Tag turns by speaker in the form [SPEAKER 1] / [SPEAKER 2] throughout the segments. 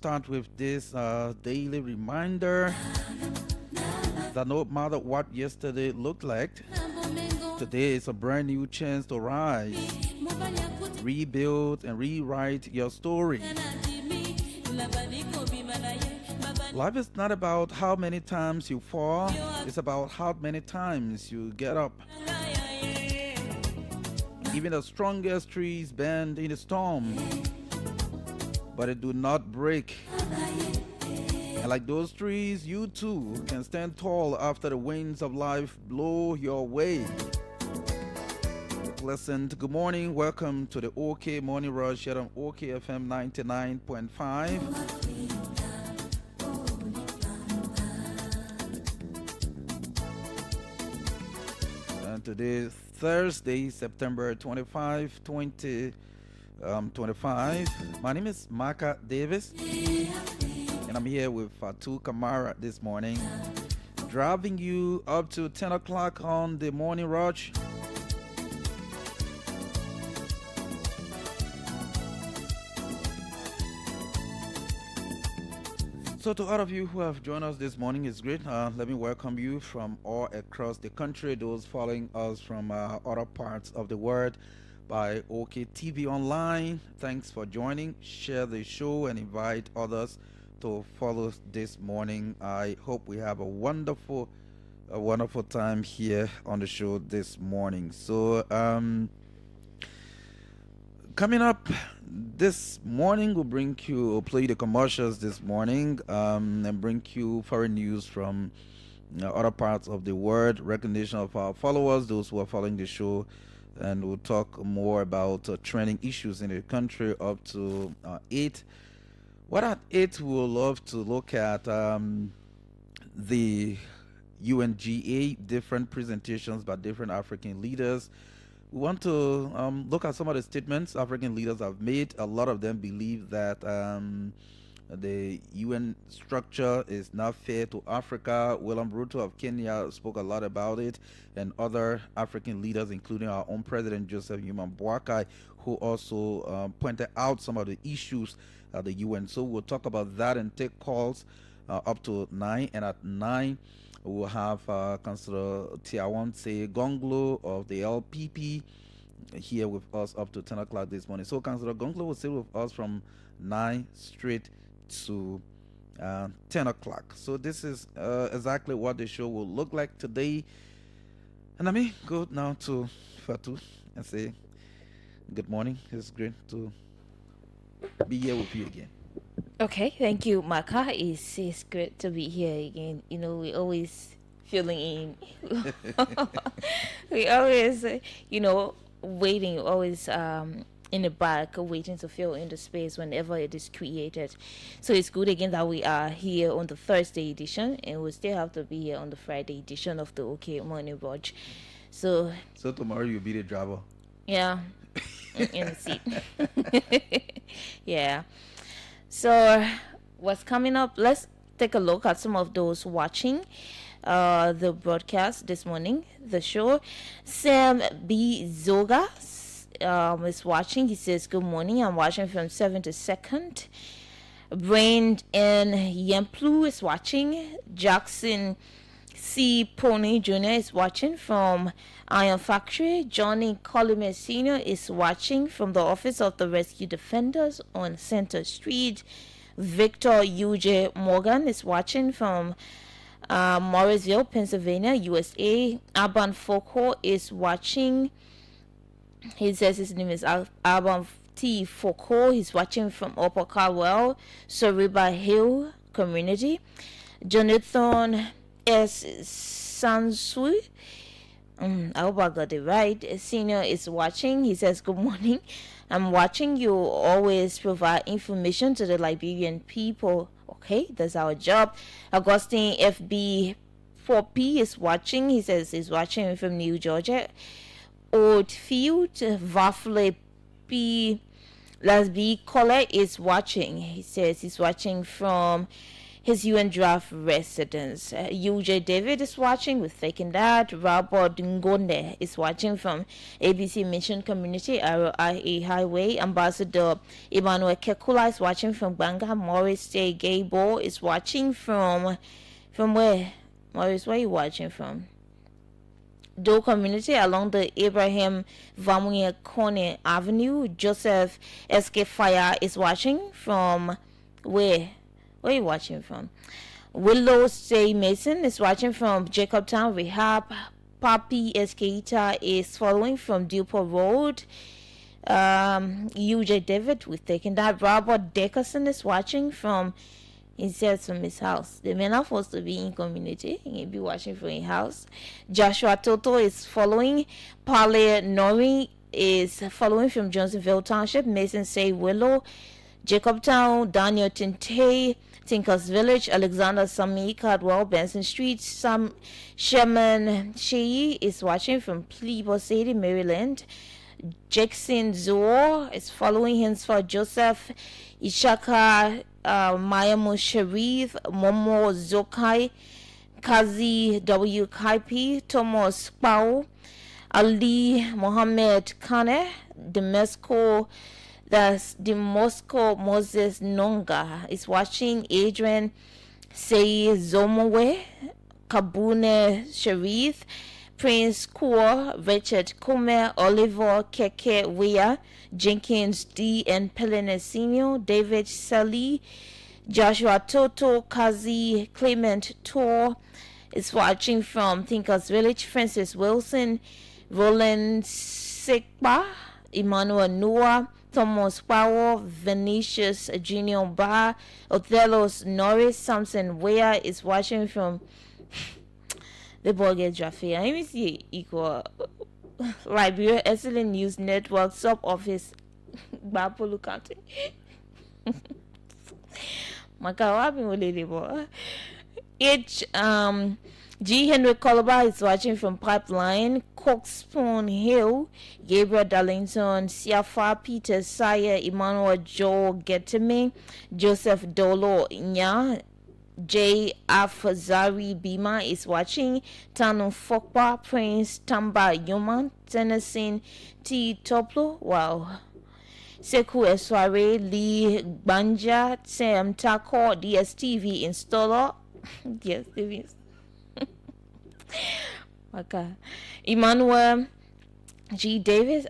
[SPEAKER 1] Start with this daily reminder that no matter what yesterday looked like, today is a brand new chance to rise, rebuild, and rewrite your story. Life is not about how many times you fall, it's about how many times you get up. Even the strongest trees bend in a storm, but it do not break. And like those trees, you too can stand tall after the winds of life blow your way. Pleasant good morning. Welcome to the OK Morning Rush here on OK FM 99.5. And today is Thursday, September 25, 2025. My name is Marka Davis, and I'm here with Fatu Kamara this morning, driving you up to 10 o'clock on the morning rush. So to all of you who have joined us this morning, it's great. Let me welcome you from all across the country, those following us from other parts of the world by OK TV Online. Thanks for joining. Share the show and invite others to follow this morning. I hope we have a wonderful time here on the show this morning. So coming up this morning, we'll play the commercials this morning, and bring you foreign news from other parts of the world, recognition of our followers, those who are following the show, and we'll talk more about trending issues in the country up to 8. What at 8, we'll love to look at the UNGA, different presentations by different African leaders. We want to look at some of the statements African leaders have made. A lot of them believe that the UN structure is not fair to Africa. William Ruto of Kenya spoke a lot about it, and other African leaders, including our own President Joseph Boakai, who also pointed out some of the issues at the UN. So we'll talk about that and take calls up to 9, and at 9 we'll have Councillor Tiawonse Gonglo of the LPP here with us up to 10 o'clock this morning. So Councillor Gonglo will stay with us from 9 straight to 10 o'clock. So this is exactly what the show will look like today. And let me go now to Fatu and say good morning. It's great to be here with you again.
[SPEAKER 2] Okay, thank you, Marka. It's great to be here again. You know, we always filling in. We always, waiting, always in the back, waiting to fill in the space whenever it is created. So it's good again that we are here on the Thursday edition, and we still have to be here on the Friday edition of the OK Morning Watch. So
[SPEAKER 1] tomorrow you'll be the driver.
[SPEAKER 2] Yeah, in the seat. Yeah. So what's coming up? Let's take a look at some of those watching the broadcast this morning, the show. Sam B. Zoga is watching. He says, "Good morning. I'm watching from 7 to 2nd. Brain and Yemplu is watching. Jackson C. Pony Jr. is watching from Iron Factory. Johnny Colimer Sr. is watching from the Office of the Rescue Defenders on Center Street. Victor U.J. Morgan is watching from Morrisville, Pennsylvania, USA. Aban Foko is watching. He says his name is Aban T. Foko. He's watching from Upper Caldwell, Soriba Hill Community. Jonathan S. Sansui, I hope I got it right. Senior is watching. He says, "Good morning. I'm watching. You always provide information to the Liberian people." Okay, that's our job. Augustine FB 4P is watching. He says he's watching from New Georgia. Oldfield Waffle P. Lasby Colette is watching. He says he's watching from his UN draft residence. UJ David is watching with Taking That. Robert Ngonde is watching from ABC Mission Community, RIA Highway. Ambassador Emmanuel Kekula is watching from Banga. Morris J. Gable is watching from where? Morris, where are you watching from? Doe Community along the Abraham Vamuye Kone Avenue. Joseph SK Fire is watching from where? Where are you watching from? Willow J. Mason is watching from Jacobtown Rehab. Papi Eskeita is following from Dupont Road. UJ David with Taking That. Robert Dickerson is watching from, he says, from his house. The men are supposed to be in community. He'll be watching from his house. Joshua Toto is following. Pale Nori is following from Johnsonville Township. Mason Say Willow. Jacobtown, Daniel Tinte, Tinkers Village, Alexander Sami, Cardwell, Benson Street. Sam Sherman Shei is watching from Plebo City, Maryland. Jackson Zoor is following Hinsford Joseph, Ishaka Mayamu Sharif, Momo Zokai, Kazi W. Kaipi, Thomas Pau, Ali Mohammed Kane, the Moscow Moses Nonga is watching. Adrian Sei Zomowe, Kabune Sharif, Prince Kaur, Richard Kume, Oliver Keke Wea, Jenkins D. and Pelene Senior, David Sally, Joshua Toto, Kazi Clement Tor is watching from Thinkers Village. Francis Wilson, Roland Sekba, Emmanuel Noah, Thomas Power, Venetius Junior Bar, Othello's Norris, Samson Wea is watching from the Borgate Jaffe. Let me see equal Liberia Excellent News Network sub office Bapolu County. Marka wapi mulele bo. H G. Henry Colabar is watching from Pipeline, Coxspoon Hill, Gabriel Darlington, Siafa, Peter Sayer, Emmanuel Joe Getame, Joseph Dolo Nya, J. Afazari Bima is watching, Tanu Fokpa, Prince Tamba Yuman, Tennessee T. Toplo, wow. Seku Esware, Lee Banja, Sam Tako, DSTV installer, DSTV okay. Emmanuel G. Davis.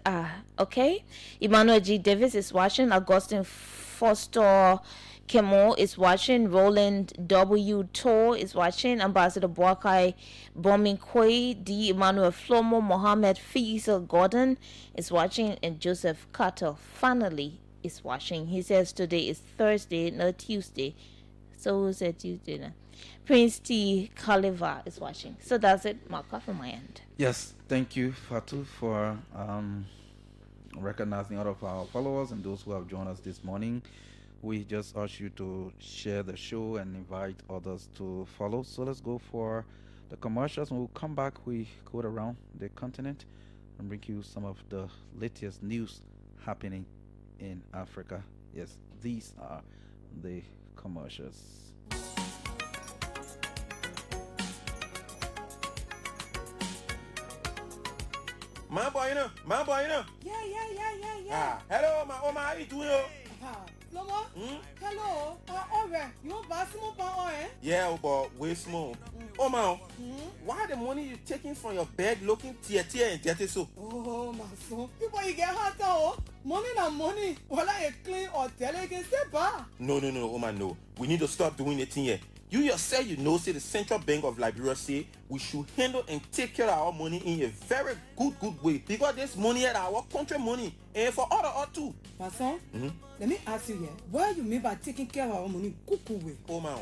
[SPEAKER 2] Okay. Emmanuel G. Davis is watching. Augustine Foster Kemo is watching. Roland W. Tor is watching. Ambassador Boakai Bombing Kwe. D. Emmanuel Flomo. Mohammed Fiesel Gordon is watching. And Joseph Carter finally is watching. He says today is Thursday, not Tuesday. So who said Tuesday now? Prince T. Kaliva is watching. So that's it, Marka, from my end.
[SPEAKER 1] Yes, thank you, Fatu, for recognizing all of our followers and those who have joined us this morning. We just urge you to share the show and invite others to follow. So let's go for the commercials. When we come back, we go around the continent and bring you some of the latest news happening in Africa. Yes, these are the commercials.
[SPEAKER 3] My boy, you know.
[SPEAKER 4] Yeah.
[SPEAKER 3] Hello, my Oma, how you doing?
[SPEAKER 4] Lomo? Hello. Alright. You want buy some more, eh?
[SPEAKER 3] Yeah, but way small. Oma, why the money you taking from your bag looking tear and dirty so?
[SPEAKER 4] Oh, my son. People, you get hot, oh. Money na money. Whether you clean or delegate, say bar.
[SPEAKER 3] No, Oma, no. We need to stop doing it here. You yourself, say the Central Bank of Liberia say we should handle and take care of our money in a very good way. Because this money is our country money. And for other too.
[SPEAKER 4] My son, let me ask you here. What you mean by taking care of our money good way?
[SPEAKER 3] Oh, man.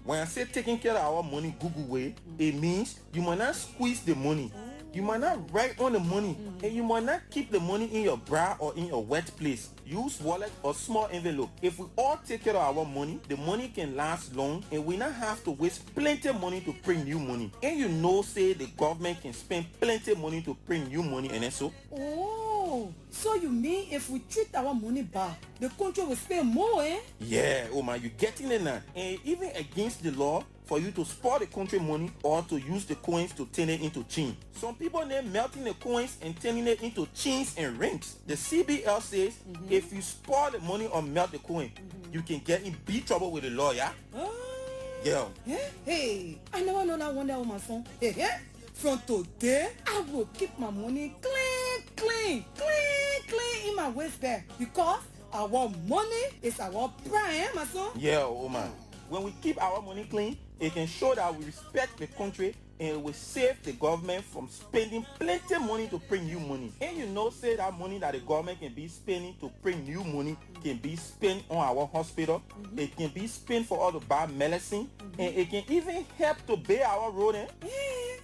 [SPEAKER 3] When I say taking care of our money good way, it means you might not squeeze the money. You might not write on the money, and you might not keep the money in your bra or in your wet place. Use wallet or small envelope. If we all take care of our money, the money can last long, and we not have to waste plenty of money to print new money. And say the government can spend plenty of money to print new money, and then so.
[SPEAKER 4] Oh, so you mean if we treat our money bad, the country will spend more, eh?
[SPEAKER 3] Yeah, oh man, you getting it now. And even against the law, for you to spoil the country money or to use the coins to turn it into change. Some people they're melting the coins and turning it into chains and rings. The CBL says if you spoil the money or melt the coin, you can get in big trouble with the law, yeah? Yeah.
[SPEAKER 4] Hey, I never know that one day, my son. Hey. From today, I will keep my money clean in my waist bag because our money is our pride, my son.
[SPEAKER 3] Yeah, oh man. When we keep our money clean, it can show that we respect the country and we save the government from spending plenty of money to print new money. And say that money that the government can be spending to print new money can be spent on our hospital. It can be spent for all to buy medicine. And it can even help to pay our road.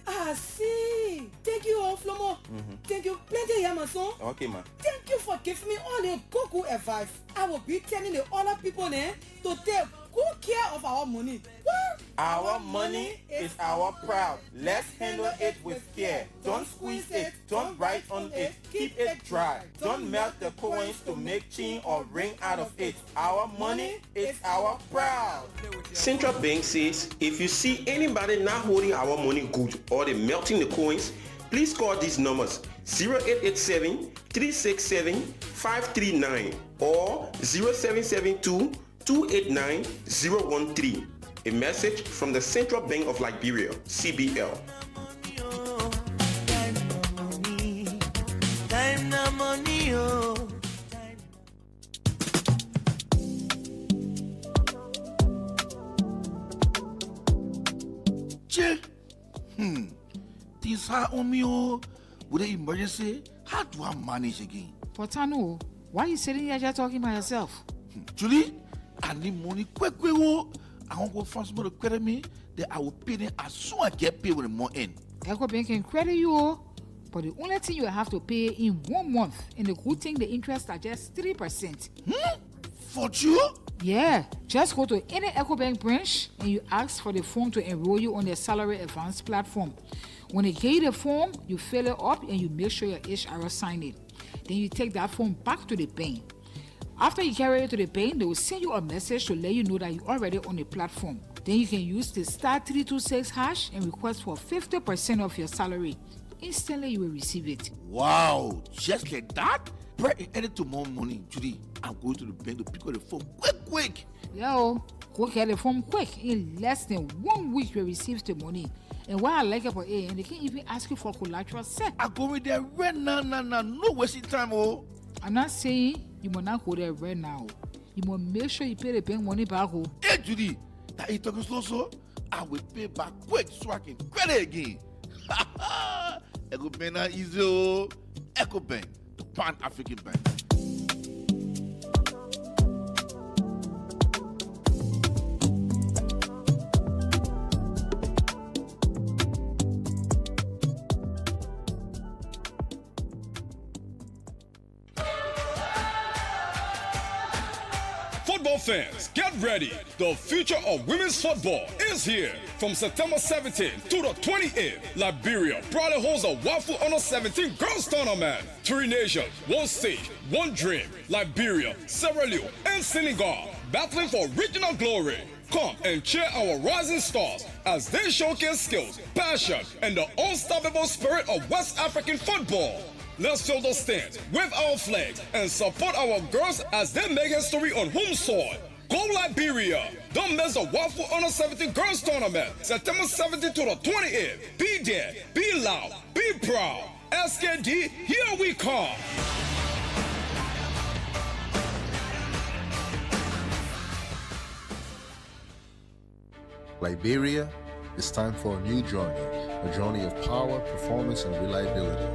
[SPEAKER 4] I see. Thank you, Flomo. Thank you plenty here, my son.
[SPEAKER 3] Okay, man.
[SPEAKER 4] Thank you for giving me all the good advice. I will be telling the other people to take good care of our money.
[SPEAKER 3] Our money is our proud. Let's handle it with care. Don't squeeze it. Don't write on it. Keep it dry. Don't melt the coins to make chain or ring out of it. Our money is our proud.
[SPEAKER 5] Central Bank says if you see anybody not holding our money good or they melting the coins, please call these numbers 0887 367 539 or 0772 289-013. A message from the Central Bank of Liberia, CBL.
[SPEAKER 6] Time na money, oh.
[SPEAKER 7] Che, things are on me, oh. With the emergency, how do I manage again?
[SPEAKER 8] Potano, why are you sitting here just talking by yourself?
[SPEAKER 7] Julie, I need money quick. I want to go find somebody to credit me. Then I will pay them as soon as I get paid with the more in.
[SPEAKER 8] Echo Bank can credit you, but the only thing you have to pay in 1 month, and the good thing, the interest are just 3%.
[SPEAKER 7] For you?
[SPEAKER 8] Yeah, just go to any Echo Bank branch and you ask for the form to enroll you on their salary advance platform. When they give you the form, you fill it up and you make sure your HR sign it. Then you take that form back to the bank. After you carry it to the bank, they will send you a message to let you know that you're already on the platform. Then you can use the *326# and request for 50% of your salary. Instantly, you will receive it.
[SPEAKER 7] Wow, just like that? Pray edit to more money, Judy. I'm going to the bank to pick up the phone quick.
[SPEAKER 8] Yo, go get the form quick. In less than 1 week, you receive the money. And what I like about it, and they can even ask you for collateral set.
[SPEAKER 7] I'm going there right now. No wasting time, oh.
[SPEAKER 8] I'm not saying you must not go there right now. You must make sure you pay the bank money back.
[SPEAKER 7] Hey, Judy, that you talking slow, so I will pay back quick so I can credit again. Echo Bank not easy, oh. Echo Bank, the Pan-African Bank.
[SPEAKER 9] Football fans, get ready. The future of women's football is here. From September 17th to the 28th, Liberia proudly holds the WAFU Under 17 Girls Tournament. 3 nations, 1 stage, 1 dream. Liberia, Sierra Leone, and Senegal battling for regional glory. Come and cheer our rising stars as they showcase skills, passion, and the unstoppable spirit of West African football. Let's fill the stands with our flags and support our girls as they make history on home soil. Go Liberia! Don't miss the Waffle Under 17 Girls Tournament, September 17th to the 28th. Be there, be loud, be proud. SKD, here we come!
[SPEAKER 10] Liberia, it's time for a new journey, a journey of power, performance, and reliability.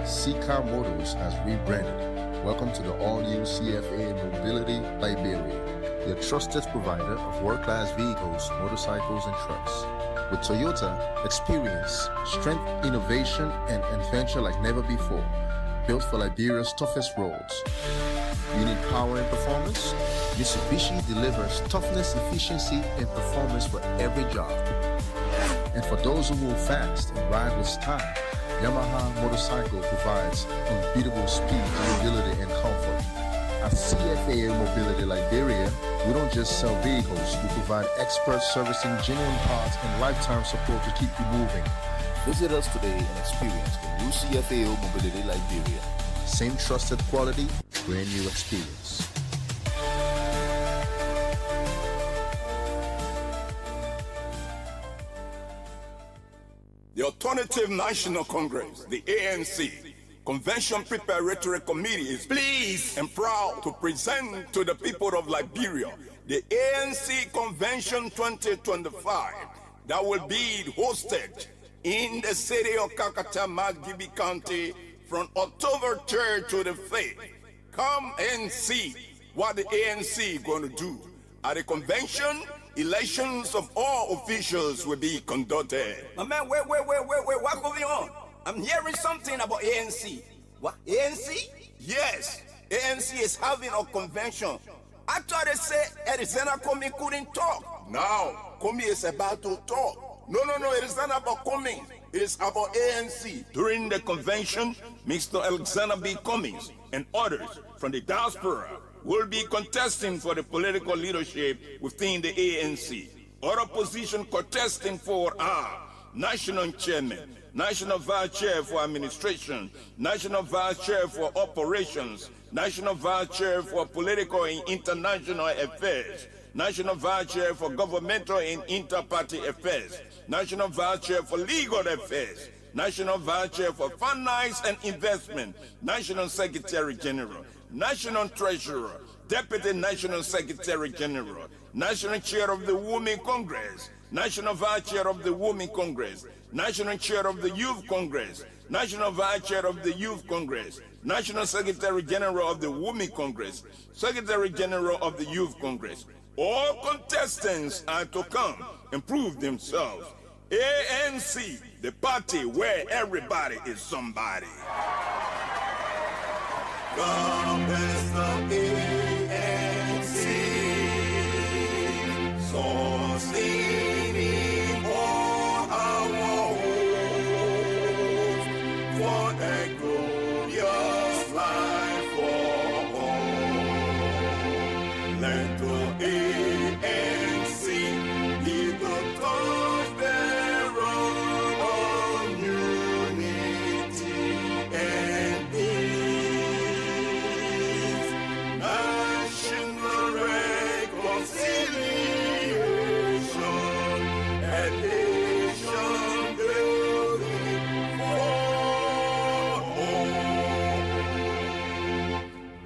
[SPEAKER 10] CCAR Motors has rebranded. Welcome to the all-new CFA Mobility Liberia, your trusted provider of world-class vehicles, motorcycles, and trucks. With Toyota, experience, strength, innovation, and adventure like never before. Built for Liberia's toughest roads. You need power and performance? Mitsubishi delivers toughness, efficiency, and performance for every job. And for those who move fast and ride with style, Yamaha Motorcycle provides unbeatable speed, durability, and comfort. At CFA Mobility Liberia, we don't just sell vehicles, we provide expert servicing, genuine parts, and lifetime support to keep you moving. Visit us today and experience the new CFA Mobility Liberia. Same trusted quality, brand new experience.
[SPEAKER 11] The Alternative National Congress, the ANC, Convention Preparatory Committee is pleased and proud to present to the people of Liberia the ANC Convention 2025 that will be hosted in the city of Kakata, Magibi County from October 3rd to the 5th. Come and see what the ANC is going to do. At the convention, elections of all officials will be conducted.
[SPEAKER 12] My man, wait, what's going on? I'm hearing something about ANC. What, ANC?
[SPEAKER 11] Yes, ANC is having a convention.
[SPEAKER 12] I thought they said Arizona Comey couldn't talk.
[SPEAKER 11] Now, Comey is about to talk. No, it is not about Comey. It is about ANC. During the convention, Mr. Alexander B. Cummings and others from the diaspora will be contesting for the political leadership within the ANC. Other positions contesting for are National Chairman, National Vice Chair for Administration, National Vice Chair for Operations, National Vice Chair for Political and International Affairs, National Vice Chair for Governmental and Inter-Party Affairs, National Vice Chair for Legal Affairs, National Vice Chair for Finance and Investment, National Secretary General, National Treasurer, Deputy National Secretary General, National Chair of the Women Congress, National Vice Chair of the Women Congress, National Chair of the Youth Congress, National Vice Chair of the Youth Congress, National Secretary General of the Women Congress, Secretary General of the Youth Congress. All contestants are to come and prove themselves. ANC, the party where everybody is somebody.
[SPEAKER 6] God bless the ANC, sustaining all our hopes for a glorious life for all. Let the ANC be the torchbearer of unity and peace. National reconciliation and nation building for all.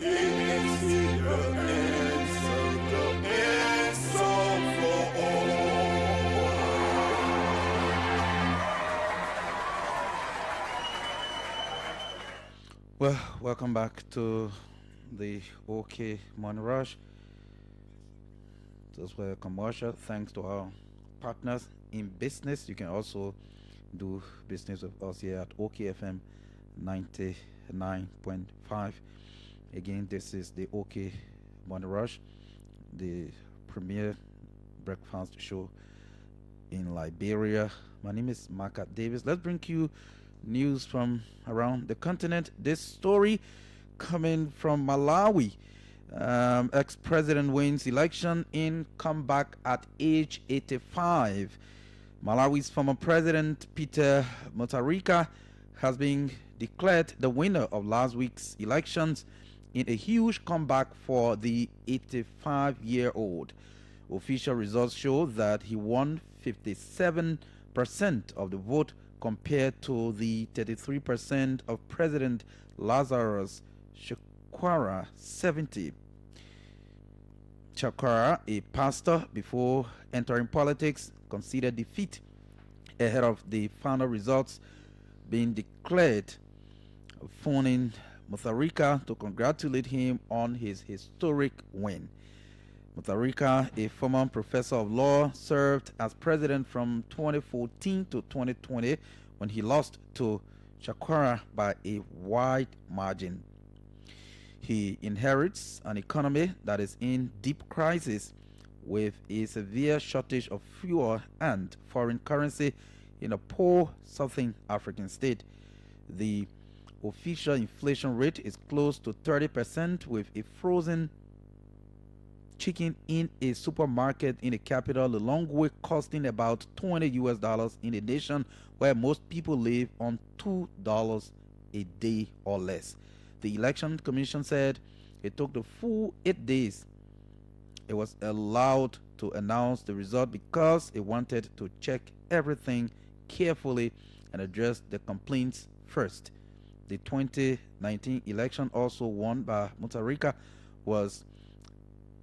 [SPEAKER 6] ANC the answer for all.
[SPEAKER 1] Well, welcome back to the OK Morning Rush. Those were commercial. Thanks to our partners in business. You can also do business with us here at OKFM 99.5. Again, this is the OK Morning Rush, the premier breakfast show in Liberia. My name is Marka Davis. Let's bring you news from around the continent. This story coming from Malawi. Ex-president wins election in comeback at age 85. Malawi's former president Peter Mutharika has been declared the winner of last week's elections in a huge comeback for the 85-year-old. Official results show that he won 57% of the vote compared to the 33% of President Lazarus Chakwara, 70. Chakwara, a pastor before entering politics, conceded defeat ahead of the final results being declared, phoning Mutharika to congratulate him on his historic win. Mutharika, a former professor of law, served as president from 2014 to 2020 when he lost to Chakwara by a wide margin. He inherits an economy that is in deep crisis with a severe shortage of fuel and foreign currency in a poor southern African state. The official inflation rate is close to 30%, with a frozen chicken in a supermarket in the capital, Lilongwe, costing about $20 in a nation where most people live on $2 a day or less. The Election Commission said it took the full 8 days it was allowed to announce the result because it wanted to check everything carefully and address the complaints first. The 2019 election, also won by Mutharika, was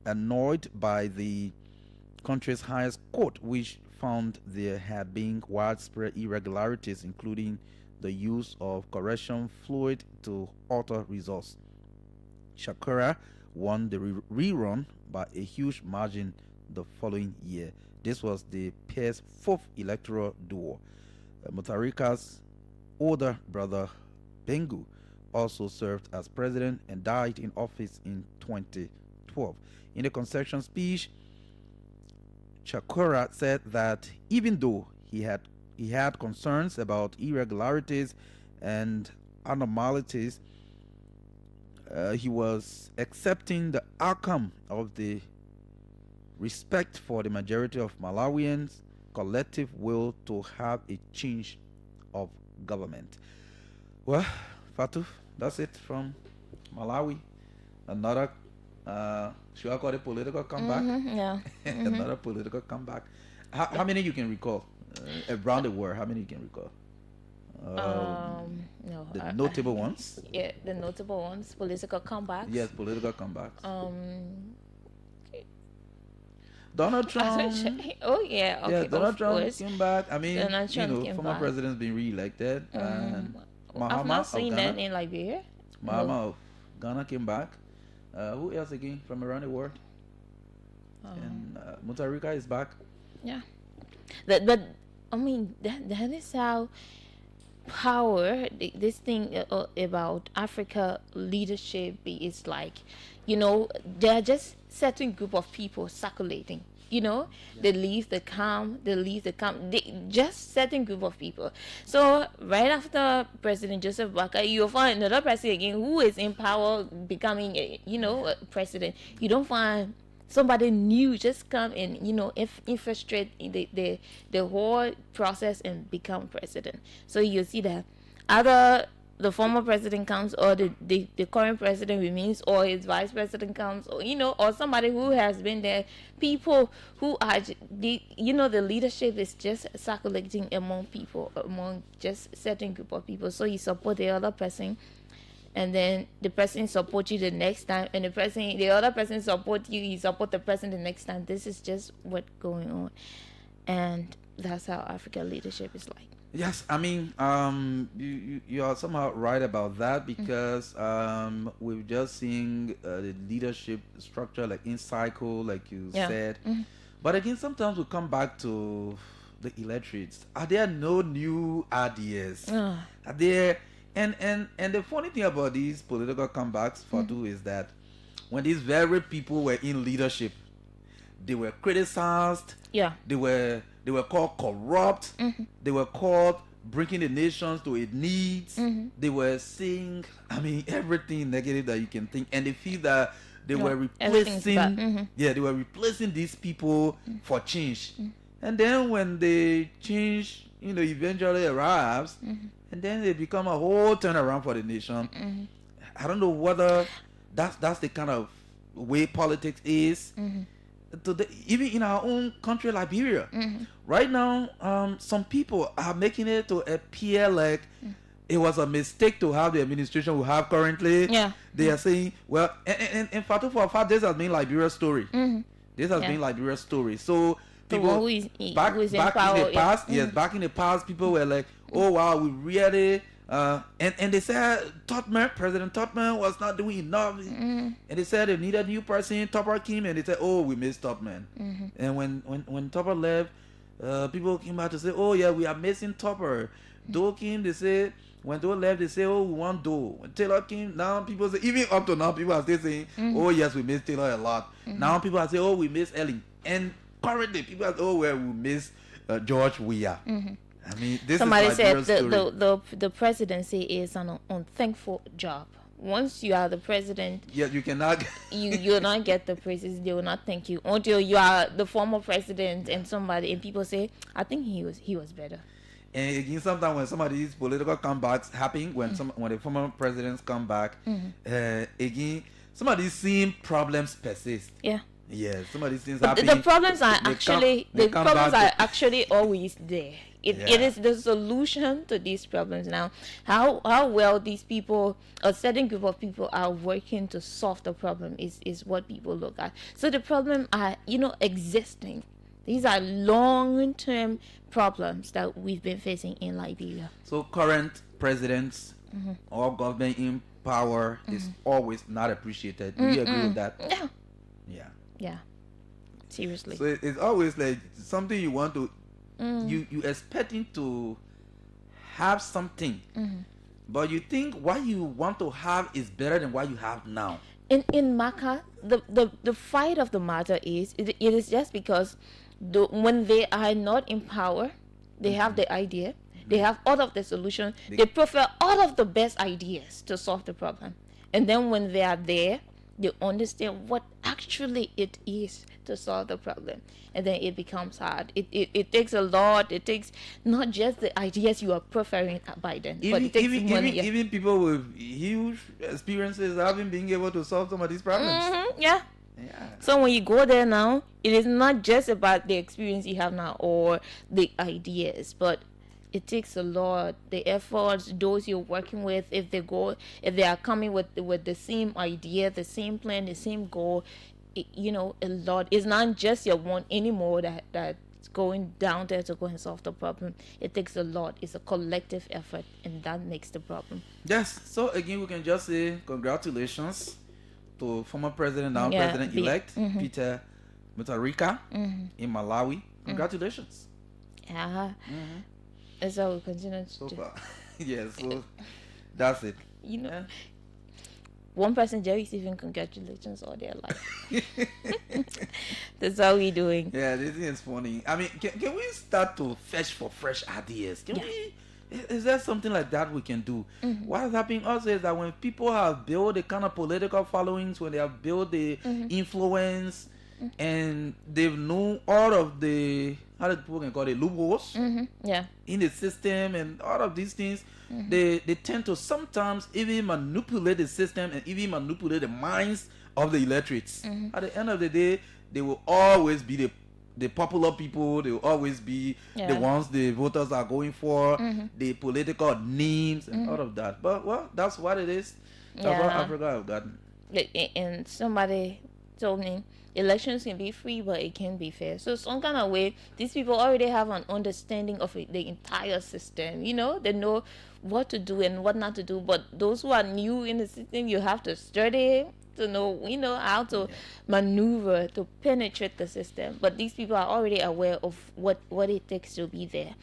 [SPEAKER 1] annoyed by the country's highest court, which found there had been widespread irregularities, including the use of correction fluid to alter results. Chakwara won the rerun by a huge margin the following year. This was the pair's fourth electoral duel. Mutharika's older brother Bengu also served as president and died in office in 2012. In a concession speech, Chakwara said that even though he had concerns about irregularities and anomalies, he was accepting the outcome of the respect for the majority of Malawians' collective will to have a change of government. Well, Fatu, that's it from Malawi. Another, should I call it political comeback?
[SPEAKER 2] Yeah.
[SPEAKER 1] Another political comeback. How many you can recall around the world? How many you can recall?
[SPEAKER 2] No.
[SPEAKER 1] The notable ones.
[SPEAKER 2] Yeah, the notable ones. Political comebacks.
[SPEAKER 1] Yes, political comebacks. Donald Trump.
[SPEAKER 2] Oh yeah. Okay.
[SPEAKER 1] Yeah, Donald Trump
[SPEAKER 2] course.
[SPEAKER 1] came back. I mean,
[SPEAKER 2] Donald Trump came
[SPEAKER 1] former
[SPEAKER 2] back.
[SPEAKER 1] president's been re-elected. And
[SPEAKER 2] I've
[SPEAKER 1] Mahama
[SPEAKER 2] not
[SPEAKER 1] of
[SPEAKER 2] seen
[SPEAKER 1] Ghana.
[SPEAKER 2] that in Liberia.
[SPEAKER 1] Mahama of Ghana came back. Who else again from around the world? And Mutharika is back.
[SPEAKER 2] Yeah. But I mean that is how power this thing about Africa leadership is like. There are just certain group of people circulating. They leave the camp. Just certain group of people. So right after President Joseph Baka, you'll find another person again who is in power becoming a president. You don't find somebody new just come and infiltrate the whole process and become president. So you see that either the former president comes, or the current president remains, or his vice president comes, or or somebody who has been there. People who are the leadership is just circulating among people, among just certain group of people. So you support the other person, and then the person support you the next time, and the other person support you. You support the person the next time. This is just what's going on, and that's how African leadership is like.
[SPEAKER 1] Yes, I mean, you are somehow right about that, because we've just seen the leadership structure like in cycle, like you said. But again, sometimes we come back to the electorates. Are there no new ideas? Are there? And the funny thing about these political comebacks, Fatu, is that when these very people were in leadership, they were criticized.
[SPEAKER 2] Yeah.
[SPEAKER 1] They were called corrupt. They were called bringing the nations to its needs. They were saying, I mean, everything negative that you can think, and they feel that they were replacing. Yeah, they were replacing these people for change. And then when they change eventually arrives, and then they become a whole turnaround for the nation. I don't know whether that's the kind of way politics is. Even in our own country, Liberia, right now, some people are making it to appear like it was a mistake to have the administration we have currently.
[SPEAKER 2] Yeah.
[SPEAKER 1] They are saying, well, and Fatu, for a fact, this has been Liberia's story. This has been Liberia's story. So people
[SPEAKER 2] who is
[SPEAKER 1] back
[SPEAKER 2] in
[SPEAKER 1] in the
[SPEAKER 2] power,
[SPEAKER 1] past, yes, back in the past, people were like, oh wow, we really and they said President Topman was not doing enough, and they said they needed a new person. Topper came, and they said, oh, we missed Topman. And when Topper left, people came out to say, oh yeah, we are missing Topper. Doe came, they said. When Doe left, they say, oh, we want Doe. When Taylor came, now people say, even up to now, people are still saying, oh yes, we miss Taylor a lot. Now people are saying, oh, we miss Ellen. And currently, people are saying, oh, well, we miss George Weah. I mean, this
[SPEAKER 2] Somebody
[SPEAKER 1] is
[SPEAKER 2] said
[SPEAKER 1] story.
[SPEAKER 2] the presidency is an unthankful job. Once you are the president,
[SPEAKER 1] Yeah, you cannot.
[SPEAKER 2] you'll not get the praises. They will not thank you until you are the former president and people say, I think he was better.
[SPEAKER 1] And again, sometimes when some of these political comebacks happen, when the former presidents come back, again, some of these same problems persist.
[SPEAKER 2] Yeah.
[SPEAKER 1] Yeah, some of these things
[SPEAKER 2] But
[SPEAKER 1] happen.
[SPEAKER 2] the problems are
[SPEAKER 1] they come back to-
[SPEAKER 2] actually always there. It is the solution to these problems now. How well these people, a certain group of people, are working to solve the problem is what people look at. So the problem are existing. These are long-term problems that we've been facing in Liberia.
[SPEAKER 1] So current presidents or government in power is always not appreciated. Do you agree with that?
[SPEAKER 2] Yeah.
[SPEAKER 1] Yeah.
[SPEAKER 2] Yeah. Seriously.
[SPEAKER 1] So it's always like something you want to, you expecting to have something, but you think what you want to have is better than what you have now.
[SPEAKER 2] In Marka, the fight of the matter is it is just because when they are not in power, they have the idea, they have all of the solution, they prefer all of the best ideas to solve the problem, and then when they are there, they understand what actually it is to solve the problem, and then it becomes hard. It takes a lot. It takes not just the ideas you are preferring by then, but it takes money.
[SPEAKER 1] Even people with huge experiences haven't been able to solve some of these problems.
[SPEAKER 2] Yeah. So when you go there now, it is not just about the experience you have now or the ideas, but it takes a lot. The efforts, those you're working with, if they are coming with the same idea, the same plan, the same goal, a lot. It's not just your one anymore that's going down there to go and solve the problem. It takes a lot. It's a collective effort, and that makes the problem.
[SPEAKER 1] Yes. So again, we can just say congratulations to former president, now president-elect Peter Mutharika in Malawi. Congratulations.
[SPEAKER 2] Yeah. That's how we continue to
[SPEAKER 1] So
[SPEAKER 2] do.
[SPEAKER 1] far. Yeah, so that's it.
[SPEAKER 2] One person just receiving congratulations all their life. That's how we doing.
[SPEAKER 1] Yeah, this is funny. I mean, can we start to fetch for fresh ideas? Can we? Is there something like that we can do? What has happened also is that when people have built the kind of political followings, when they have built the influence, and they've known all of the, how do people can call it, loopholes in the system and all of these things, they tend to sometimes even manipulate the system and even manipulate the minds of the electorates. At the end of the day, they will always be the popular people. They will always be the ones the voters are going for, the political names and all of that. But well, that's what it is. That's what Africa have gotten.
[SPEAKER 2] And somebody told me elections can be free, but it can be fair. So some kind of way, these people already have an understanding of the entire system. They know what to do and what not to do. But those who are new in the system, you have to study to know, how to maneuver to penetrate the system. But these people are already aware of what it takes to be there.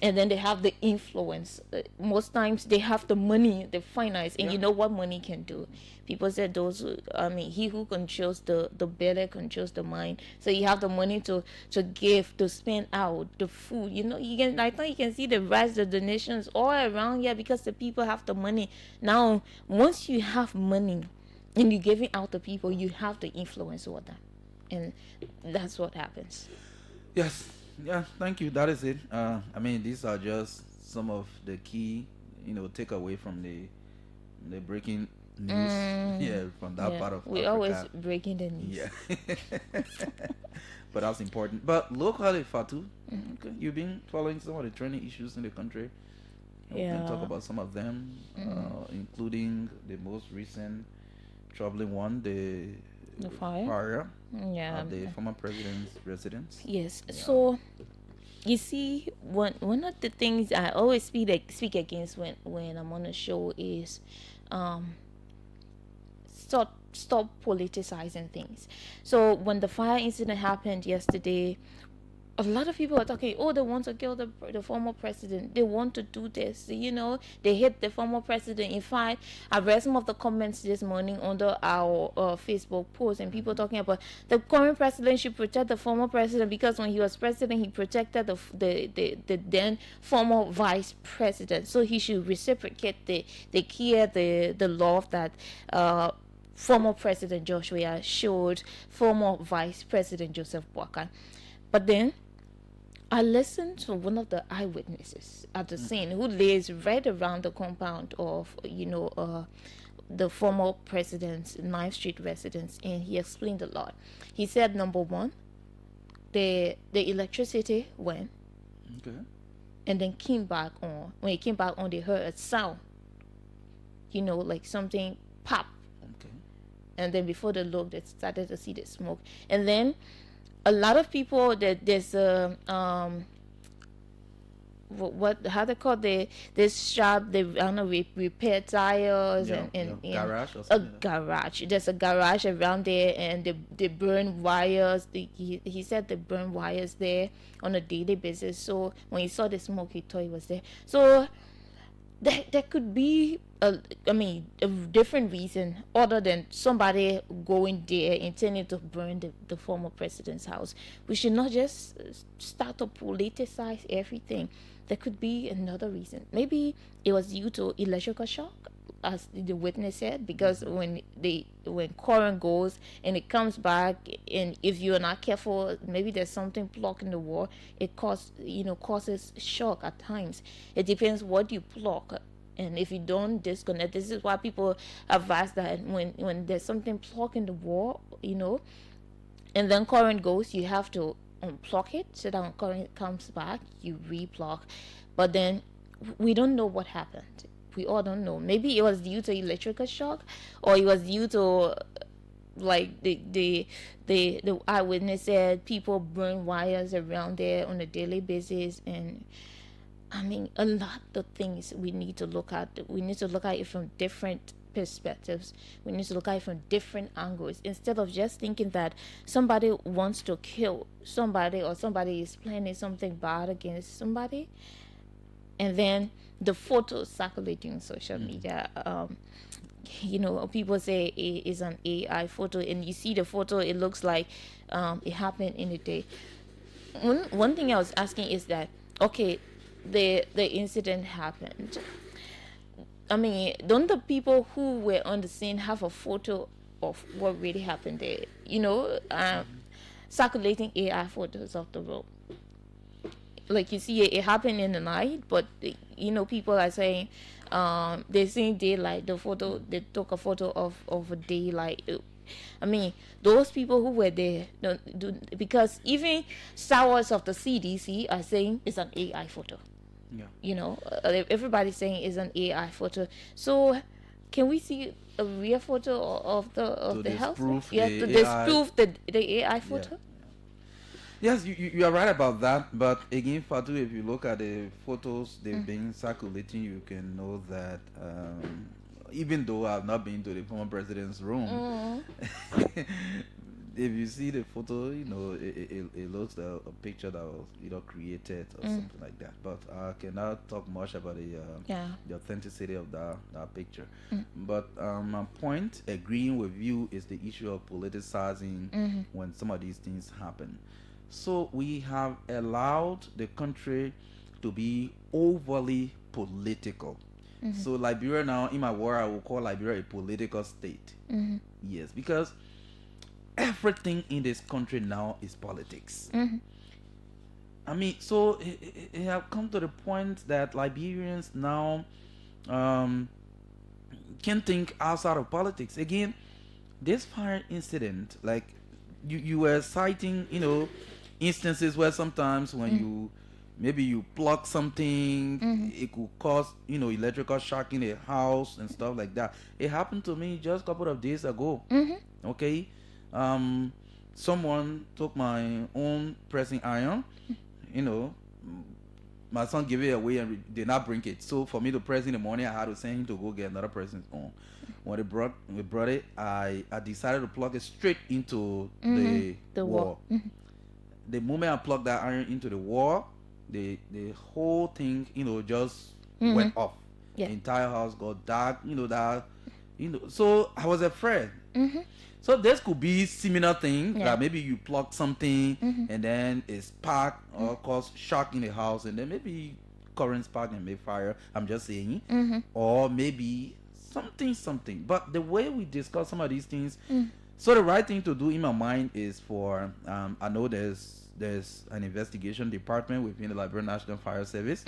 [SPEAKER 2] And then they have the influence. Most times they have the money, the finance, and you know what money can do. People said he who controls the belly controls the mind. So you have the money to give, to spend out, the food. I think you can see the rise of donations all around here because the people have the money. Now, once you have money and you're giving out to people, you have the influence over them. And that's what happens.
[SPEAKER 1] Yes. Yeah, thank you. That is it. I mean, these are just some of the key, takeaway from the breaking news. Yeah, from that
[SPEAKER 2] Yeah,
[SPEAKER 1] part of
[SPEAKER 2] we always
[SPEAKER 1] Africa.
[SPEAKER 2] breaking the news.
[SPEAKER 1] Yeah. But that's important. But locally, Fatu, okay, you've been following some of the trending issues in the country. We can talk
[SPEAKER 2] Yeah.
[SPEAKER 1] about some of them, including the most recent troubling one,
[SPEAKER 2] The fire.
[SPEAKER 1] fire
[SPEAKER 2] Yeah.
[SPEAKER 1] at the former president's residence.
[SPEAKER 2] Yes.
[SPEAKER 1] Yeah.
[SPEAKER 2] So you see, one of the things I always speak against when I'm on a show is, um, stop politicizing things. So when the fire incident happened yesterday, a lot of people are talking, oh, they want to kill the former president, they want to do this, they hate the former president. In fact, I read some of the comments this morning under our Facebook post, and people talking about the current president should protect the former president because when he was president, he protected the then former vice president, so he should reciprocate the care, the love that former president Joshua showed former vice president Joseph Boakai. But then I listened to one of the eyewitnesses at the scene who lives right around the compound of, the former president's 9th Street residence, and he explained a lot. He said, number one, the electricity went,
[SPEAKER 1] Okay.
[SPEAKER 2] and then came back on. When it came back on, they heard a sound, like something pop.
[SPEAKER 1] Okay.
[SPEAKER 2] And then before they looked, they started to see the smoke. And then a lot of people that there's how they call this shop, they repair tires, and
[SPEAKER 1] garage or
[SPEAKER 2] a
[SPEAKER 1] something.
[SPEAKER 2] garage. There's a garage around there, and they burn wires. He said they burn wires there on a daily basis. So when he saw the smoke, he thought it was there. So there could be a different reason other than somebody going there intending to burn the former president's house. We should not just start to politicize everything. There could be another reason. Maybe it was due to electrical shock, as the witness said, because when current goes and it comes back, and if you're not careful, maybe there's something blocking the wall. It causes shock at times. It depends what you block. And if you don't disconnect, this is why people advise that when there's something blocking the wall, and then current goes, you have to unplug it so that when current comes back, you re-plug. But then we don't know what happened. We all don't know. Maybe it was due to electrical shock, or it was due to, like the eyewitness said, people burn wires around there on a daily basis. And a lot of things we need to look at. We need to look at it from different perspectives. We need to look at it from different angles, instead of just thinking that somebody wants to kill somebody or somebody is planning something bad against somebody. And then the photos circulating on social media, people say it is an AI photo, and you see the photo, it looks like it happened in a day. One thing I was asking is that, okay, the incident happened. Don't the people who were on the scene have a photo of what really happened there? Circulating AI photos of the road. Like, you see it happened in the night, but people are saying they're seeing daylight. They took a photo of a daylight. Those people who were there don't do, because even stewards of the CDC are saying it's an AI photo. Yeah. Everybody's saying it's an AI photo. So can we see a real photo of the house? To disprove the AI photo.
[SPEAKER 1] Yes, you are right about that. But again, Fatu, if you look at the photos they've been circulating, you can know that even though I've not been to the former president's room, if you see the photo, it looks like a picture that was created or something like that. But I cannot talk much about the authenticity of that picture. But my point, agreeing with you, is the issue of politicizing when some of these things happen. So we have allowed the country to be overly political. So Liberia now, in my word, I will call Liberia a political state. Yes, because everything in this country now is politics. I mean, so it have come to the point that Liberians now um, can think outside of politics. Again, this fire incident, like you were citing, instances where sometimes when you maybe you plug something, it could cause electrical shock in a house and stuff like that. It happened to me just a couple of days ago. Okay, someone took my own pressing iron. You know, my son gave it away and did not bring it. So for me to press in the morning, I had to send him to go get another person's own. When we brought it, I decided to plug it straight into the wall. The moment I plugged that iron into the wall, the whole thing, just went off.
[SPEAKER 2] Yeah.
[SPEAKER 1] The entire house got dark. So I was afraid. So this could be similar thing that maybe you plug something and then it spark or cause shock in the house, and then maybe current spark and make fire. I'm just saying, or maybe something. But the way we discuss some of these things, so the right thing to do in my mind is for I know there's an investigation department within the Liberian National Fire Service.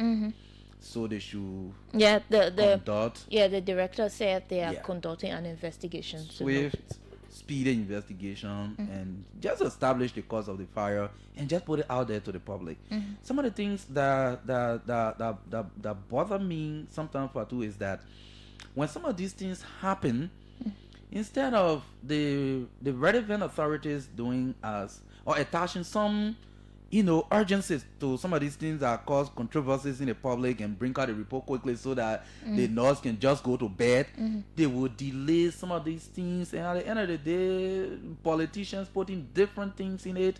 [SPEAKER 1] So they should conduct.
[SPEAKER 2] The director said they are conducting an investigation.
[SPEAKER 1] Swift, speedy investigation, and just establish the cause of the fire and just put it out there to the public. Some of the things that bother me sometimes, Fatu, is that when some of these things happen, instead of the relevant authorities doing or attaching some urgencies to some of these things that cause controversies in the public and bring out a report quickly so that the nurse can just go to bed, they will delay some of these things, and at the end of the day, politicians putting different things in it.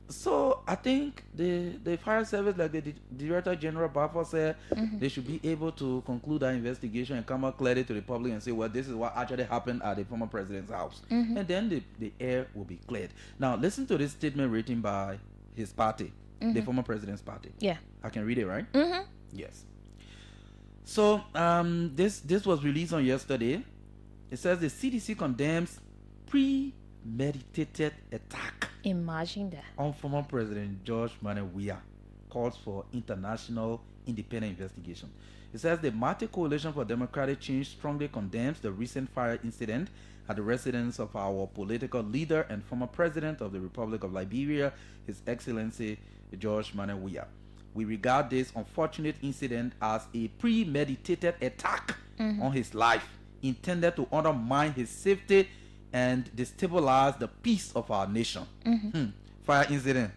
[SPEAKER 1] So I think the fire service, like the Director General Baffa said, they should be able to conclude that investigation and come out clearly to the public and say, well, this is what actually happened at the former president's house. And then the air will be cleared. Now, listen to this statement written by his party, the former president's party.
[SPEAKER 2] Yeah.
[SPEAKER 1] I can read it, right? Yes. So this was released on yesterday. It says the CDC condemns premeditated attack.
[SPEAKER 2] Imagine that.
[SPEAKER 1] On former President George Weah, calls for international independent investigation. It says the Multi Coalition for Democratic Change strongly condemns the recent fire incident at the residence of our political leader and former president of the Republic of Liberia, His Excellency George Weah. We regard this unfortunate incident as a premeditated attack on his life, intended to undermine his safety and destabilize the peace of our nation. Fire incident.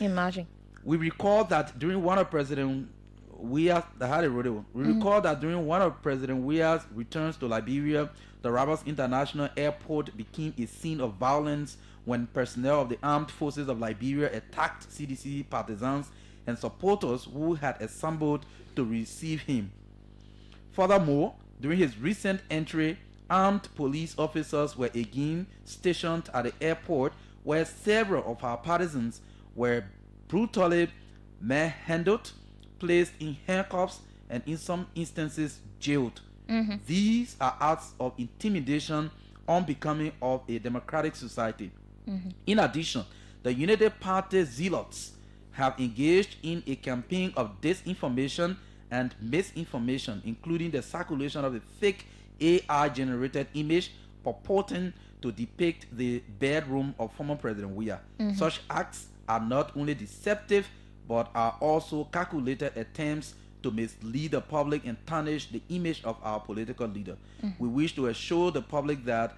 [SPEAKER 2] Imagine.
[SPEAKER 1] We recall that during one of President Weah's returns to Liberia, the Rabas International Airport became a scene of violence when personnel of the armed forces of Liberia attacked CDC partisans and supporters who had assembled to receive him. Furthermore, during his recent entry, armed police officers were again stationed at the airport, where several of our partisans were brutally manhandled, placed in handcuffs, and in some instances jailed. These are acts of intimidation unbecoming of a democratic society. In addition, the United Party zealots have engaged in a campaign of disinformation and misinformation, including the circulation of a fake AI-generated image purporting to depict the bedroom of former President Weah. Such acts are not only deceptive, but are also calculated attempts to mislead the public and tarnish the image of our political leader. We wish to assure the public that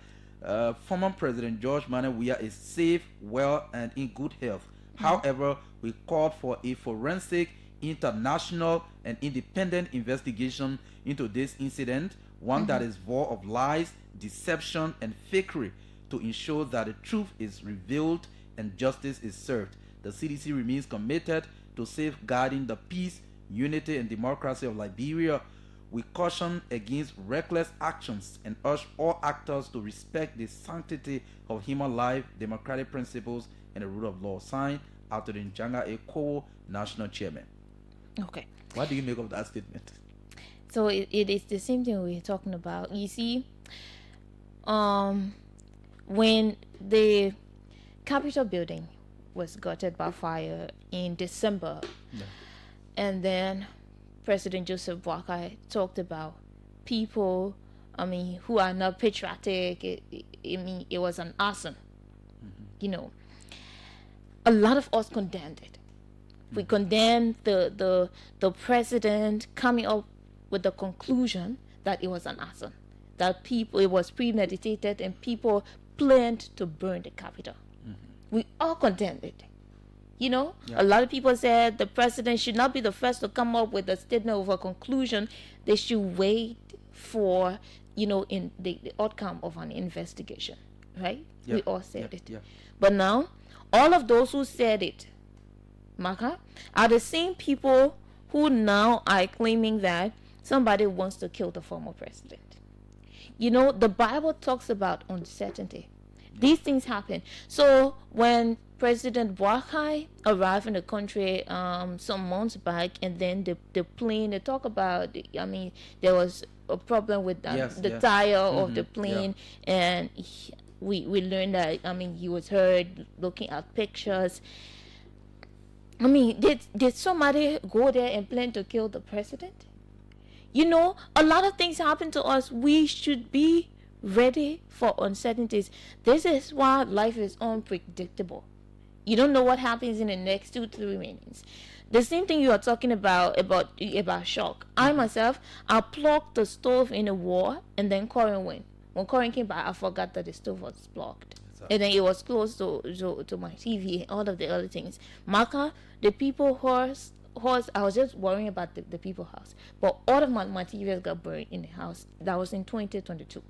[SPEAKER 1] former President George Weah is safe, well, and in good health. However, we call for a forensic, international, and independent investigation into this incident, one that is void of lies, deception, and fakery, to ensure that the truth is revealed and justice is served. The CDC remains committed to safeguarding the peace, unity, and democracy of Liberia. We caution against reckless actions and urge all actors to respect the sanctity of human life, democratic principles, and the rule of law. Signed, after the UNGA Eko National Chairman.
[SPEAKER 2] Okay.
[SPEAKER 1] What do you make of that statement?
[SPEAKER 2] So it is the same thing we're talking about. You see, when the Capitol building was gutted by fire in December. And then President Joseph Boakai talked about people, who are not patriotic. It was an arson. A lot of us condemned it. We condemned the president coming up with the conclusion that it was an arson, that it was premeditated and people planned to burn the Capitol. We all condemned it. A lot of people said the president should not be the first to come up with a statement of a conclusion. They should wait for, in the outcome of an investigation, right? We all said it. But now, all of those who said it, Marka, are the same people who now are claiming that somebody wants to kill the former president. The Bible talks about uncertainty. These things happen. So when President Boakai arrived in the country some months back, and then the plane, they talk about, there was a problem with the tire of the plane, and we learned that, he was heard looking at pictures. Did somebody go there and plan to kill the president? A lot of things happen to us. We should be ready for uncertainties. This is why life is unpredictable. You don't know what happens in the next 2-3 minutes. The same thing you are talking about shock. I myself, I plugged the stove in the wall, and then current went. When current came back, I forgot that the stove was plugged. And then it was close to my TV and all of the other things. Marka, the people horse, I was just worrying about the people house. But all of my materials got burned in the house. That was in 2022.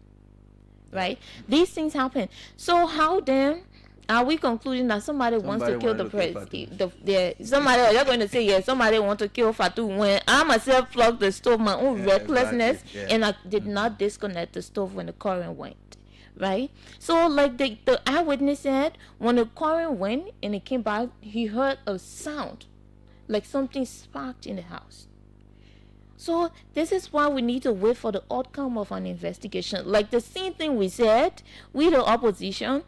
[SPEAKER 2] Right? These things happen. So how then are we concluding that somebody wants to kill the president? Somebody, you're going to say, yes, somebody wants to kill Fatu, when I myself plugged the stove, my own recklessness, and I did not disconnect the stove when the current went. Right? So like the eyewitness said, when the current went and it came back, he heard a sound like something sparked in the house. So this is why we need to wait for the outcome of an investigation. Like the same thing we said, we the opposition,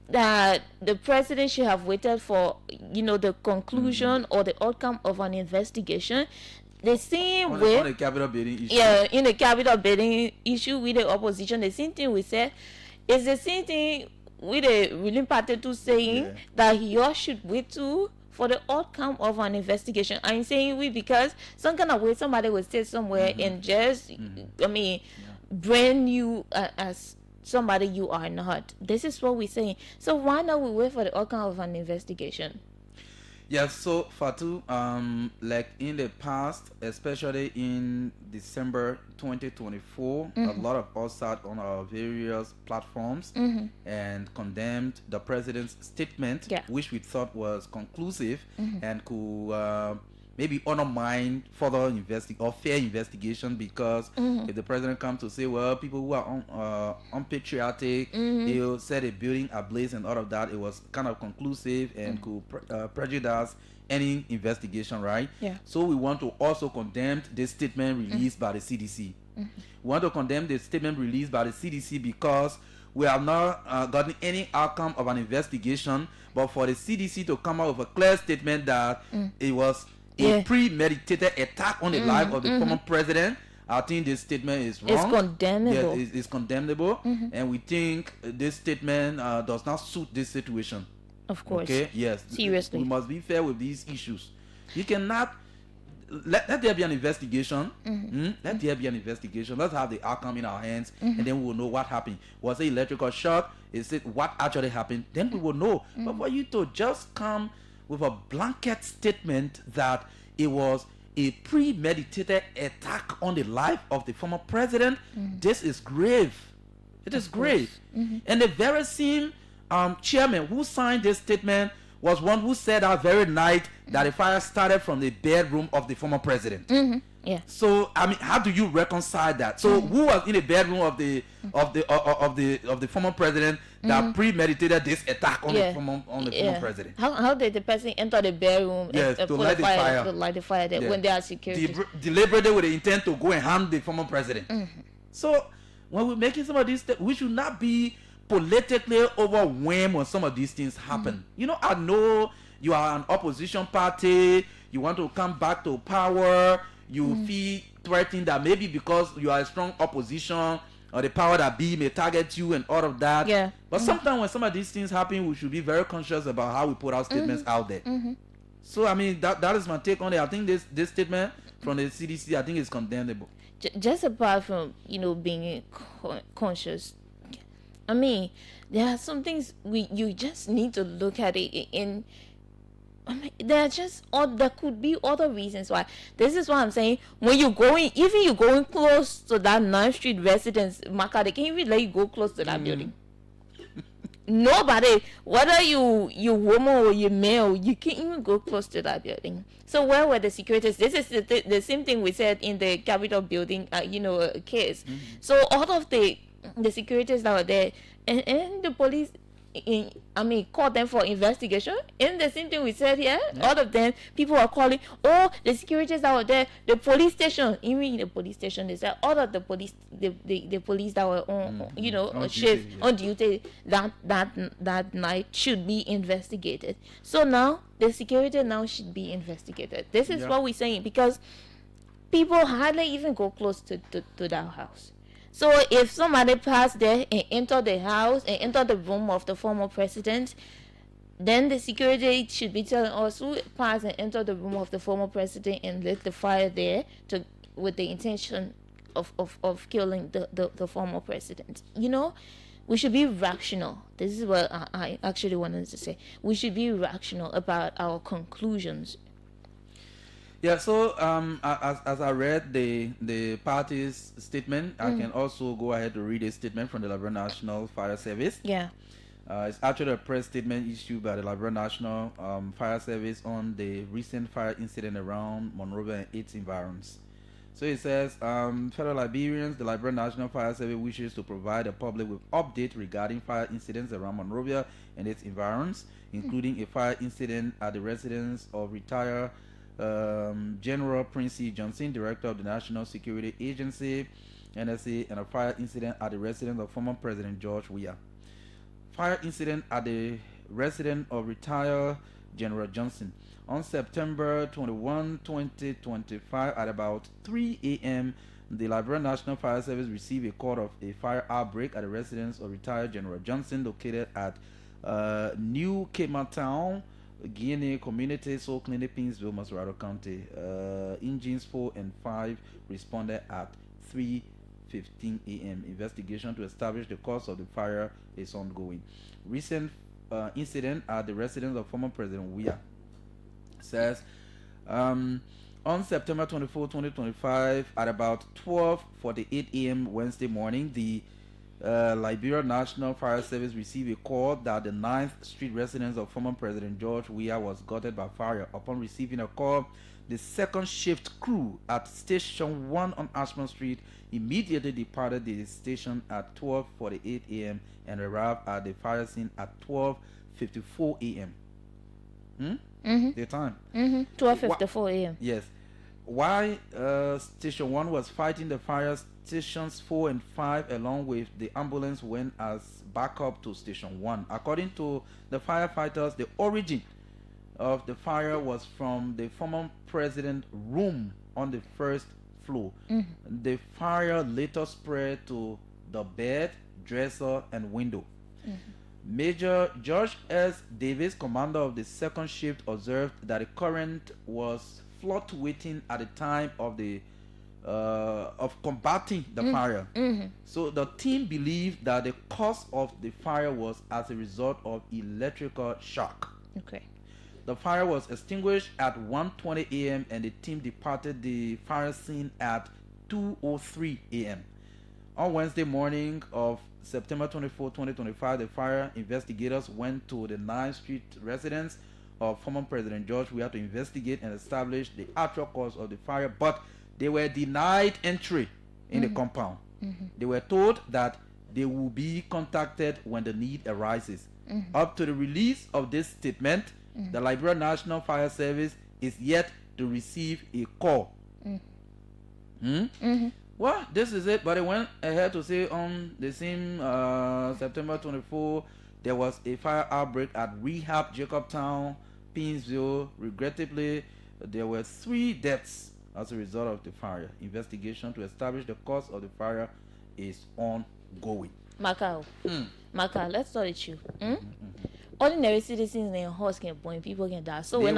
[SPEAKER 2] that the president should have waited for, the conclusion or the outcome of an investigation. The same way
[SPEAKER 1] on the capital building issue.
[SPEAKER 2] In the capital building issue with the opposition, the same thing we said is the same thing with the ruling party to saying that you should wait to for the outcome of an investigation. I'm saying we because some kind of way somebody will stay somewhere and just brand you as somebody you are not. This is what we're saying. So why not we wait for the outcome of an investigation?
[SPEAKER 1] Yes, so Fatu, like in the past, especially in December 2024, a lot of us sat on our various platforms and condemned the president's statement, which we thought was conclusive and could maybe undermine further fair investigation, because if the president comes to say, well, people who are unpatriotic, he'll set a building ablaze and all of that, it was kind of conclusive and could prejudice any investigation, right? So we want to also condemn this statement released by the CDC. We want to condemn the statement released by the CDC because we have not gotten any outcome of an investigation, but for the CDC to come out with a clear statement that it was a premeditated attack on the life of the former president, I think this statement is wrong.
[SPEAKER 2] It's condemnable.
[SPEAKER 1] Yeah, it's condemnable, and we think this statement does not suit this situation.
[SPEAKER 2] Of course.
[SPEAKER 1] Okay. Yes.
[SPEAKER 2] Seriously.
[SPEAKER 1] We must be fair with these issues. You cannot let there be an investigation. Let there be an investigation. Let's have the outcome in our hands, and then we will know what happened. Was it electrical shock? Is it what actually happened? Then we will know. But for you to just come with a blanket statement that it was a premeditated attack on the life of the former president, this is grave. It is grave. And the very same chairman who signed this statement was one who said that very night that the fire started from the bedroom of the former president. So I mean, how do you reconcile that? So who was in the bedroom of the former president that premeditated this attack on the former president?
[SPEAKER 2] How did the person enter the bedroom
[SPEAKER 1] and
[SPEAKER 2] to light the fire there when there are security?
[SPEAKER 1] Deliberately with the intent to go and harm the former president. So when we're making some of these steps, we should not be politically overwhelmed when some of these things happen. I know you are an opposition party, you want to come back to power, you feel threatened that maybe because you are a strong opposition or the power that be may target you and all of that.
[SPEAKER 2] Yeah.
[SPEAKER 1] But sometimes when some of these things happen, we should be very conscious about how we put our statements out there. So I mean that is my take on it. I think this statement from the CDC, I think is condemnable.
[SPEAKER 2] Just apart from being conscious, I mean there are some things you just need to look at it in. I mean, there could be other reasons why. This is why I'm saying when you're going, even you're going close to that 9th Street residence, Marka, they can't even let you go close to that building. Nobody, whether you woman or you male, you can't even go close to that building. So where were the securities? This is the same thing we said in the Capitol building, case. So all of the securities that were there, and the police, called them for investigation. And the same thing we said here, all of them, people are calling, the securities that were there, the police station, even in the police station, they said all of the police, the police that were on shift, on duty that night should be investigated. So now, the security now should be investigated. This is what we're saying, because people hardly even go close to that house. So if somebody passed there and entered the house and entered the room of the former president, then the security should be telling us who passed and entered the room of the former president and lit the fire there with the intention of killing the former president. We should be rational. This is what I actually wanted to say. We should be rational about our conclusions.
[SPEAKER 1] Yeah, so as I read the party's statement, I can also go ahead to read a statement from the Liberia National Fire Service.
[SPEAKER 2] Yeah.
[SPEAKER 1] It's actually a press statement issued by the Liberia National Fire Service on the recent fire incident around Monrovia and its environs. So it says, fellow Liberians, the Liberia National Fire Service wishes to provide the public with updates regarding fire incidents around Monrovia and its environs, including a fire incident at the residence of retired General Prince C. Johnson, Director of the National Security Agency, NSA, and a fire incident at the residence of former President George Weah. Fire incident at the residence of retired General Johnson. On September 21, 2025, at about 3 a.m., the Liberia National Fire Service received a call of a fire outbreak at the residence of retired General Johnson, located at New Town, Guinea Community, So Clinic, Pinsville, Maserado County. Engines 4 and 5 responded at 3:15 a.m. Investigation to establish the cause of the fire is ongoing. Recent incident at the residence of former President Weah says, on September 24, 2025, at about 12:48 a.m. Wednesday morning, the Liberia National Fire Service received a call that the 9th Street residence of former President George Weah was gutted by fire. Upon receiving a call, the second shift crew at Station 1 on Ashman Street immediately departed the station at 12:48 a.m. and arrived at the fire scene at 12:54 a.m. The time.
[SPEAKER 2] 12:54 a.m.
[SPEAKER 1] Yes. Why Station 1 was fighting the fire, Stations 4 and 5 along with the ambulance went as backup to Station 1. According to the firefighters, the origin of the fire was from the former president's room on the first floor. The fire later spread to the bed, dresser, and window. Major George S. Davis, commander of the second shift, observed that the current was fluctuating at the time of the of combating the fire. So the team believed that the cause of the fire was as a result of electrical shock.
[SPEAKER 2] Okay.
[SPEAKER 1] The fire was extinguished at 1:20 a.m. and the team departed the fire scene at 2:03 a.m. On Wednesday morning of September 24, 2025, the fire investigators went to the 9th Street residence of former President George Weah to investigate and establish the actual cause of the fire, but they were denied entry in the compound. They were told that they will be contacted when the need arises. Up to the release of this statement, the Liberia National Fire Service is yet to receive a call. Well, this is it, but it went ahead to say on the same September 24, there was a fire outbreak at Rehab Jacobtown Painesville. Regrettably, there were 3 deaths as a result of the fire. Investigation to establish the cause of the fire is ongoing.
[SPEAKER 2] Marka, Marka, let's start with you. Ordinary citizens in horse can burn, people can die. So when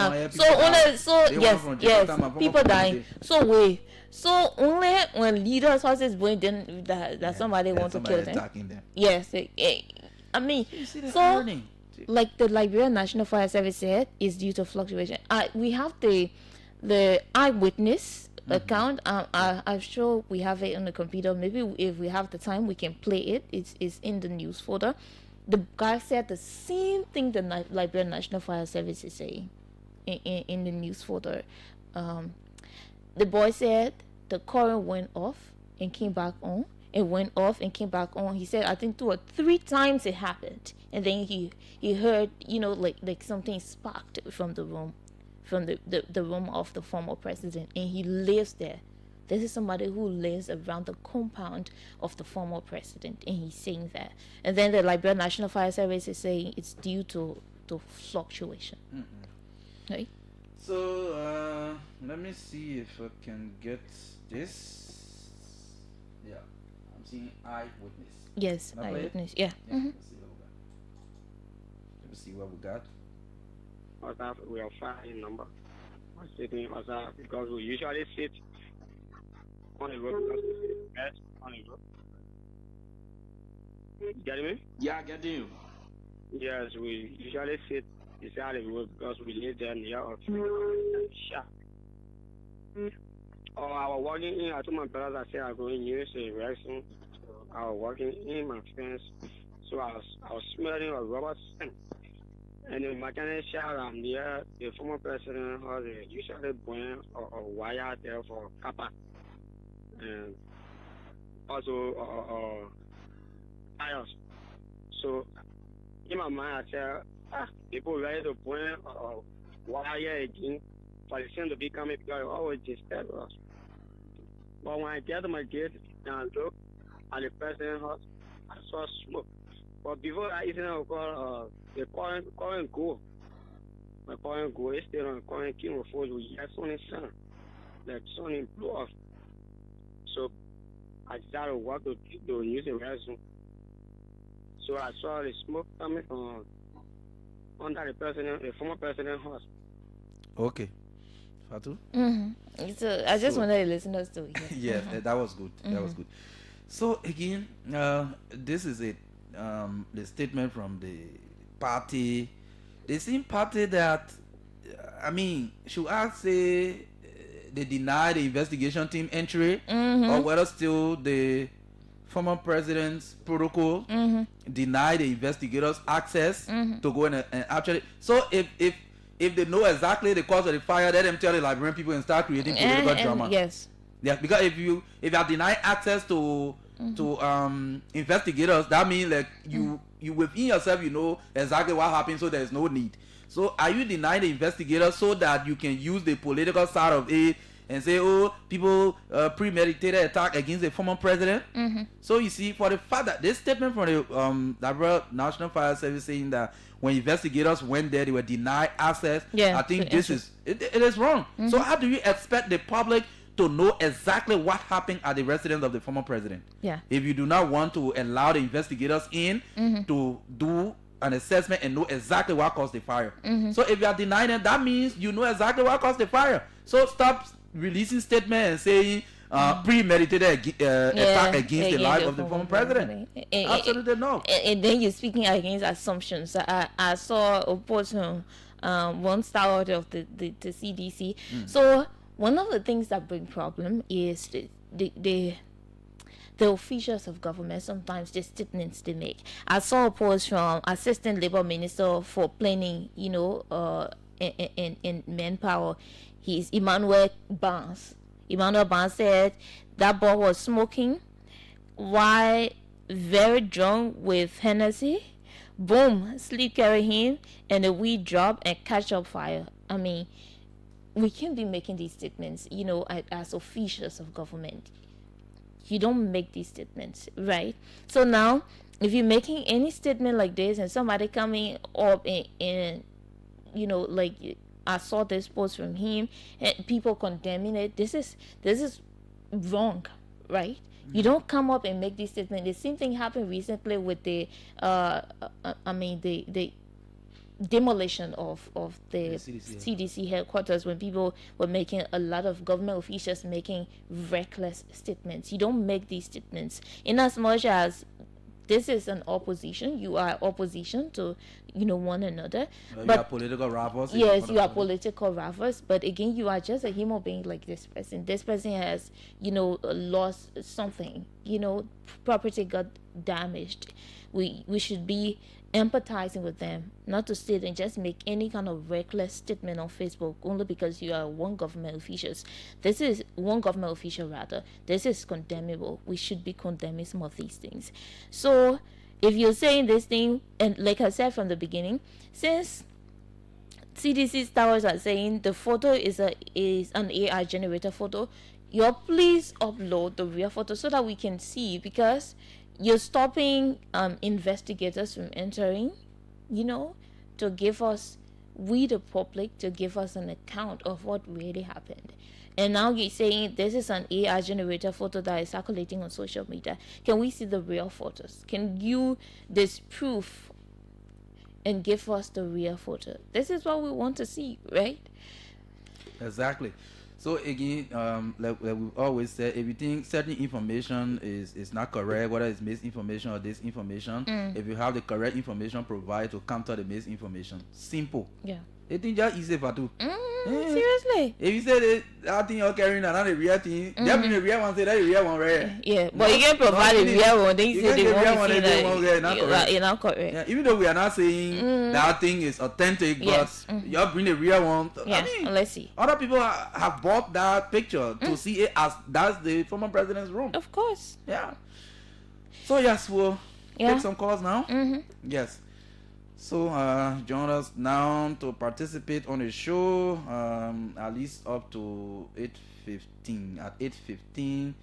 [SPEAKER 2] people dying. So only when leaders horses burn, then that somebody want to kill them. Yes, I mean, so like the Liberian National Fire Service said, is due to fluctuation. We have the eyewitness account. I'm sure we have it on the computer. Maybe if we have the time, we can play it. It's in the news folder. The guy said the same thing the Liberian National Fire Service is saying in the news folder. The boy said the current went off and came back on. It went off and came back on. He said I think 2 or 3 times it happened, and then he heard like something sparked from the room, from the room of the former president, and he lives there. This is somebody who lives around the compound of the former president, and he's saying that. And then the Liberian National Fire Service is saying it's due to fluctuation. Right?
[SPEAKER 1] So let me see if I can get this. Yeah, I'm seeing eyewitness.
[SPEAKER 2] Yes, eyewitness. Yeah.
[SPEAKER 1] Let's see what we got.
[SPEAKER 13] We are finding number. I'm sitting because we usually sit on the road because we sit best on the road. You get me?
[SPEAKER 5] Yeah, I get you.
[SPEAKER 13] Yes, we usually sit beside the road because we live there near our shop. Or I was walking in, I told my brothers I said I'm going to use a restroom. So I was walking in my fence. So I was smelling a rubber scent. And the mechanic shop around there, the former president has usually bring a wire there for copper. And also tires. So in my mind I said, people ready to bring wire again for the sun to be coming because it always disturb us. But when I get to my gate and I look at the president's house, I saw smoke. But before that incident, I call the current go. My current go is still on the current king of force with yes on the sun. The sun blew off. So I decided to walk to use the restroom. So I saw the smoke coming from under the former president's house.
[SPEAKER 1] Okay. Fatu?
[SPEAKER 2] So I just wanted the listeners to hear.
[SPEAKER 1] Yes, that was good. That was good. So again, this is it. The statement from the party, the same party that, I mean, should I say they deny the investigation team entry, or whether still the former president's protocol deny the investigators access to go in and actually. So if they know exactly the cause of the fire, let them tell the Liberian people and start creating political drama.
[SPEAKER 2] Yes.
[SPEAKER 1] Yeah, because if you are denied access to investigators, that means like you within yourself you know exactly what happened, so there's no need. So are you denying the investigators so that you can use the political side of it and say, oh, people premeditated attack against the former president? So you see, for the fact that this statement from the Liberian National Fire Service saying that when investigators went there they were denied access, I think this is it is wrong. So how do you expect the public to know exactly what happened at the residence of the former president?
[SPEAKER 2] Yeah.
[SPEAKER 1] If you do not want to allow the investigators in to do an assessment and know exactly what caused the fire. So if you are denying it, that means you know exactly what caused the fire. So stop releasing statements and saying premeditated attack against the life of the former president. Absolutely no.
[SPEAKER 2] And then you're speaking against assumptions. I saw a post from one star of the CDC. So one of the things that bring problem is the officials of government, sometimes the statements they make. I saw a post from Assistant Labor Minister for Planning, in manpower. He's Emmanuel Barnes. Emmanuel Barnes said that boy was smoking while very drunk with Hennessy. Boom, sleep carry him and the weed drop and catch up fire. I mean, we can't be making these statements, as officials of government. You don't make these statements, right? So now, if you're making any statement like this and somebody coming up and like I saw this post from him and people condemning it. This is wrong, right? You don't come up and make this statement. The same thing happened recently with the the demolition of the CDC headquarters, when people were making a lot of government officials making reckless statements. You don't make these statements in as much as this is an opposition. You are opposition to one another.
[SPEAKER 1] You
[SPEAKER 2] but
[SPEAKER 1] are political rivals.
[SPEAKER 2] Yes, you are political rivals. But again, you are just a human being like this person. This person has lost something. Property got damaged. We should be empathizing with them, not to sit and just make any kind of reckless statement on Facebook only because you are one government official. This is one government official rather. This is condemnable. We should be condemning some of these things. So if you're saying this thing, and like I said from the beginning, since CDC towers are saying the photo is an AI generated photo, please upload the real photo so that we can see, because you're stopping investigators from entering, to give us, we the public, to give us an account of what really happened. And now you're saying this is an AI generated photo that is circulating on social media. Can we see the real photos? Can you disprove and give us the real photo? This is what we want to see, right?
[SPEAKER 1] Exactly. So again, like we've always said, if you think certain information is not correct, whether it's misinformation or disinformation, if you have the correct information provided to counter the misinformation, simple.
[SPEAKER 2] Yeah.
[SPEAKER 1] It think just easy for do.
[SPEAKER 2] Seriously.
[SPEAKER 1] If you say that thing you're carrying another the real thing, that means the real one say that the real one right.
[SPEAKER 2] Yeah, but you can provide the real one. Then you say the real one
[SPEAKER 1] is
[SPEAKER 2] not correct.
[SPEAKER 1] Yeah, even though we are not saying that thing is authentic, but you bring the real one.
[SPEAKER 2] Yeah,
[SPEAKER 1] I mean,
[SPEAKER 2] let's see.
[SPEAKER 1] Other people have bought that picture to see it as that's the former president's room.
[SPEAKER 2] Of course.
[SPEAKER 1] Yeah. So yes, we'll take some calls now. Yes. So join us now to participate on the show, at least up to 8:15. At 8:15,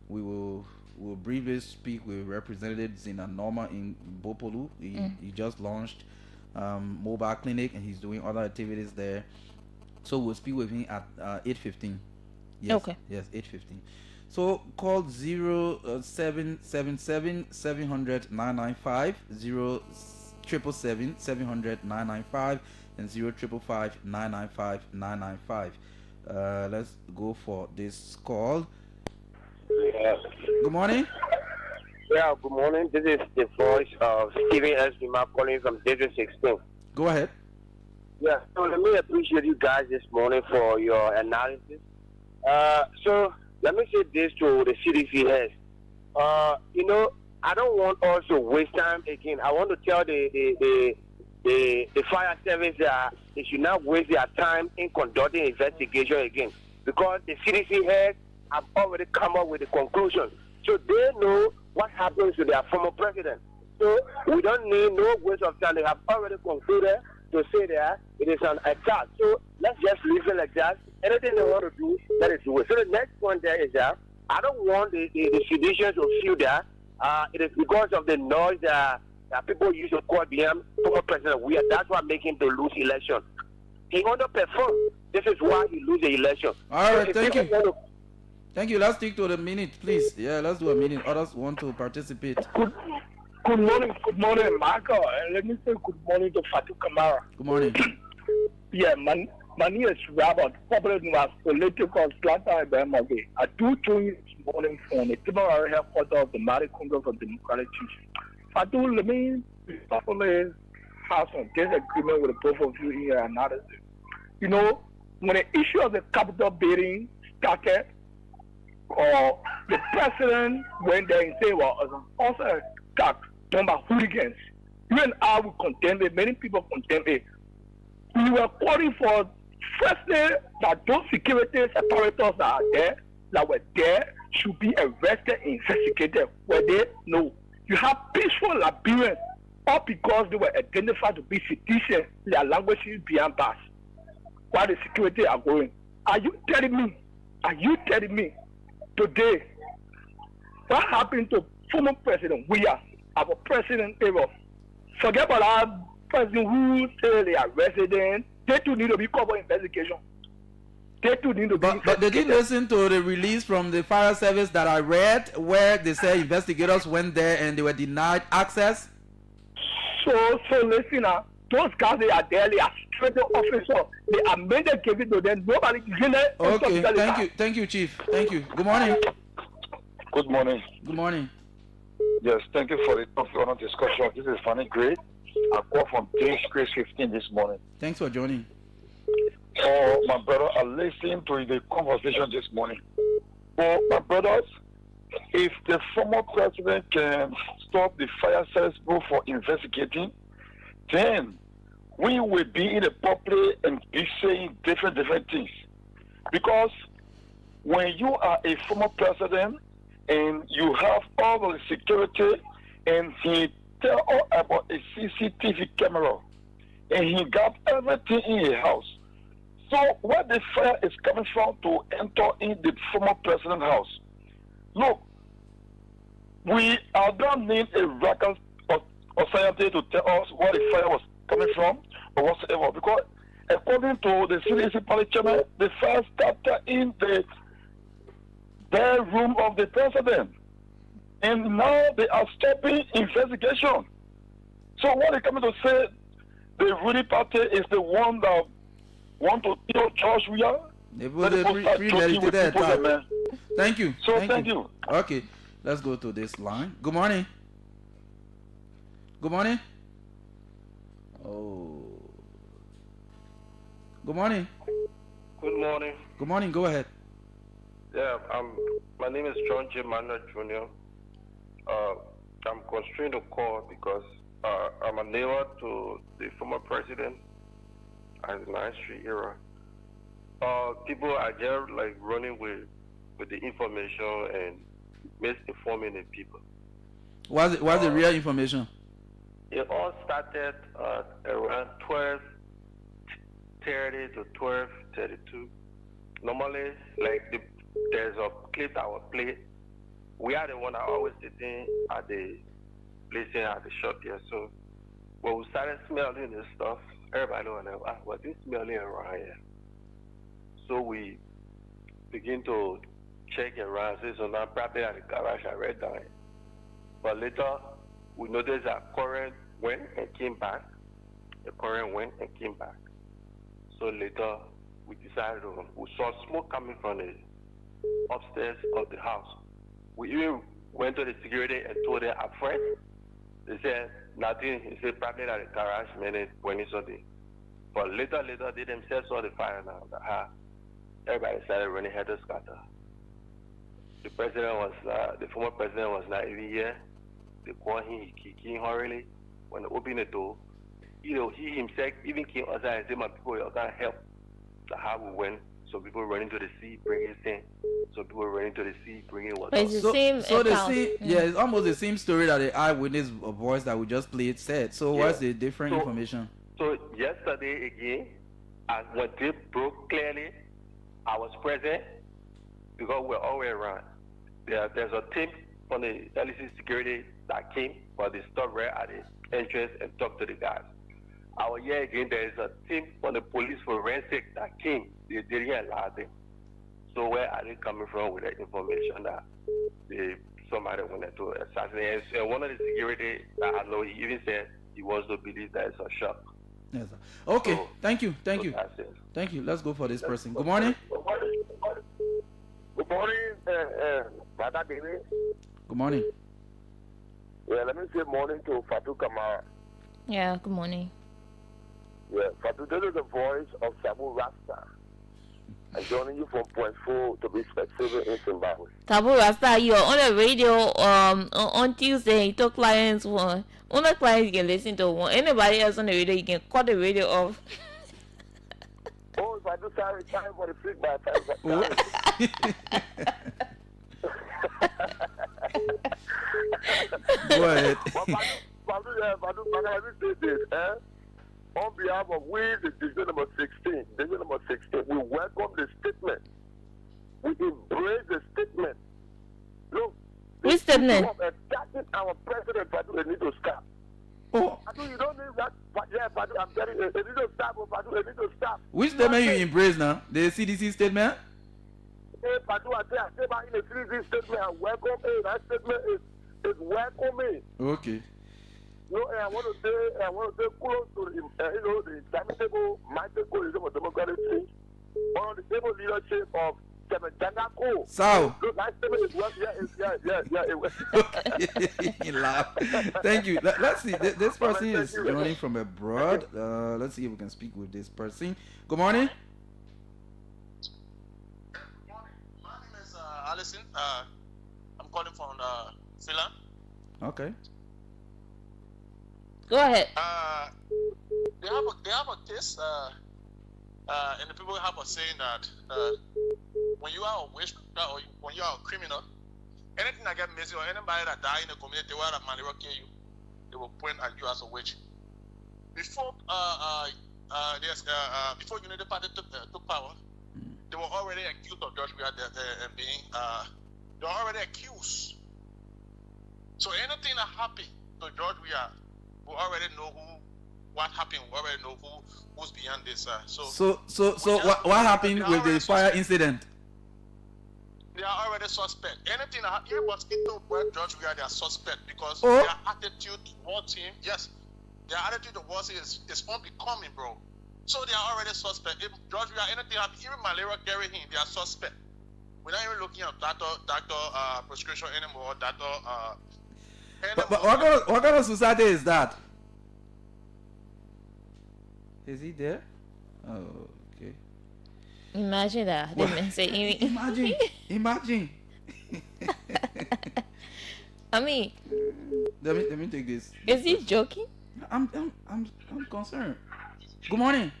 [SPEAKER 1] we'll briefly speak with Representative Zina Norma in Bopolu. He just launched mobile clinic and he's doing other activities there. So we'll speak with him at 8:15. Yes.
[SPEAKER 2] Okay.
[SPEAKER 1] Yes, 8:15. So call 0777 700 995 700 995 and 0555 995 995. Let's go for this call.
[SPEAKER 14] Yeah.
[SPEAKER 1] Good morning.
[SPEAKER 14] Yeah, good morning. This is the voice of Stephen S. Dima calling from District 16.
[SPEAKER 1] Go ahead.
[SPEAKER 14] Yeah, so let me appreciate you guys this morning for your analysis. So let me say this to the CDC heads. I don't want us to waste time again. I want to tell the fire service that they should not waste their time in conducting investigation again, because the CDC heads have already come up with the conclusion. So they know what happens to their former president. So we don't need no waste of time. They have already concluded to say that it is an attack. So let's just leave it like that. Anything they want to do, let it do it. So the next point there is that I don't want the citizens to feel that it is because of the noise that people use to call BM former president weird. That's what makes him to lose election. He underperformed. This is why he lose the election.
[SPEAKER 1] All right, thank you. Thank you. Let's stick to the minute, please. Yeah, let's do a minute. Others want to participate.
[SPEAKER 15] Good morning, Marka. Let me say good morning to Fatu Kamara.
[SPEAKER 1] Good morning.
[SPEAKER 15] Yeah, my name is Robert. Probably was political slaughter by my way. I do join you this morning from the temporary headquarters of the Mali Congress of Democratic Change. Fatu, let me probably have some disagreement with both of you in your analysis. When the issue of the capital bidding started, or the president went there and said, well, as an also attack done by hooligans. You and I will condemn it. Many people condemn it. We were calling for, firstly, that those security separators that were there should be arrested and investigated. Were they? No. You have peaceful Liberians, all because they were identified to be citizens, their language is beyond bars. While the security are going. Are you telling me today what happened to former president? We are our president ever. Forget about our president who say they are resident, they too need to be covered investigation. They too need to be
[SPEAKER 1] But did you listen to the release from the fire service that I read, where they say investigators went there and they were denied access?
[SPEAKER 15] So listen now. Those guys, they are there, they are straight officers. They are made to give it to them. Nobody give it.
[SPEAKER 1] Okay, thank you, Chief. Thank you. Good morning.
[SPEAKER 16] Good morning.
[SPEAKER 1] Good morning.
[SPEAKER 16] Yes, thank you for the honor discussion. This is Fanny Gray. I call from James Grace 15 this morning.
[SPEAKER 1] Thanks for joining.
[SPEAKER 16] Oh, my brother, I listened to the conversation this morning. Oh, my brothers, if the former president can stop the fire service for investigating, then we will be in the public and be saying different things. Because when you are a former president and you have all the security and he tell all about a CCTV camera and he got everything in his house. So where the fire is coming from to enter in the former president's house? Look, we don't need a record authority to tell us where the fire was coming from or whatsoever, because according to the CDC police chairman, the fire started in the bedroom of the president, and now they are stopping investigation. So what they coming to say, the ruling party is the one that want to kill George Weah?
[SPEAKER 1] Thank you.
[SPEAKER 16] So thank you.
[SPEAKER 1] Okay, let's go to this line. Good morning. Good morning. Oh. Good morning.
[SPEAKER 17] Good morning.
[SPEAKER 1] Good morning. Go ahead.
[SPEAKER 17] Yeah, my name is John J. Manor Jr. I'm constrained to call because I'm a neighbor to the former president in the 9th Street era. People are just like running with the information and misinforming the people.
[SPEAKER 1] What's the real information?
[SPEAKER 17] It all started around 12:30 to 12:32. Normally, like there's a clip that was played. We are the one that always sitting at the place at the shop here. So when we started smelling this stuff, everybody was like, what's this smelling around here? So we begin to check around. So now probably at the garage, I read down. But later, we noticed that current went and came back. The current went and came back. So later, we decided we saw smoke coming from the upstairs of the house. We even went to the security and told them at first. They said nothing. He said probably at the garage minute when he saw the. But later, they themselves saw the fire now. Everybody started running head to scatter. The former president was not even here. They called him, he came hurriedly. When they opened the door, he himself even came outside and said, my people, you can't help. That's how we went. So people running to the sea, bringing sand. So people running to the sea, bringing water.
[SPEAKER 2] But it's the same account.
[SPEAKER 1] It's almost the same story that the eyewitness voice that we just played said. So what's the different information?
[SPEAKER 17] So yesterday again, when they broke clearly, I was present because we're all the way around. There's a team from the LEC security that came, but they stopped right at the entrance and talked to the guys. I was here again, there is a team from the police forensic that came. They didn't allow them. So where are they coming from with the information that somebody wanted to assassinate? And one of the security that I know, he even said he wants to believe that it's a shock.
[SPEAKER 1] Yes, sir. Okay,
[SPEAKER 17] So,
[SPEAKER 1] thank you.
[SPEAKER 17] that's it.
[SPEAKER 1] Thank you. Let's go for this person. Good morning.
[SPEAKER 14] Good morning, Brother David.
[SPEAKER 1] Good morning.
[SPEAKER 14] Yeah, let me say morning to Fatu Kamara.
[SPEAKER 2] Yeah, good morning.
[SPEAKER 14] Yeah, Fatu, this is the voice of Sabu Rasta. I'm joining you from Point 4 to be specific in Zimbabwe.
[SPEAKER 2] Tabu Rasta, you're on the radio on Tuesday. You talk clients one. Only clients you can listen to one. Anybody else on the radio, you can cut the radio off.
[SPEAKER 14] Oh, if I do sorry, time for the feedback.
[SPEAKER 1] Go ahead.
[SPEAKER 14] Fatu, let me say this, on behalf of we, the division number 16, we welcome the statement. We embrace the statement. Look,
[SPEAKER 2] which statement?
[SPEAKER 14] Attacking our president, Fatu, they need to stop.
[SPEAKER 1] Oh,
[SPEAKER 16] Fatu, you don't need that. Yeah, Fatu, I'm telling you, it need to stop. Fatu, it need to stop.
[SPEAKER 1] which statement you embrace now? The CDC statement?
[SPEAKER 16] Hey, Fatu, I say about in the CDC statement, I welcome. Hey, that statement is welcoming.
[SPEAKER 1] Okay.
[SPEAKER 16] You know, and I want to say, kudos to the timetable, mindful of democratic change, on the table leadership of Continental.
[SPEAKER 1] So.
[SPEAKER 16] Look, that statement is well,
[SPEAKER 1] You laugh. Thank you. Let's see. This person is joining from abroad. Let's see if we can speak with this person. Good morning.
[SPEAKER 18] My name is Allison. I'm calling from Finland.
[SPEAKER 1] Okay.
[SPEAKER 2] Go ahead.
[SPEAKER 18] They have a case, and the people have a saying that when you are a witch or when you are a criminal, anything that get messy or anybody that die in the community where that malaria kill you, they will point at you as a witch. Before before Unity Party took power, they were already accused of George Weah and being they were already accused. So anything that happened to George Weah, we already know what happened. We already know who's behind this.
[SPEAKER 1] So what happened with the fire incident?
[SPEAKER 18] They are already suspect. Anything that even mosquito where George Weah, they are suspect because
[SPEAKER 1] Oh.
[SPEAKER 18] their attitude towards him, yes, their attitude towards him is unbecoming, bro. So they are already suspect. If George Weah, anything happen, even malaria carry him, they are suspect. We're not even looking at doctor prescription anymore.
[SPEAKER 1] But what kind of society is that? Is he there? Oh, okay.
[SPEAKER 2] Imagine that. They may say,
[SPEAKER 1] Imagine.
[SPEAKER 2] I mean,
[SPEAKER 1] Let me take this.
[SPEAKER 2] is he joking?
[SPEAKER 1] I'm concerned. Good morning.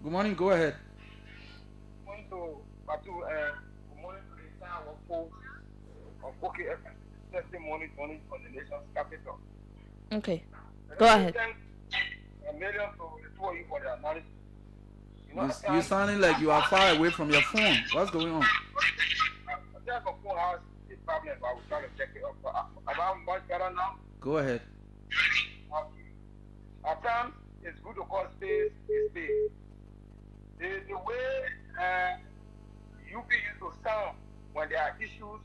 [SPEAKER 1] Good morning. Go ahead.
[SPEAKER 15] Good morning to Fatu. Good morning to the entire workforce of OKF. Testimony on the nation's capital.
[SPEAKER 2] Okay. Go ahead.
[SPEAKER 15] A million to the two of you for the analysis.
[SPEAKER 1] You sounding like you are far away from your phone. What's going on?
[SPEAKER 15] Just a phone has a problem, but I will try to check it up. Am I much better now?
[SPEAKER 1] Go ahead.
[SPEAKER 15] At times, it's good to call space a space. The way UP used to sound when there are issues,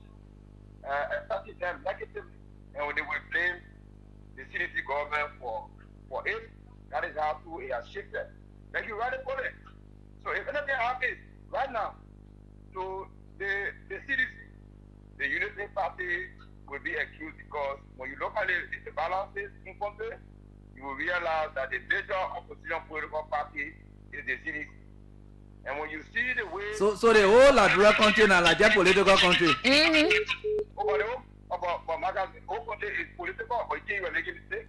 [SPEAKER 15] especially them negatively, and when they will blame the CDC government for it, that is how too it has shifted. Like you rightly put it. So if anything happens right now to the CDC, the Unity Party will be accused because when you look at it, the balances in country, you will realize that the major opposition political party is the CDC. And when you see the way...
[SPEAKER 1] So the whole Liberia country now like a political country.
[SPEAKER 15] But Marka, the whole country is political, but you can't make a mistake.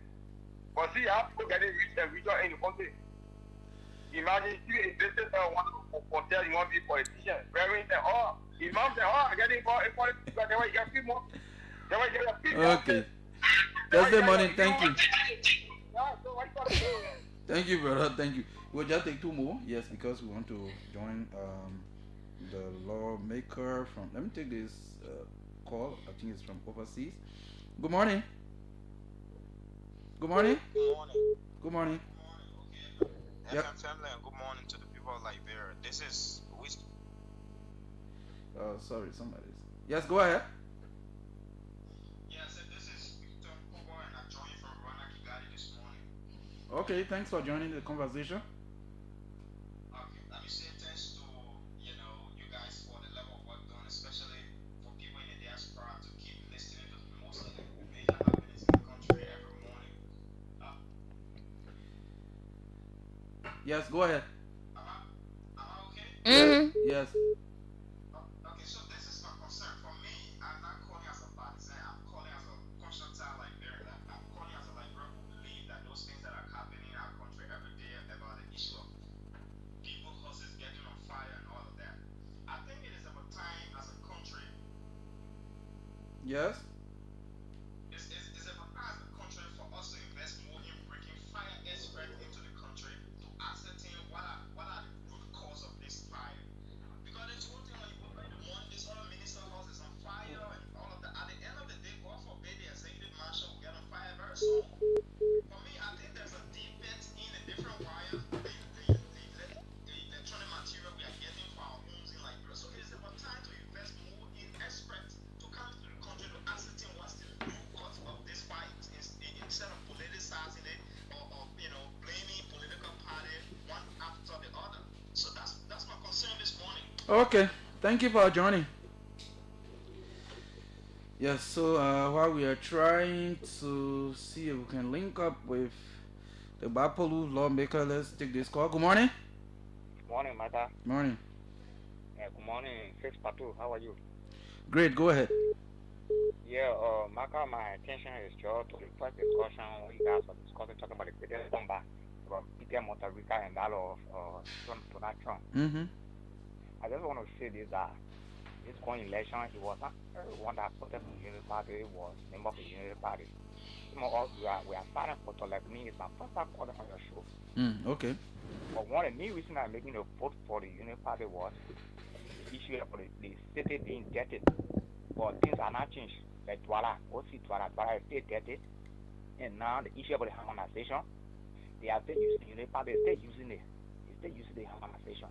[SPEAKER 15] But see how people getting rich and richer in the country. Imagine if you invested want to hotel, you want to be politician, very and all. Imams and all are getting more important because they want to get people. They want to get people.
[SPEAKER 1] Okay. Thursday morning, thank you. Thank you, brother. Thank you. We'll just take two more. Yes, because we want to join the lawmaker from. Let me take this call. I think it's from overseas. Good morning. Good morning.
[SPEAKER 19] Good morning.
[SPEAKER 1] Good morning.
[SPEAKER 19] Okay.
[SPEAKER 1] Yep.
[SPEAKER 19] FM family and good morning to the people of Liberia. This is Wisdom.
[SPEAKER 1] Sorry, somebody's. Yes, go ahead.
[SPEAKER 19] Yeah, so this is Victor Kobo and I joined from Rwanda Kigali this morning.
[SPEAKER 1] Okay, thanks for joining the conversation.
[SPEAKER 19] Okay, let me say thanks to you guys for the level of work done, especially for people in the diaspora to keep listening to most of the major happenings in the country every morning.
[SPEAKER 1] Yes, go ahead.
[SPEAKER 19] Am I okay?
[SPEAKER 1] Yes.
[SPEAKER 19] Okay, so this is my concern. For me, I'm not calling as a partisan. I'm calling as a conscious Liberian. I'm calling as a Liberian who believe that those things that are happening in our country every day about the issue of people, houses getting on fire and all of that. I think it is about time as a country.
[SPEAKER 1] Yes.
[SPEAKER 19] It's about time as a country for us to invest more in bringing fire experts into the country to ascertain what are the root cause of this fire. Because it's one thing when you open the one, this other minister house is on fire and all of that. At the end of the day, God forbid the executive marshal will get on
[SPEAKER 1] Okay, thank you for joining. Yes, so while we are trying to see if we can link up with the Bapolu lawmaker, let's take this call. Good morning.
[SPEAKER 20] Morning, Mata.
[SPEAKER 1] Morning.
[SPEAKER 20] Good morning, Fatu. How are you?
[SPEAKER 1] Great, go ahead.
[SPEAKER 20] Yeah, Marka, my attention is drawn to the first discussion you guys were discussing, talking about the greatest comeback from Peter Monterica and that of Donald Trump.
[SPEAKER 1] Mm-hmm.
[SPEAKER 20] I just want to say this, that this going election, it was not everyone that voted for the Unity Party was member of the Unity Party. Some of us, we are starting for like me. It's my first time calling on your show.
[SPEAKER 1] Okay.
[SPEAKER 20] But one of the main reasons I'm making a vote for the Unity Party was the issue of the city being indebted. But things are not changed. Like Douala is still indebted. And now the issue of the harmonization, they are still using the Unity Party, they're still using it. They're still using the harmonization.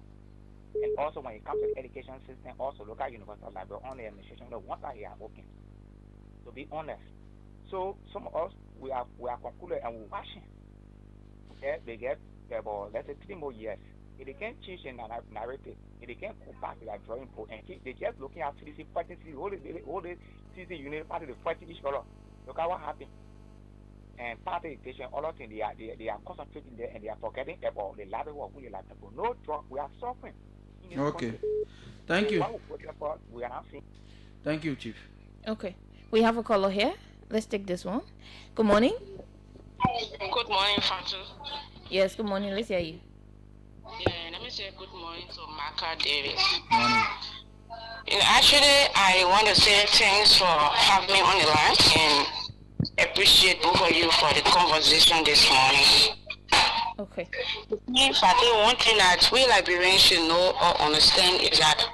[SPEAKER 20] And also when it comes to the education system, also local university library, only administration, once that they are open. To be honest. So some of us, we are concluded and we're watching. They get about, let's say, 3 more years. If they can't change the narrative, if they can't go back to their drawing board and they just looking at CDC fighting all the CDC unit party, they fighting each other. Look at what happened. And party education, all of them, they are concentrating there and they are forgetting about the level of who they like people. No drug, we are suffering.
[SPEAKER 1] Okay. Thank you.
[SPEAKER 20] We are not seeing.
[SPEAKER 1] Thank you, Chief.
[SPEAKER 2] Okay. We have a caller here. Let's take this one. Good morning.
[SPEAKER 21] Good morning, Fatu.
[SPEAKER 2] Yes, good morning. Let's hear you.
[SPEAKER 21] Yeah, let me say good morning to Marka Davis.
[SPEAKER 1] Morning.
[SPEAKER 21] Actually, I want to say thanks for having me on the line and appreciate both of you for the conversation this morning.
[SPEAKER 2] Okay.
[SPEAKER 21] In fact, one thing that we Liberians should know or understand is that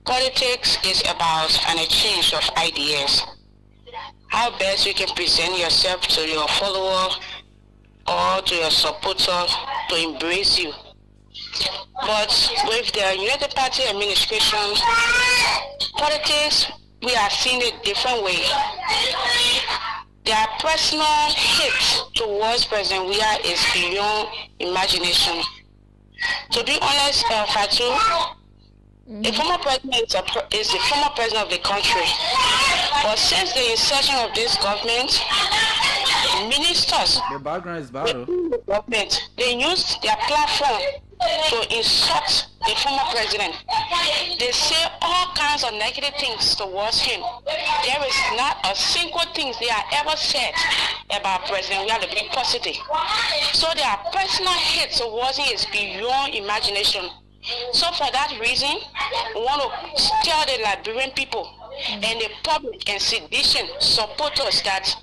[SPEAKER 21] politics is about an exchange of ideas. How best you can present yourself to your follower or to your supporter to embrace you. But with the United Party administration, politics, we are seeing a different way. Their personal hate towards President Weah is beyond imagination. To be honest, Fatu, the former president is the former president of the country. But since the insertion of this government, ministers,
[SPEAKER 1] the background is bad.
[SPEAKER 21] Government, they use their platform to insult the former president. They say all kinds of negative things towards him. There is not a single thing they have ever said about President. We have to be positive. So their personal hate towards him is beyond imagination. So for that reason, we want to tell the Liberian people and the public and sedition supporters that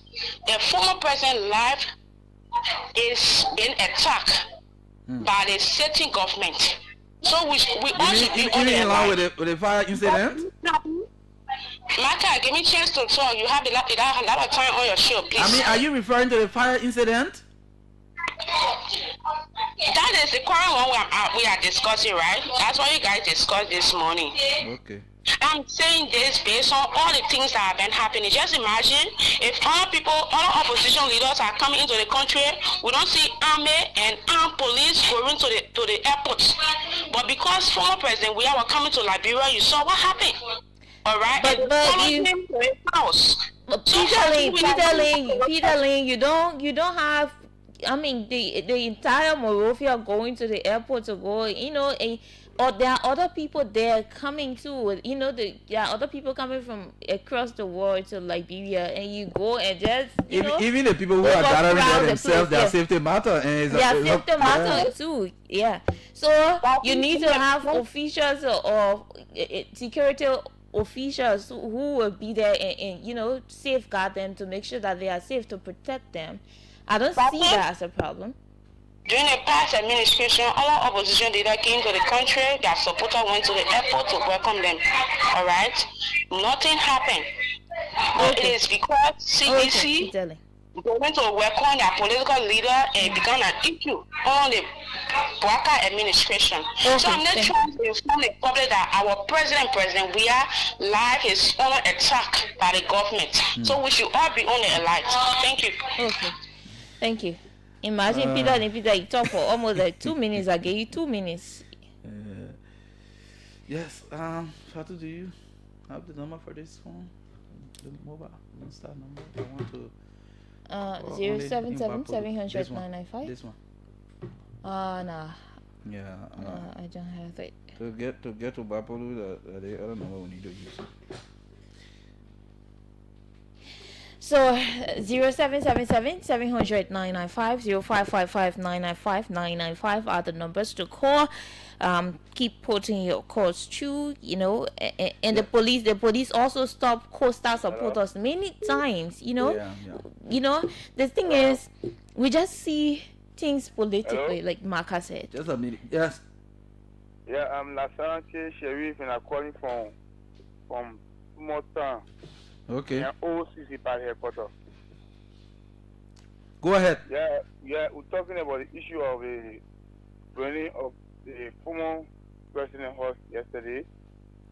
[SPEAKER 21] the former president's life is being attacked by the sitting government. So we all should be on the
[SPEAKER 1] line with the fire incident.
[SPEAKER 21] Marka, give me a chance to talk. You have a lot of time on your show, please.
[SPEAKER 1] I mean, are you referring to the fire incident?
[SPEAKER 21] That is the current one we are discussing, right? That's what you guys discussed this morning.
[SPEAKER 1] Okay.
[SPEAKER 21] I'm saying this based on all the things that have been happening. Just imagine if all opposition leaders are coming into the country, we don't see army and armed police going to the airports. But because former president we are coming to Liberia, you saw what happened. All right.
[SPEAKER 2] But you, Peter Lane, you don't have. I mean, the entire Monrovia going to the airport to go. Or there are other people there coming too. There are other people coming from across the world to Liberia, and you go and just
[SPEAKER 1] even the people who are gathering there themselves, their safety matter, and
[SPEAKER 2] their safety matter too. Yeah. So you need to have officials or security officials who will be there and safeguard them to make sure that they are safe, to protect them. I don't see that as a problem.
[SPEAKER 21] During the past administration, all our opposition leaders came to the country, their supporters went to the airport to welcome them. All right? Nothing happened. But it is because CDC going to welcome their political leader and began an issue on the Marka administration. So I'm not trying to inform the public that our president Weah life is under attack by the government. So we should all be on the alert. Thank you.
[SPEAKER 2] Okay. Thank you. Imagine Peter, you talk for almost like 2 minutes. I gave you 2 minutes.
[SPEAKER 1] Yes. Fatu, do you have the number for this phone? The mobile start number. I want to.
[SPEAKER 2] Zero seven seven seven
[SPEAKER 1] This
[SPEAKER 2] hundred
[SPEAKER 1] one.
[SPEAKER 2] nine nine five.
[SPEAKER 1] This one.
[SPEAKER 2] Nah.
[SPEAKER 1] Yeah.
[SPEAKER 2] I don't have it.
[SPEAKER 1] To get to Bapolu, the other number we need to use.
[SPEAKER 2] So 0777 700 995 0555 995 995 are the numbers to call. Keep putting your calls through, and the police also stop Costa supporters many times, the thing is we just see things politically. Like Marka said.
[SPEAKER 1] Just a minute. Yes.
[SPEAKER 17] Yeah, I'm Lasanche Sheriff and I'm calling from Motown.
[SPEAKER 1] Okay.
[SPEAKER 17] Yeah, OCC by headquarters.
[SPEAKER 1] Go ahead.
[SPEAKER 17] Yeah, we're talking about the issue of the burning of the former president house yesterday.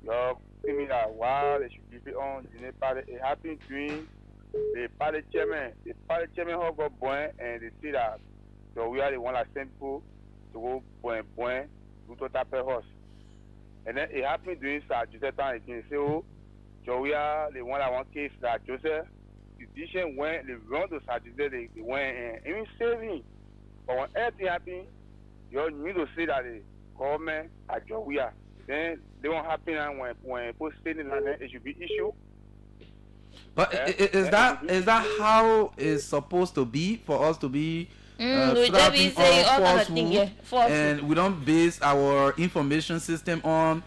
[SPEAKER 17] You're thinking that while they should be on the party, it happened during the party chairman. The party chairman got born and they see that so we are the one that sent people to go born to tap a horse. And then it happened during Joseph time again. Say, oh, so we are the one that want case that Joseph, the decision went, they run to Saturday, they went and even saving. But when anything happened, you need to say that the government at Jowia, then they won't happen and when people stay in London, it should be issued.
[SPEAKER 1] But is that how it's supposed to be for us to be?
[SPEAKER 2] We just be saying all kind of things,
[SPEAKER 1] and we don't base our information system on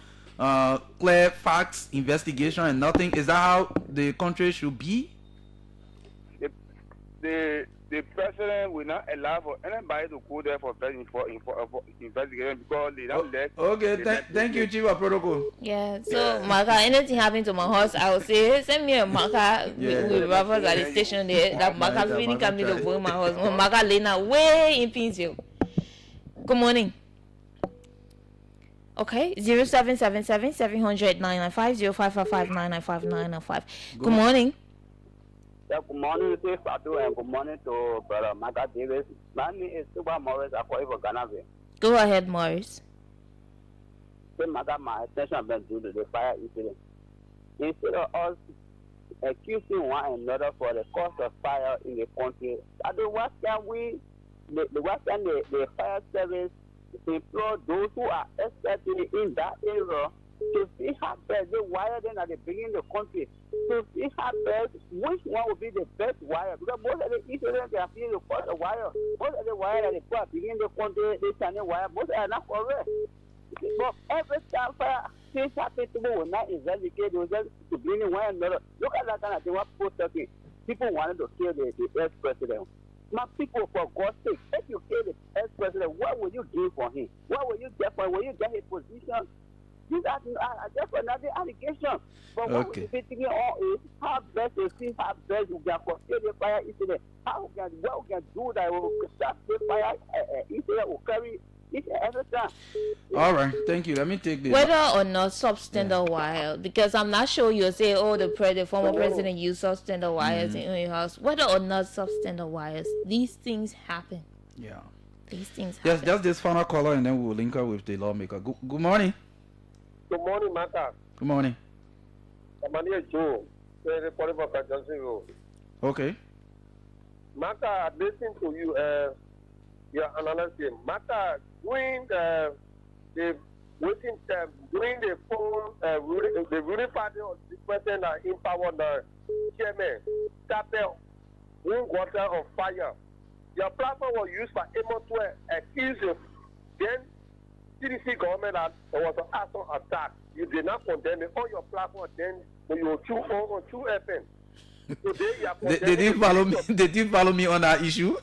[SPEAKER 1] clear facts, investigation, and nothing. Is that how the country should be?
[SPEAKER 17] The president will not allow for anybody to go there for investigation because they don't let.
[SPEAKER 1] Okay, thank you, Chief of Protocol.
[SPEAKER 2] Yeah, so Marka, anything happen to my horse, I will say send me a Marka with rappers at the station there. That Marka really come to the boy my horse. When Marka Lena way in Pinzio. Good morning. Okay, 0777 700 995 0555 995 995. Good morning.
[SPEAKER 4] Yeah, good morning to Fatu and good morning to Brother Marka Davis. My name is Super Morris. I call you for Ghana.
[SPEAKER 2] Go ahead, Morris.
[SPEAKER 4] Say, Marka, my attention has been due to the fire incident. Instead of us accusing one another for the cause of fire in the country, what can the fire service employ those who are experts in that area to see how best the wire then at the beginning of the country, to see how best which one will be the best wire, because most of the incidents they are feeling the first wire, most of the wire that they put at the beginning of the country, they channel wire, most are not correct. But every time fire things happen, people will not investigate, they will just to bring in one another. Look at that kind of thing, what people talking. People wanted to kill the ex-president. My people, for God's sake, if you kill the ex-president, what will you give for him? What will you get for him? Will you get his position? These are just another allegation. But what we're thinking on is how best to see how best we can control the fire incident. What we can do that will stop the fire incident will carry each and every time.
[SPEAKER 1] All right, thank you. Let me take this.
[SPEAKER 2] Whether or not substandard wire, because I'm not sure you'll say, oh, the former president used substandard wires in your house. Whether or not substandard wires, these things happen.
[SPEAKER 1] Yeah.
[SPEAKER 2] These things happen.
[SPEAKER 1] Just this final caller, and then we'll link up with the lawmaker. Good morning.
[SPEAKER 22] Good morning, Marka.
[SPEAKER 1] Good morning.
[SPEAKER 22] My name is Joe. I'm reporting for Johnson Road.
[SPEAKER 1] Okay.
[SPEAKER 22] Marka, I listened to you. Your analysis. Marka, during the waiting time, during the phone, the ruling party of the president in power, the chairman, started one water on fire. Your platform was used for able to accuse you. Then CDC government that there was an assault attack. You did not condemn it on your platform. Then when you were on 2 FM. Today you are
[SPEAKER 1] They didn't follow me. They didn't follow me on that issue.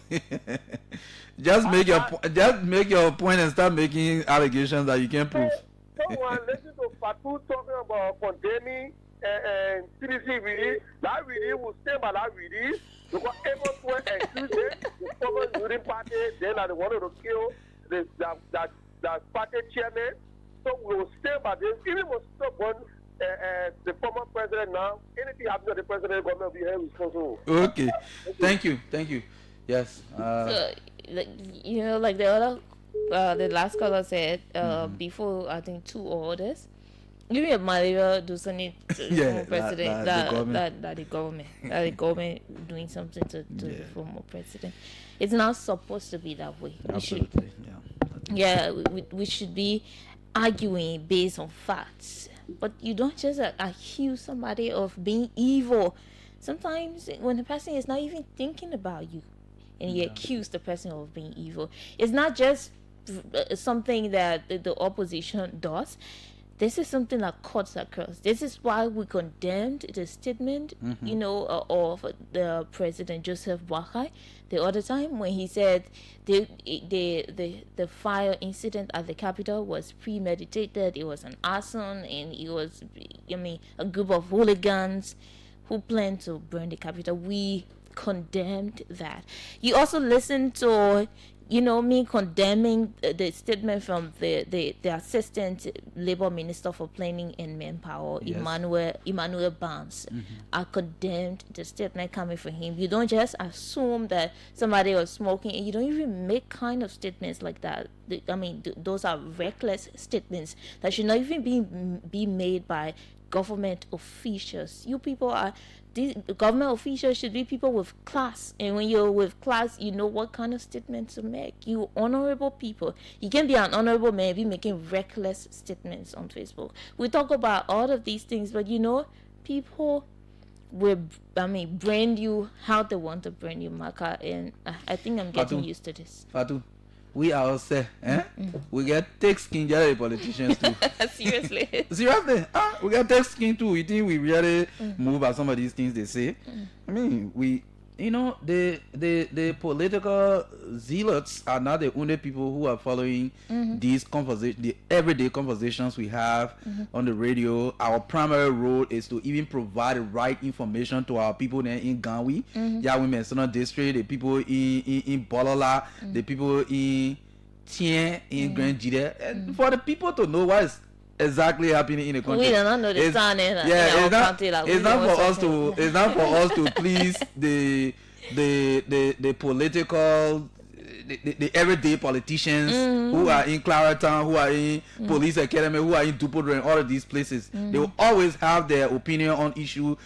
[SPEAKER 1] Just make your point and start making allegations that you can't prove.
[SPEAKER 22] Someone listen to Fatu talking about condemning and CDC really. That really will stand by that really because able to accuse them, the former ruling party, then are the one to kill that party chairman. So we will stand by this. Even with someone, the former president now, anything happens to the president, government will be held responsible.
[SPEAKER 1] Okay, thank you. Yes.
[SPEAKER 2] So, like the other, the last caller said, before I think 2 orders, Give me a malaria do something to
[SPEAKER 1] Yeah,
[SPEAKER 2] former president
[SPEAKER 1] that the
[SPEAKER 2] the government doing something to the former president. It's not supposed to be that way.
[SPEAKER 1] Absolutely,
[SPEAKER 2] We should be arguing based on facts, but you don't just accuse somebody of being evil. Sometimes when the person is not even thinking about you, and you accuse the person of being evil, it's not just something that the opposition does. This is something that cuts across. This is why we condemned the statement, of the President Joseph Boakai the other time when he said the fire incident at the Capitol was premeditated. It was an arson, and it was, a group of hooligans who planned to burn the Capitol. We condemned that. You also listened to me condemning the statement from the assistant labor minister for planning and manpower,
[SPEAKER 1] Yes.
[SPEAKER 2] Emmanuel Barnes. I condemned the statement coming from him. You don't just assume that somebody was smoking, and you don't even make kind of statements like that. Those are reckless statements that should not even be made by government officials. You people are these government officials should be people with class, and when you're with class, you know what kind of statements to make. You honorable people. You can be an honorable man, be making reckless statements on Facebook. We talk about all of these things, but people will brand you how they want to brand you, Marka, and I think I'm getting used to this.
[SPEAKER 1] Fatu, we are all set, we get thick skin, the politicians too.
[SPEAKER 2] Seriously.
[SPEAKER 1] We get thick skin too. We think we really move by some of these things they say. The political zealots are not the only people who are following these conversations, the everyday conversations we have on the radio. Our primary role is to even provide the right information to our people there in Ganwi, Yawime Sono District, the people in Bolola, the people in Tien, in Grand Jide, and for the people to know what is exactly happening in the country.
[SPEAKER 2] We don't know the sound in
[SPEAKER 1] it's not,
[SPEAKER 2] country.
[SPEAKER 1] It's not for us to please the political, the everyday politicians who are in Claratown, who are in Police Academy, who are in Dupodro, and all of these places. They will always have their opinion on issue,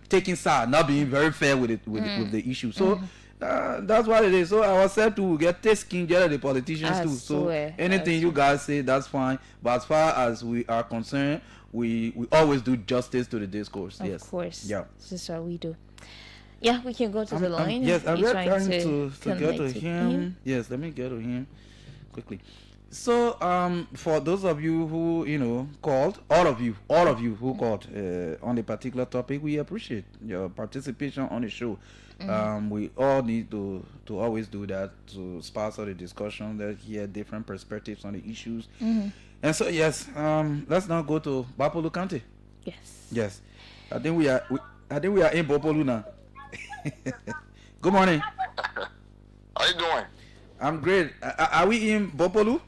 [SPEAKER 1] taking side, not being very fair with the issue. So that's what it is. So ourselves to get tasking the politicians too. So anything you guys say, that's fine. But as far as we are concerned, we always do justice to the discourse.
[SPEAKER 2] Of course.
[SPEAKER 1] Yeah.
[SPEAKER 2] This is what we do. Yeah, we can go to the line.
[SPEAKER 1] Yes, I'm
[SPEAKER 2] trying
[SPEAKER 1] to get to him. Yes, let me get to him quickly. So for those of you who called, all of you who called on a particular topic, we appreciate your participation on the show. We all need to always do that to sponsor the discussion, that hear different perspectives on the issues. And so yes, let's now go to Bapolu County. Yes, I think we are in Bapolu now. Good morning.
[SPEAKER 16] How you doing?
[SPEAKER 1] I'm great. Are we in Bapolu?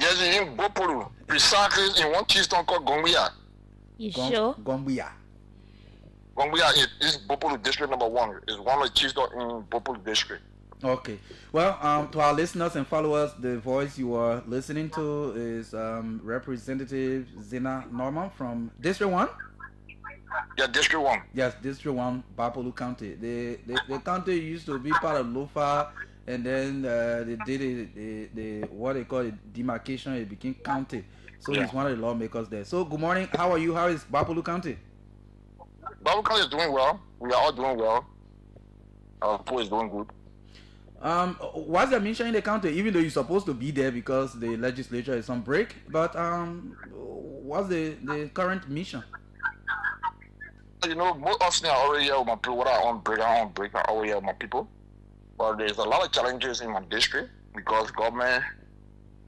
[SPEAKER 16] Yes, in Bapolu, precisely in one chiefdom called Gongbia.
[SPEAKER 2] You sure?
[SPEAKER 1] Gongbia
[SPEAKER 16] is Bapolu district number 1. It's one of the chiefdom in Bapolu district.
[SPEAKER 1] Okay. Well, to our listeners and followers, the voice you are listening to is Representative Zina Norman from District 1.
[SPEAKER 16] Yeah, District 1.
[SPEAKER 1] Yes, District 1, Bapolu County. The county used to be part of Lofa, and then they did the what they call it demarcation. It became county. So he's one of the lawmakers there. So good morning. How are you? How is Bapolu County?
[SPEAKER 16] Bapolu County is doing well. We are all doing well. Our pool is doing good.
[SPEAKER 1] What's the mission in the county? Even though you're supposed to be there because the legislature is on break, but what's the current mission?
[SPEAKER 16] Most of us are already here with my people. Whether I'm on break, I'm already here with my people. But there's a lot of challenges in my district because government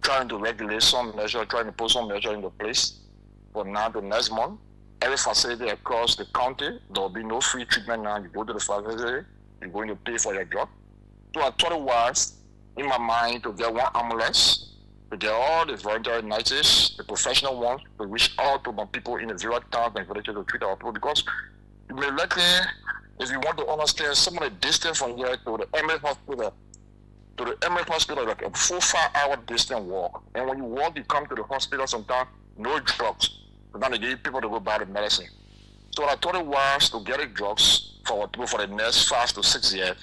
[SPEAKER 16] trying to regulate some measure, trying to put some measure into place. But now the next month, every facility across the county, there will be no free treatment now. You go to the facility, you're going to pay for your drug. So I thought it was in my mind to get one ambulance, to get all the voluntary nurses, the professional ones, to reach out to my people in the zero towns and villages to treat our people. Because you may likely, if you want to understand some of the distance from here to the Emirate Hospital, like a 4-5 hour distance walk. And when you walk, you come to the hospital sometimes, no drugs. We're going to give people to go buy the medicine. So what I thought it was to get the drugs for our people for the next 5 to 6 years,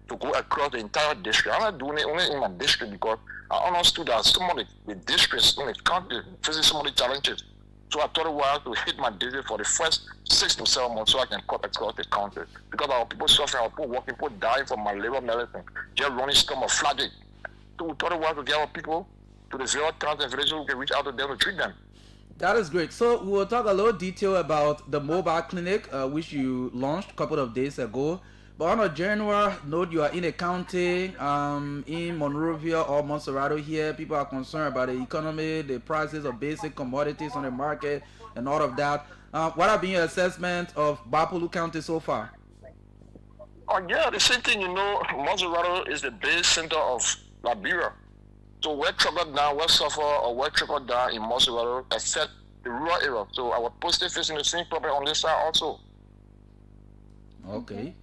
[SPEAKER 16] to go across the entire district. I'm not doing it only in my district because I understood that some of the districts in the country facing some of the challenges. So I thought it was to hit my district for the first 6 to 7 months so I can cut across the country. Because our people suffering, our people working, people dying from malaria medicine, just running stomach, flagging. So we thought it was to get our people to the 0 towns and villages who can reach out to them to treat them.
[SPEAKER 1] That is great. So we will talk a little detail about the mobile clinic, which you launched a couple of days ago. But on a general note, you are in a county, in Monrovia or Monserrato here. People are concerned about the economy, the prices of basic commodities on the market, and all of that. What have been your assessment of Bapulu County so far?
[SPEAKER 16] Oh yeah, the same thing, Monserrato is the base center of Liberia. So we're trickled down, we're suffer or we're trickled down in Monserrato, except the rural area. So our post is facing the same problem on this side also.
[SPEAKER 1] Okay.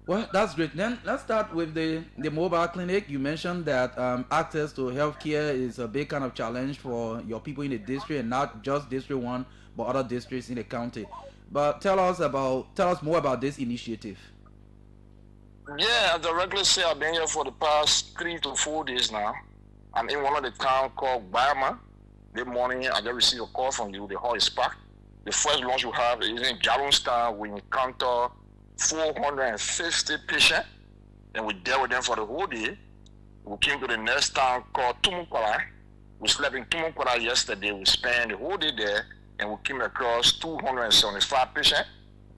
[SPEAKER 1] Well, that's great. Then let's start with the mobile clinic. You mentioned that access to healthcare is a big kind of challenge for your people in the district, and not just District 1, but other districts in the county. But tell us more about this initiative.
[SPEAKER 16] Yeah, as I regularly say, I've been here for the past 3 to 4 days now. I'm in one of the towns called Bama. This morning, I just received a call from you. The hall is packed. The first launch you have is in Gallostown. We encounter 450 patients, and we dealt with them for the whole day. We came to the next town called Tumukwara. We slept in Tumukwara yesterday. We spent the whole day there, and we came across 275 patients.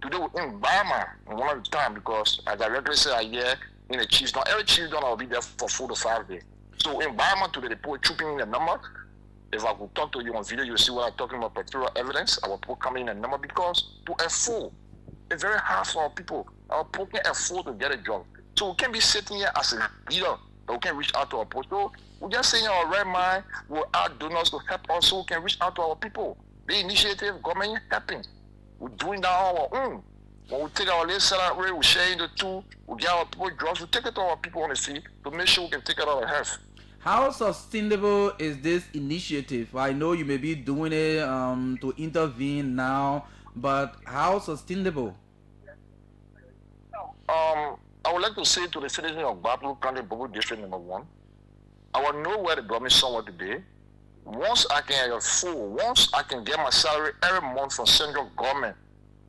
[SPEAKER 16] Today we're in Bama, in one of the time, because as I regularly say, I hear in the Chiefs, not every Chiefs will be there for 4 to 5 days. So in Bama today, the people trooping in the number. If I could talk to you on video, you'll see what I'm talking about, pictorial evidence. Our people coming in a number because to afford. It's very hard for our people. Our people can't afford to get a job. So we can't be sitting here as a leader, but we can reach out to our people. So we're just saying our right mind, we'll add donors to help us so we can reach out to our people. The initiative, government helping. We're doing that on our own. When we take our little salary, we share in the two, we get our people jobs, we take it to our people on the sea to make sure we can take care of our health.
[SPEAKER 1] How sustainable is this initiative? I know you may be doing it to intervene now, but how sustainable?
[SPEAKER 16] I would like to say to the citizens of Bapulu County, Bobo District number 1, I will know where the government is somewhere today. Once I can afford, once I can get my salary every month from central government,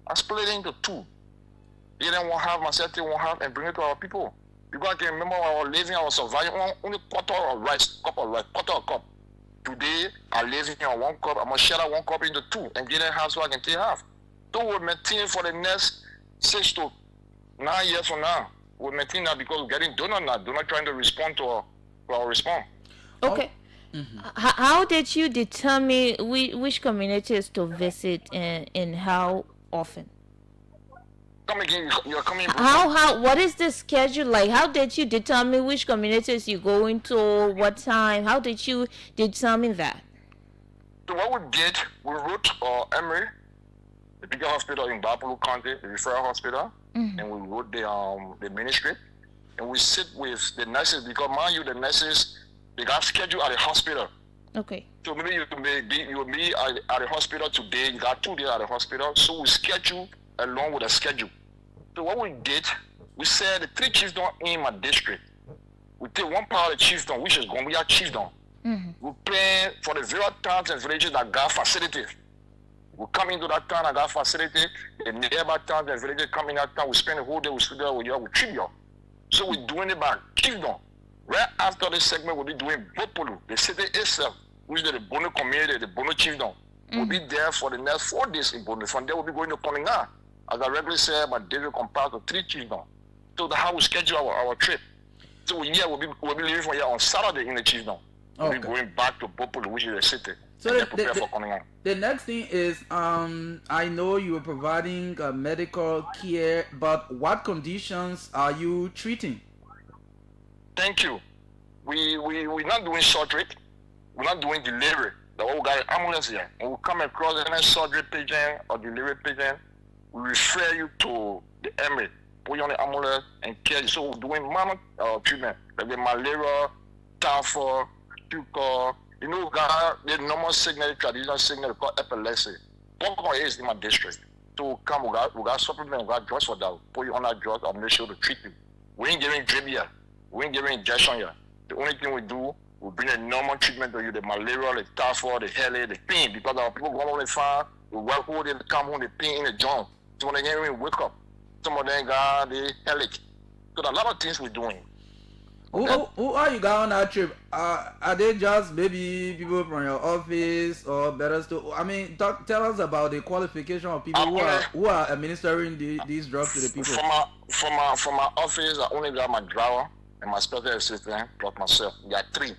[SPEAKER 16] I split it into 2. They don't want to have, myself, they won't have, and bring it to our people. Because I can remember when I was living, I was surviving on only quarter of rice, cup of rice, quarter of cup. Today, I live on 1 cup, I'm going to share that 1 cup into 2 and get it half so I can take half. So we'll maintain for the next 6 to 9 years from now. We'll maintain that because we're getting donor now. Donor trying to respond to our response.
[SPEAKER 2] Okay. How did you determine which communities to visit and how often?
[SPEAKER 16] Come again, you're coming.
[SPEAKER 2] What is the schedule like? How did you determine which communities you go into, what time? How did you determine that?
[SPEAKER 16] So what we did, we wrote Emory, the bigger hospital in Bapulu County, the referral hospital, and we wrote the ministry, and we sit with the nurses because mind you, the nurses they got scheduled at the hospital.
[SPEAKER 2] Okay.
[SPEAKER 16] So maybe you will be at the hospital today. You got 2 days at the hospital, so we schedule along with the schedule. So what we did, we said the 3 chiefdoms in my district. We take 1 part of the chiefdom, which is going to be our chiefdom. We plan for the 0 towns and villages that got facilities. We come into that town that got facility, the nearby towns and villages come in that town, we spend the whole day, we sit there with you, we treat you. So we're doing it by chiefdom. Right after this segment, we'll be doing Bopolu, the city itself, which is the Bono community, the Bono chiefdom. We'll be there for the next 4 days in Bono. From there, we'll be going to Continental. As I regularly say, my day will compare to 3 chiefdoms. So that's how we schedule our trip. So we'll be leaving from here on Saturday in the chiefdom. We'll be going back to Bopolu, which is the city.
[SPEAKER 1] So the next thing is, I know you are providing medical care, but what conditions are you treating?
[SPEAKER 16] Thank you. We're not doing surgery. We're not doing delivery. The whole guy ambulance here. When we come across any surgery patient or delivery patient, we refer you to the Emory, put you on the ambulance and care you. So we're doing minor treatment, like the malaria, typhoid, tuberculosis, You know, God, the normal signal, traditional signal called epilepsy. Pokemon is in my district. So come, we got supplement, we got drugs for that. Put you on that drug and make sure to treat you. We ain't giving drip yet. We ain't giving injection yet. The only thing we do, we bring a normal treatment to you, the malaria, the typhoid, the headache, the pain, because our people go on the farm, we work hard, they come home, the pain in the joint. So when they get in, wake up. Some of them got the headache. So there are a lot of things we're doing.
[SPEAKER 1] Who are you got on that trip? Are they just maybe people from your office or better still? I mean, tell us about the qualification of people who are administering these drugs to the people.
[SPEAKER 16] From my office, I only got my driver and my special assistant plus myself. We got 3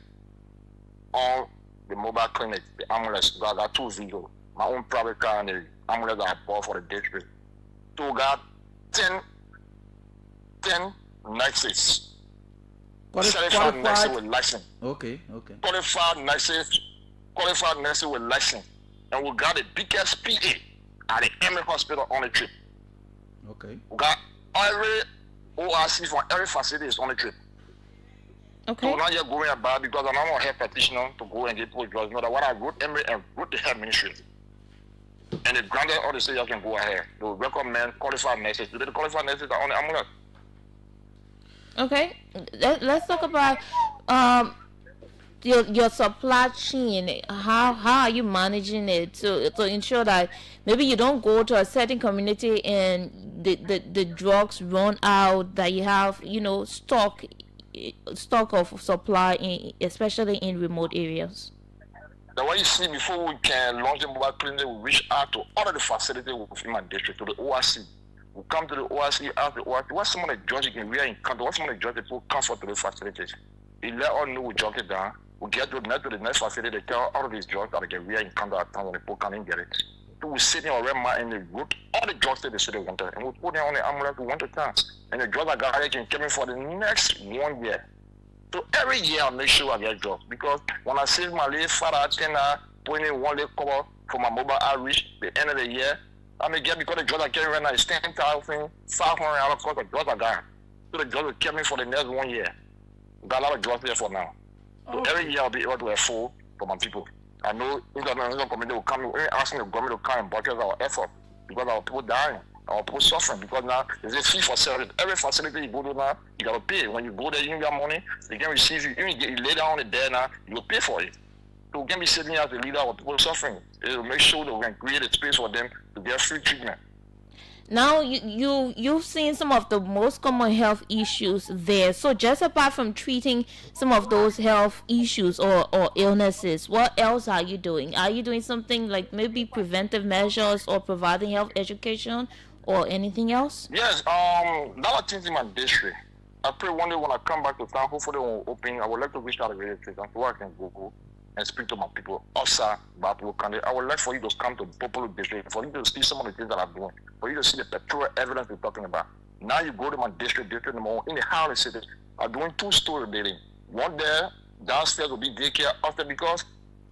[SPEAKER 16] on the mobile clinic, the ambulance. I got 2 vehicles, my own private car and the ambulance I bought for the district. So we got 10 nurses. Certified nurses with license.
[SPEAKER 1] Okay.
[SPEAKER 16] Qualified nurses with license. And we got the biggest PA at the Emory Hospital on the trip.
[SPEAKER 1] Okay.
[SPEAKER 16] We got every ORC from every facility is on the trip.
[SPEAKER 2] Okay.
[SPEAKER 16] So we're not just going about because I'm not a health practitioner to go and get people drugs. No, that what I wrote Emory and wrote the health ministry. And the granted all the say you can go ahead. They recommend qualified nurses. The qualified nurses are on the ambulance.
[SPEAKER 2] Okay, let's talk about your supply chain. How are you managing it to ensure that maybe you don't go to a certain community and the drugs run out, that you have stock of supply, especially in remote areas?
[SPEAKER 16] The way you see, before we can launch the mobile clinic, we reach out to all of the facilities within my district, to the ORC. We come to the ORC, ask the ORC, what's some of the drugs you can really encounter, what's some of the drugs that will comfort to the facilities. They let us know, we jot it down, we get to the next facility, they tell all of these drugs that they can really encounter at times when the people can't get it. So we sit in our red mat and they wrote all the drugs that they say they wanted, and we put them on the ambulance one at a time. And the drugs I got here can come in for the next 1 year. So every year I make sure I get drugs, because when I save my little father, I can put in one little cover for my mobile outreach, the end of the year, I may get, because the drugs I carry right now is $10,500 cost of drugs I got. So the drugs will keep me for the next 1 year. We got a lot of drugs there for now. So every year I'll be able to afford for my people. I know international community will come, we're asking the government to come and budget our effort, because our people dying, our people suffering, because now there's a fee for service. Every facility you go to now, you gotta pay. When you go there, you got money, they can receive you. Even you lay down on the bed now, you will pay for it. So we can be sitting as the leader of people suffering. It will make sure that we can create a space for them to get free treatment.
[SPEAKER 2] Now you've seen some of the most common health issues there. So just apart from treating some of those health issues or illnesses, what else are you doing? Are you doing something like maybe preventive measures or providing health education or anything else?
[SPEAKER 16] Yes, a lot of things in my district. I pray one day when I come back to town, hopefully when we open, I would like to reach out to the district and so I can go and speak to my people outside Bapu County. I would like for you to come to Popolo District, for you to see some of the things that I'm doing, for you to see the pictorial evidence we're talking about. Now you go to my district number 1, in the Harley City, I'm doing 2-story building. One there, downstairs will be daycare after, because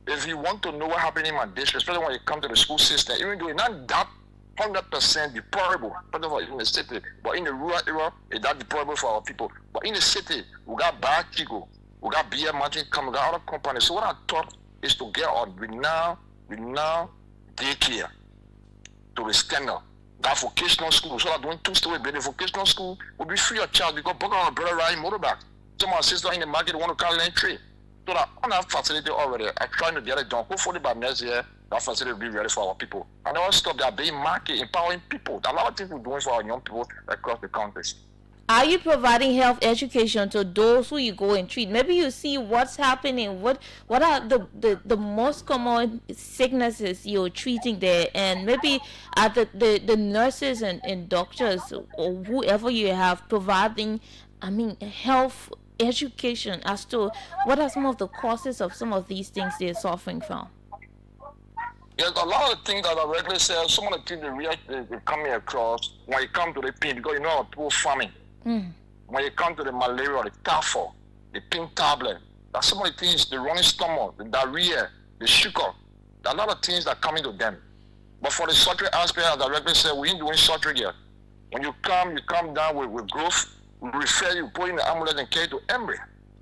[SPEAKER 16] if you want to know what happened in my district, especially when you come to the school system, even though it's not that 100% deplorable, in the city, but in the rural area, it's that deplorable for our people. But in the city, we got bad Chico, we got BM Martin, we got other companies. So what I thought is to get our renowned daycare to the standard. That vocational school, so I'm doing 2-story building. Vocational school will be free of charge, because both of our brother riding motorbike. Some of our sisters in the market want to call learn trade. So that on that facility already, I'm trying to get it done. Hopefully by next year, that facility will be ready for our people. And all stuff that being market, empowering people. There are a lot of things we're doing for our young people across the countries.
[SPEAKER 2] Are you providing health education to those who you go and treat? Maybe you see what's happening, what are the most common sicknesses you're treating there, and maybe are the nurses and doctors or whoever you have providing, health education as to what are some of the causes of some of these things they're suffering from?
[SPEAKER 16] There's a lot of things that I regularly say, some of the things they're coming across when you come to the pain, because people farming. When you come to the malaria, the typhoid, the pink tablet, that's some of the things, the running stomach, the diarrhea, the sugar, there are a lot of things that come into them. But for the surgery aspect, as I regularly say, we ain't doing surgery yet. When you come down with growth, we refer you, put in the ambulance and carry to Emory.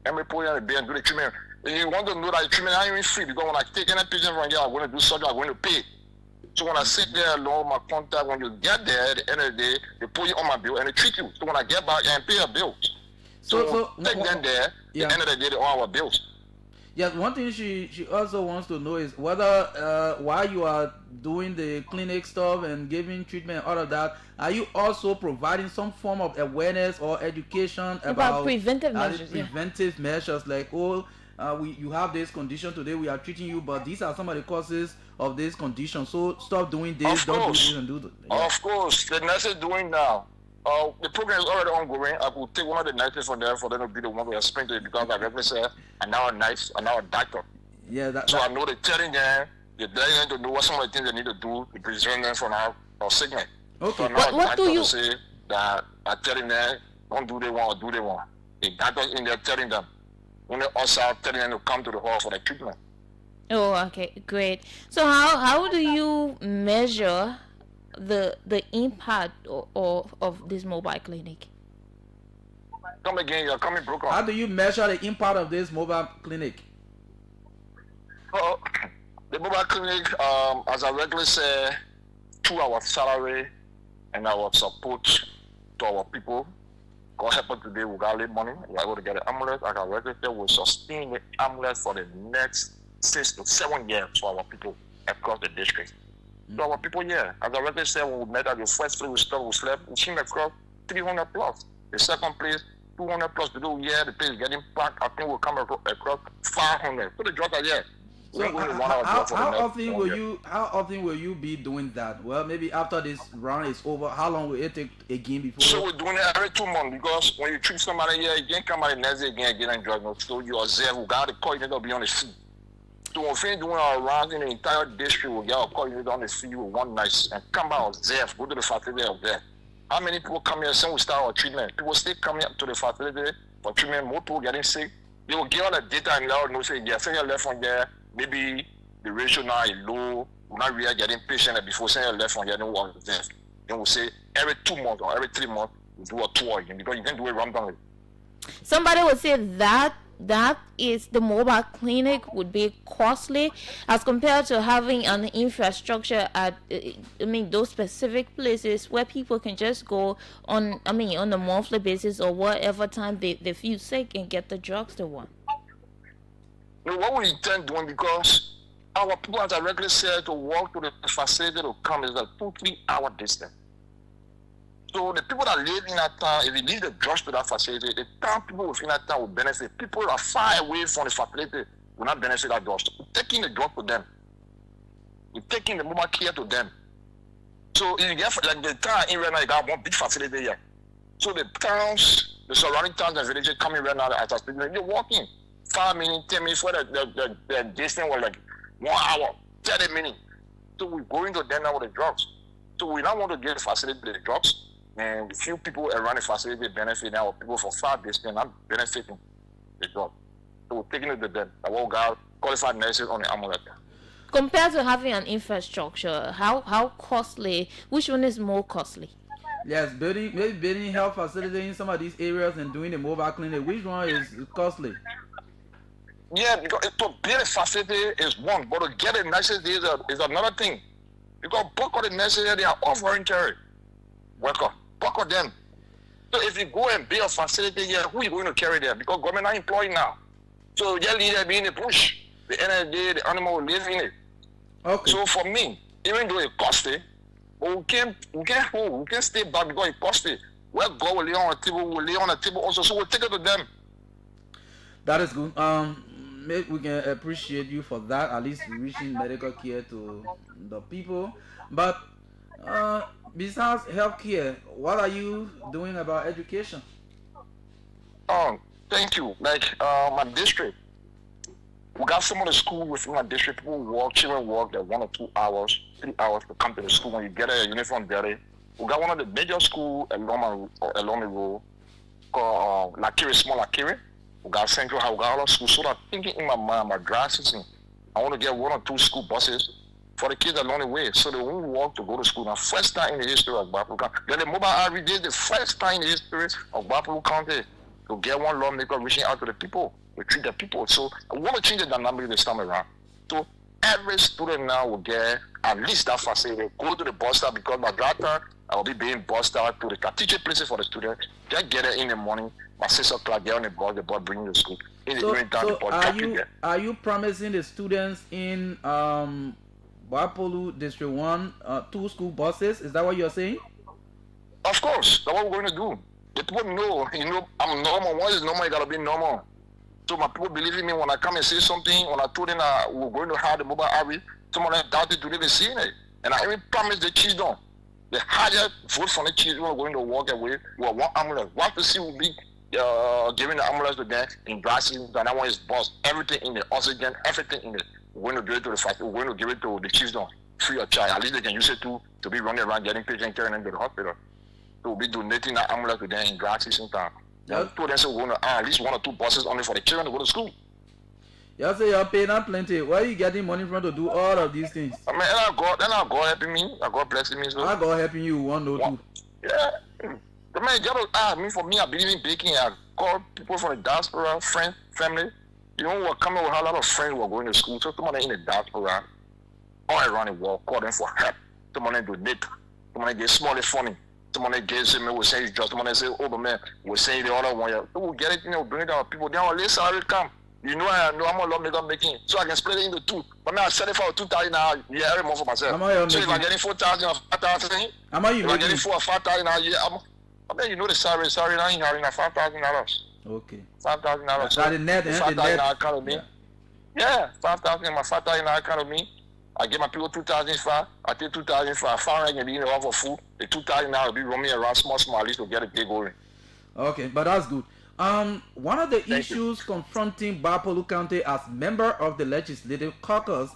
[SPEAKER 16] Emory put you on the bed and do the treatment. And you want to know that the treatment ain't even free because when I take any patient from here, I'm going to do surgery, I'm going to pay. So when I sit there alone, my contact, when you get there, at the end of the day, they put you on my bill and they treat you. So when I get back and pay a bill. So take them there, at the end of the day, they own our bills.
[SPEAKER 1] Yes, one thing she also wants to know is whether while you are doing the clinic stuff and giving treatment and all of that, are you also providing some form of awareness or education about
[SPEAKER 2] preventive measures?
[SPEAKER 1] Preventive measures like, you have this condition today, we are treating you, but these are some of the causes of this condition. So stop doing this, don't do this, and do that. Yeah.
[SPEAKER 16] Of course, the nurses doing now. The program is already ongoing. I will take one of the nurses from there for them to be the one to explain to you because like I said, I'm now a nurse, I'm now a doctor.
[SPEAKER 1] Yeah,
[SPEAKER 16] so I know they're telling them, they're telling them to know what some of the things they need to do to prevent them from our sickness.
[SPEAKER 1] Okay.
[SPEAKER 16] So what do you say that I'm telling them, don't do they want or do they want? The doctors in there telling them, when they also telling them to come to the hall for the treatment.
[SPEAKER 2] Oh, okay, great. So how do you measure the impact of this mobile clinic?
[SPEAKER 16] Come again, you're coming broken.
[SPEAKER 1] How do you measure the impact of this mobile clinic?
[SPEAKER 16] The mobile clinic, as I regularly say, through our salary and our support to our people, God help us today, we got money, we're able to get an ambulance. Like I regularly say, we'll sustain the ambulance for the next 6 to 7 years for our people across the district. So our people, as I regularly say, when we met at the first place we slept, we seen across 300 plus. The second place, 200 plus. The place is getting packed. I think we'll come across 500. So the drugs are here.
[SPEAKER 1] So how often will you be doing that? Well, maybe after this round is over, how long will it take again before?
[SPEAKER 16] So we're doing it every 2 months because when you treat somebody here, you can't come out the next day again and drugs. So you are there, we got to call you to be on the feet. So when we're doing our rounds in the entire district, we'll get our call you on the field with one night and come out there, go to the facility out there. How many people come here since we start our treatment? People still coming up to the facility for treatment, more people getting sick. They will get all the data and let us know, say, send your left on there, maybe the ratio now is low, we're not really getting patient before send your left on here, then we'll there. Then we'll say every 2 months or every 3 months, we'll do a tour again because you can't do it randomly.
[SPEAKER 2] Somebody would say that is the mobile clinic would be costly as compared to having an infrastructure at those specific places where people can just go on a monthly basis or whatever time they feel sick and get the drugs they want.
[SPEAKER 16] What we intend doing, because our people, as I regularly said, to walk to the facility to come is a 2-3 hour distance. So the people that live in that town, if they need the drugs to that facility, the town people within that town will benefit. People that are far away from the facility will not benefit that drugs. We're taking the drug to them. We're taking the mobile care to them. So if you get like the town in right now, you got one big facility here. So the towns, the surrounding towns and villages coming right now at us, they're walking 5 minutes, 10 minutes, where the distance was like 1 hour, 30 minutes. So we're going to them now with the drugs. So we don't want to give the facility the drugs. And a few people around the facility benefit now, people for far distance not benefiting the drug. So we're taking it to them. I will got qualified nurses on the ambulance.
[SPEAKER 2] Compared to having an infrastructure, how costly? Which one is more costly?
[SPEAKER 1] Yes, building health facility in some of these areas and doing the mobile clinic. Which one is costly?
[SPEAKER 16] Yeah, because to build a facility is one, but to get the nurses is another thing. Because both of the nurses they are all voluntary. Welcome. Both of them. So if you go and build a facility here, who are you going to carry there? Because government are employed now. So your leader be in the bush. The end of the day, the animal will live in it. Okay. So for me, even though it's costly, but we can't stay back because it's costly. Where God will lay on the table, we'll lay on the table also. So we'll take it to them.
[SPEAKER 1] That is good. Maybe we can appreciate you for that, at least reaching medical care to the people. But besides healthcare, what are you doing about education?
[SPEAKER 16] Thank you. Like my district, we got some of the school within my district. People walk, children walk like 1 or 2 hours, 3 hours to come to the school. When you get a uniform dirty, we got one of the major schools along the road called Lakiri, small Lakiri. We got Central High, we got all schools. So I'm thinking in my mind, my dry season, I want to get 1 or 2 school buses for the kids along the way, so they won't walk to go to school. Now, first time in the history of Bapu County, the mobile outreach is the first time in the history of Bapu County to get one lawmaker reaching out to the people. We treat the people. So I want to change the dynamic this time around. So every student now will get at least that facility. Go to the bus stop because by that time I will be being bussed out to the teacher places for the student. Just get it in the morning. By 6 o'clock, get on the bus bring you to school. In the evening time, the bus
[SPEAKER 1] are you promising the students in Wapolu District 1 2 school buses? Is that what you're saying?
[SPEAKER 16] Of course, that's what we're going to do. The people know, I'm normal. What is normal? You gotta be normal. So my people believe in me when I come and say something. When I told them we're going to have the mobile RV, some of them doubted today they seen it. And I even promised the children, the higher vote from the children are going to walk away with one ambulance. 1% will be giving the ambulance to them in glasses. And that one is bus. Everything in the oxygen, everything in it. We're going to give it to the factory. We're going to give it to the children free of charge. At least they can use it to be running around getting patients, carrying them to the hospital. So we'll be donating that ambulance to them in glasses and time. Yeah. So we're going to at least 1 or 2 buses only for the children to go to school.
[SPEAKER 1] You say you're paying out plenty. Where are you getting money from to do all of these things?
[SPEAKER 16] I mean, and our God helping me. Our God blessing me. So.
[SPEAKER 1] Our God helping you, 1 or 2.
[SPEAKER 16] Yeah. The man just for me, I believe in baking. I call people from the diaspora, friends, family. You know, we're coming with a lot of friends who are going to school. So somebody in the diaspora, all around the world, call them for help. Somebody donate. Somebody get small and funny. Somebody gets me, we say just somebody say, oh, but man, we say the other one. So we'll get it, bring it to our people. Then our list salary come. You know, I'm a lawmaker making, so I can split it into 2. But now I set it for 2,000 now yeah, every month for myself. So if I'm getting 4,000 or 5,000, if I'm getting 4,000 or 5,000 now, yeah, I mean, you know the salary now you're having $5,000.
[SPEAKER 1] Okay.
[SPEAKER 16] $5,000.
[SPEAKER 1] So the net,
[SPEAKER 16] $5,000 now account of me. Yeah, 5,000 in my $5,000 now account of me. I give my people 2,005. I take 2,005. 500 can be in the for food. The 2,000 now will be roaming around small at least to get a big going.
[SPEAKER 1] Okay, but that's good. One of the issues confronting Wapolu County as member of the Legislative Caucus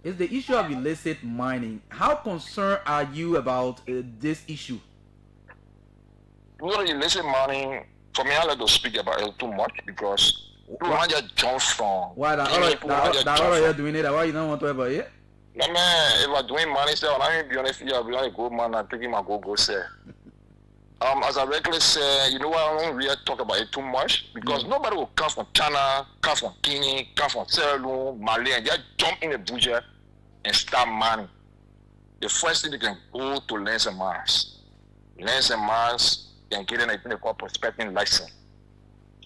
[SPEAKER 1] is the issue of illicit mining. How concerned are you about this issue?
[SPEAKER 16] You know, illicit mining, for me, I like to speak about it too much because people want to jump from.
[SPEAKER 1] Why that all you're doing it? Why you don't want to talk about it?
[SPEAKER 16] No, man, if I'm doing money, so I'm not be honest with you, I'll be like a good man and taking my go say. As I regularly say, you know what, I don't really talk about it too much because nobody will come from China, come from Guinea, come from Sierra Leone, Mali, and just jump in the budget and start mining. The first thing they can go to Lands and Mines. Lands and Mines can get in a thing they call prospecting license.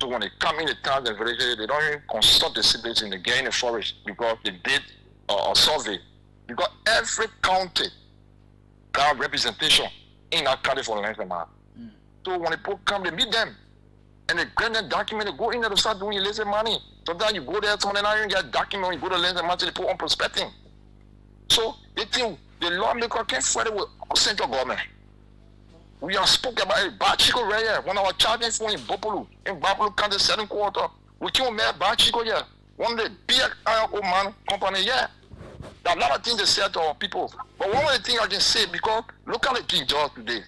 [SPEAKER 16] So when they come in the towns and villages, they don't even consult the citizens, they get in the forest because they did a survey. Because every county got representation in that county for Lands and Mines. So when people come, they meet them. And they grant them document, they go in there to start doing illicit money. Sometimes you go there, someone now you get a document, you go to Lands and Mines, they put on prospecting. So they think the lawmaker can't fight it with central government. We have spoken about it. Bachiko right here. When I was charging for in Wapolu County 7 quarter, we came met Bachiko here. One of the big old man company here. There are a lot of things they say to our people. But one of the things I can say, because look at the thing just today.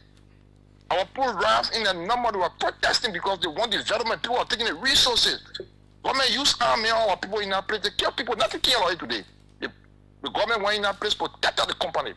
[SPEAKER 16] Our poor rams in the number they were protesting because they want development. People are taking the resources. Government use army on our people in that place. They kill people, not to kill it today. The government went in that place to protect the company.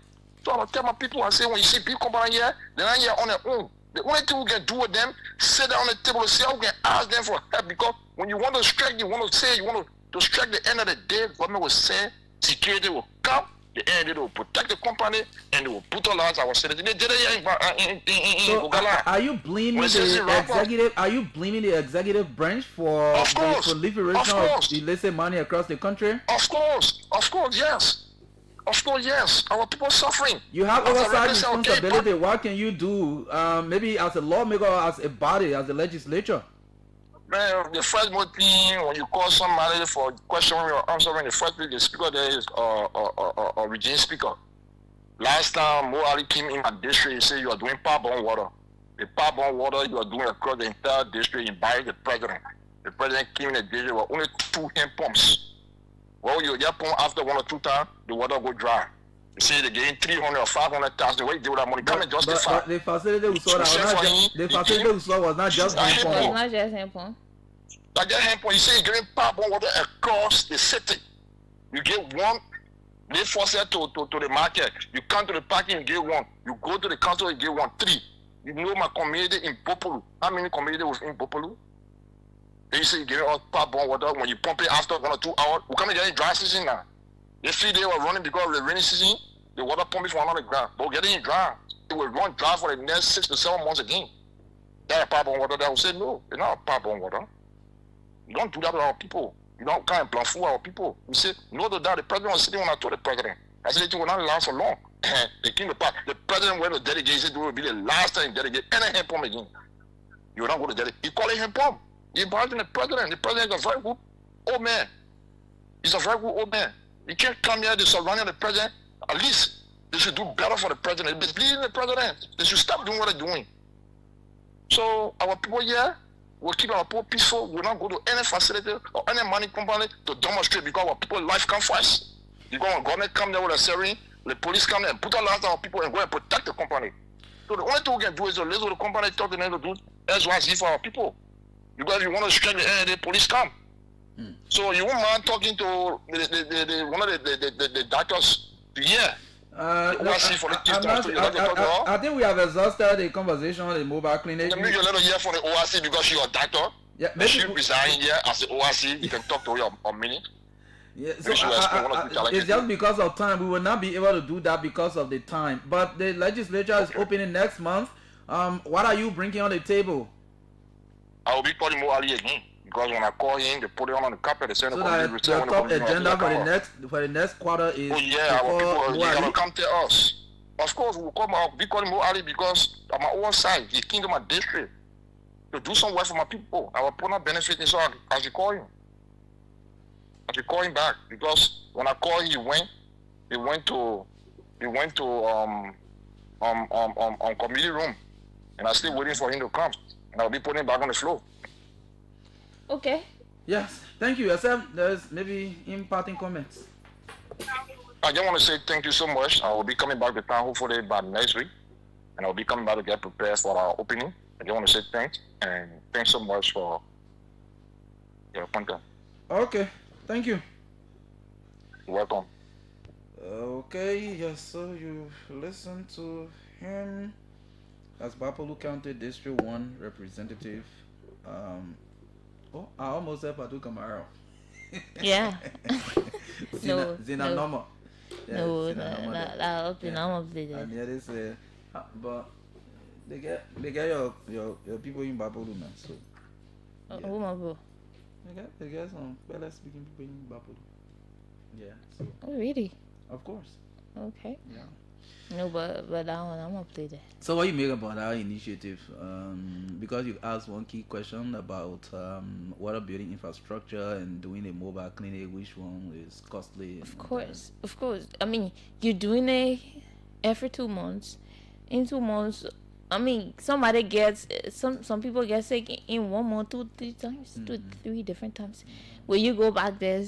[SPEAKER 16] So I tell my people, I say, when you see big company here, they're not here on their own. The only thing we can do with them, sit down on the table and see how we can ask them for help. Because when you want to strike, you want to say, you want to strike the end of the day, government will say, security will come, the end they will protect the company, and they will brutalize our citizens. They did it in Ogala.
[SPEAKER 1] Are you blaming the executive? Are you blaming the executive branch for the proliferation of illicit money across the country?
[SPEAKER 16] Of course, yes. Of course, yes. Our people suffering.
[SPEAKER 1] You have oversight responsibility. What can you do? Maybe as a lawmaker, or as a body, as a legislature.
[SPEAKER 16] Man, the first thing when you call somebody for question or answering, the first thing the speaker there is a region speaker. Last time Mo Ali came in my district, he said you are doing pipe-borne water. The pipe-borne water you are doing across the entire district, invited the president. The president came in the district with only 2 hand pumps. Well, you just pump after 1 or 2 times, the water go dry. You see, they're getting 300 or 500,000. What you do with that money? Come and justify.
[SPEAKER 1] The facility we saw was not just hand pump.
[SPEAKER 2] It's not just hand pump.
[SPEAKER 16] Like that hand pump, you see, you're getting pipe-borne water across the city. You get one, they force it to the market. You come to the parking, you get 1. You go to the council, you get 1. 3. You know my community in Popolu. How many communities was in Popolu? Then you say you get all pipe-borne water. When you pump it after 1 or 2 hours, we come and get in dry season now. They 3 days were running because of the rainy season. The water pump is from another ground. But getting it dry, it will run dry for the next 6 to 7 months again. That a pipe-borne water that will say no, it's not a pipe-borne water. You don't do that to our people. You don't come and bluff our people. You say no to that. The president was sitting when I told the president. I said it will not last for long. The president went to delegate. He said it will be the last time he delegate any hand pump again. You will not go to delegate. He called it hand pump. He invited the president. The president is a very good old man. He's a very good old man. He can't come here to surround the president. At least they should do better for the president. They believe in the president. They should stop doing what they're doing. So our people here will keep our people peaceful. We'll not go to any facility or any money company to demonstrate because our people's life come first. Because when government come there with a siren, the police come there and put a lot of our people and go and protect the company. So the only thing we can do is to listen to the company talk to them to do XYZ for our people. Because if you want to strike the end, the police come. So you won't mind talking to one of the doctors here.
[SPEAKER 1] I think we have exhausted the conversation on the mobile clinic.
[SPEAKER 16] Maybe you let her hear from the ORC because you're a doctor.
[SPEAKER 1] Yeah, maybe
[SPEAKER 16] she resign here as the ORC. You can talk to her a minute.
[SPEAKER 1] Yeah, so it's just because of time. We will not be able to do that because of the time. But the legislature is opening next month. What are you bringing on the table?
[SPEAKER 16] I will be calling more Ali again because when I call him, they put it on the carpet. They send
[SPEAKER 1] so that the top agenda for the next quarter is.
[SPEAKER 16] Oh yeah, our people they gonna come tell us. Of course, we will come. I'll be calling more Ali because on my own side, he came to my district to do some work for my people. I will put on benefit, so I should call him. I should call him back because when I called him, he went to committee room, and I'm still waiting for him to come. And I'll be putting him back on the floor.
[SPEAKER 2] Okay.
[SPEAKER 1] Yes. Thank you. Except there's maybe imparting comments.
[SPEAKER 16] I just want to say thank you so much. I will be coming back to town hopefully by next week. And I'll be coming back to get prepared for our opening. I just want to say thanks. And thanks so much for your content.
[SPEAKER 1] Okay. Thank you.
[SPEAKER 16] You're welcome.
[SPEAKER 1] Okay. Yes. So you listen to him. As Bapolu County District 1 representative. I almost said Fatu Kamara.
[SPEAKER 2] Yeah.
[SPEAKER 1] Zina Norma.
[SPEAKER 2] No, and
[SPEAKER 1] yeah, they say, but they get your people in Bapolu now. So.
[SPEAKER 2] Yeah.
[SPEAKER 1] They get some better speaking people in Bapolu. Yeah. So.
[SPEAKER 2] Oh really?
[SPEAKER 1] Of course.
[SPEAKER 2] Okay.
[SPEAKER 1] Yeah.
[SPEAKER 2] No, but that one I'm up to there.
[SPEAKER 1] So what you make about our initiative? Because you asked one key question about water building infrastructure and doing a mobile clinic, which one is costly?
[SPEAKER 2] Of course. I mean, you're doing it every 2 months. In 2 months, I mean, somebody gets some people get sick in 1 month, 2, 3 times, 2, 3 different times. When you go back there,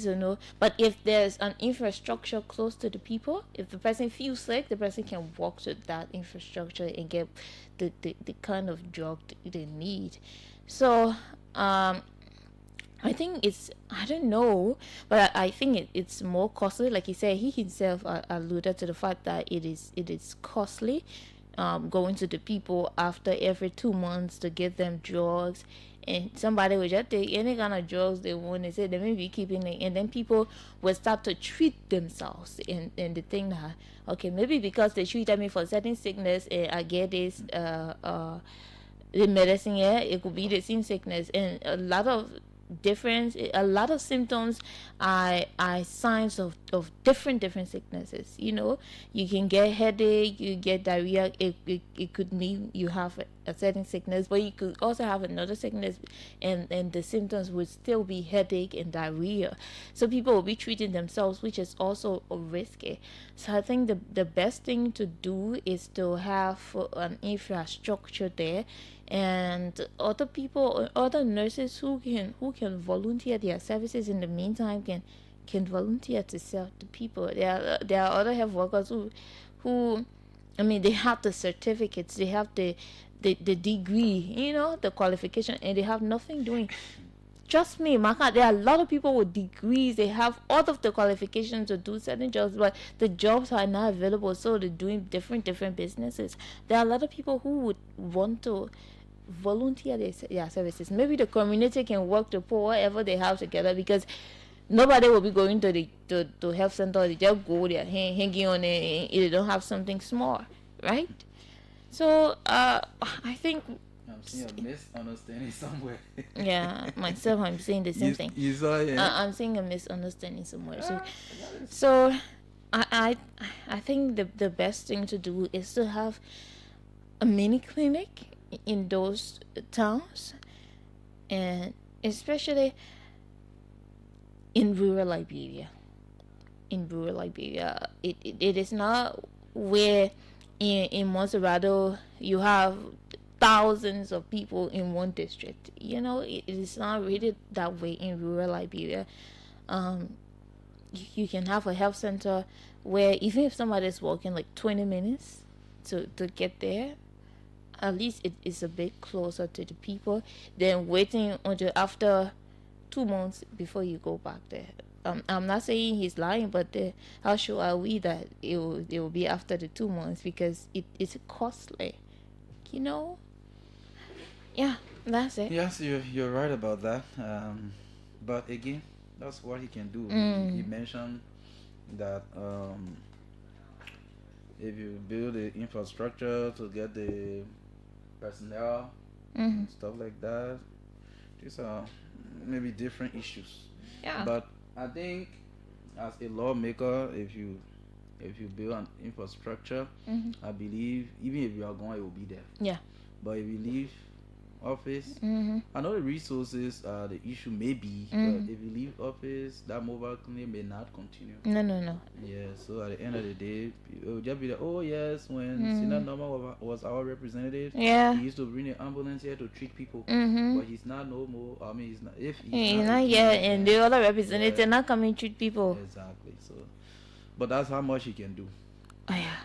[SPEAKER 2] but if there's an infrastructure close to the people, if the person feels sick, the person can walk to that infrastructure and get the kind of drug they need. So I think I don't know, but I think it's more costly. Like he said, he himself alluded to the fact that it is costly going to the people after every 2 months to give them drugs. And somebody will just take any kind of drugs they want and say they may be keeping it, and then people will start to treat themselves and they think that okay, maybe because they treated me for certain sickness I get this the medicine here, it could be the same sickness, and a lot of symptoms are signs of different sicknesses. You can get headache, you get diarrhea, it could mean you have a certain sickness, but you could also have another sickness and the symptoms would still be headache and diarrhea. So people will be treating themselves, which is also risky. So I think the best thing to do is to have an infrastructure there, and other people, other nurses who can volunteer their services in the meantime can volunteer to serve the people. There are other health workers who I mean, they have the certificates, they have the degree, the qualification, and they have nothing doing. Trust me, Marka, there are a lot of people with degrees. They have all of the qualifications to do certain jobs, but the jobs are not available, so they're doing different businesses. There are a lot of people who would want to volunteer their services. Maybe the community can work to put whatever they have together, because nobody will be going to the health center. They just go there hanging on it, and they don't have something small, right? So I think
[SPEAKER 1] I'm seeing a misunderstanding somewhere.
[SPEAKER 2] yeah, myself, I'm saying the same thing.
[SPEAKER 1] You saw it?
[SPEAKER 2] I'm seeing a misunderstanding somewhere. So I think the best thing to do is to have a mini clinic in those towns, and especially in rural Liberia. It is not where in Monserrado you have thousands of people in one district. It is not really that way in rural Liberia. You can have a health center where even if somebody is walking like 20 minutes to get there, at least it is a bit closer to the people than waiting until after 2 months before you go back there. I'm not saying he's lying, but how sure are we that it will be after the 2 months, because it's costly, Yeah, that's it.
[SPEAKER 1] Yes, you're right about that. But again, that's what he can do. He mentioned that if you build the infrastructure to get the personnel, stuff like that, these are maybe different issues.
[SPEAKER 2] Yeah.
[SPEAKER 1] But I think as a lawmaker, if you build an infrastructure, I believe even if you are gone, it will be there.
[SPEAKER 2] Yeah.
[SPEAKER 1] But if you leave office, I know the resources are the issue maybe, but if you leave office, that mobile clinic may not continue.
[SPEAKER 2] No.
[SPEAKER 1] Yeah, so at the end of the day, it will just be like, oh yes, when Sina Norma was our representative,
[SPEAKER 2] Yeah.
[SPEAKER 1] he used to bring the ambulance here to treat people, but he's not no more. I mean, he's not. If
[SPEAKER 2] He's not here, and the other representative not coming to treat people.
[SPEAKER 1] Exactly. So, but that's how much he can do.
[SPEAKER 2] Oh yeah.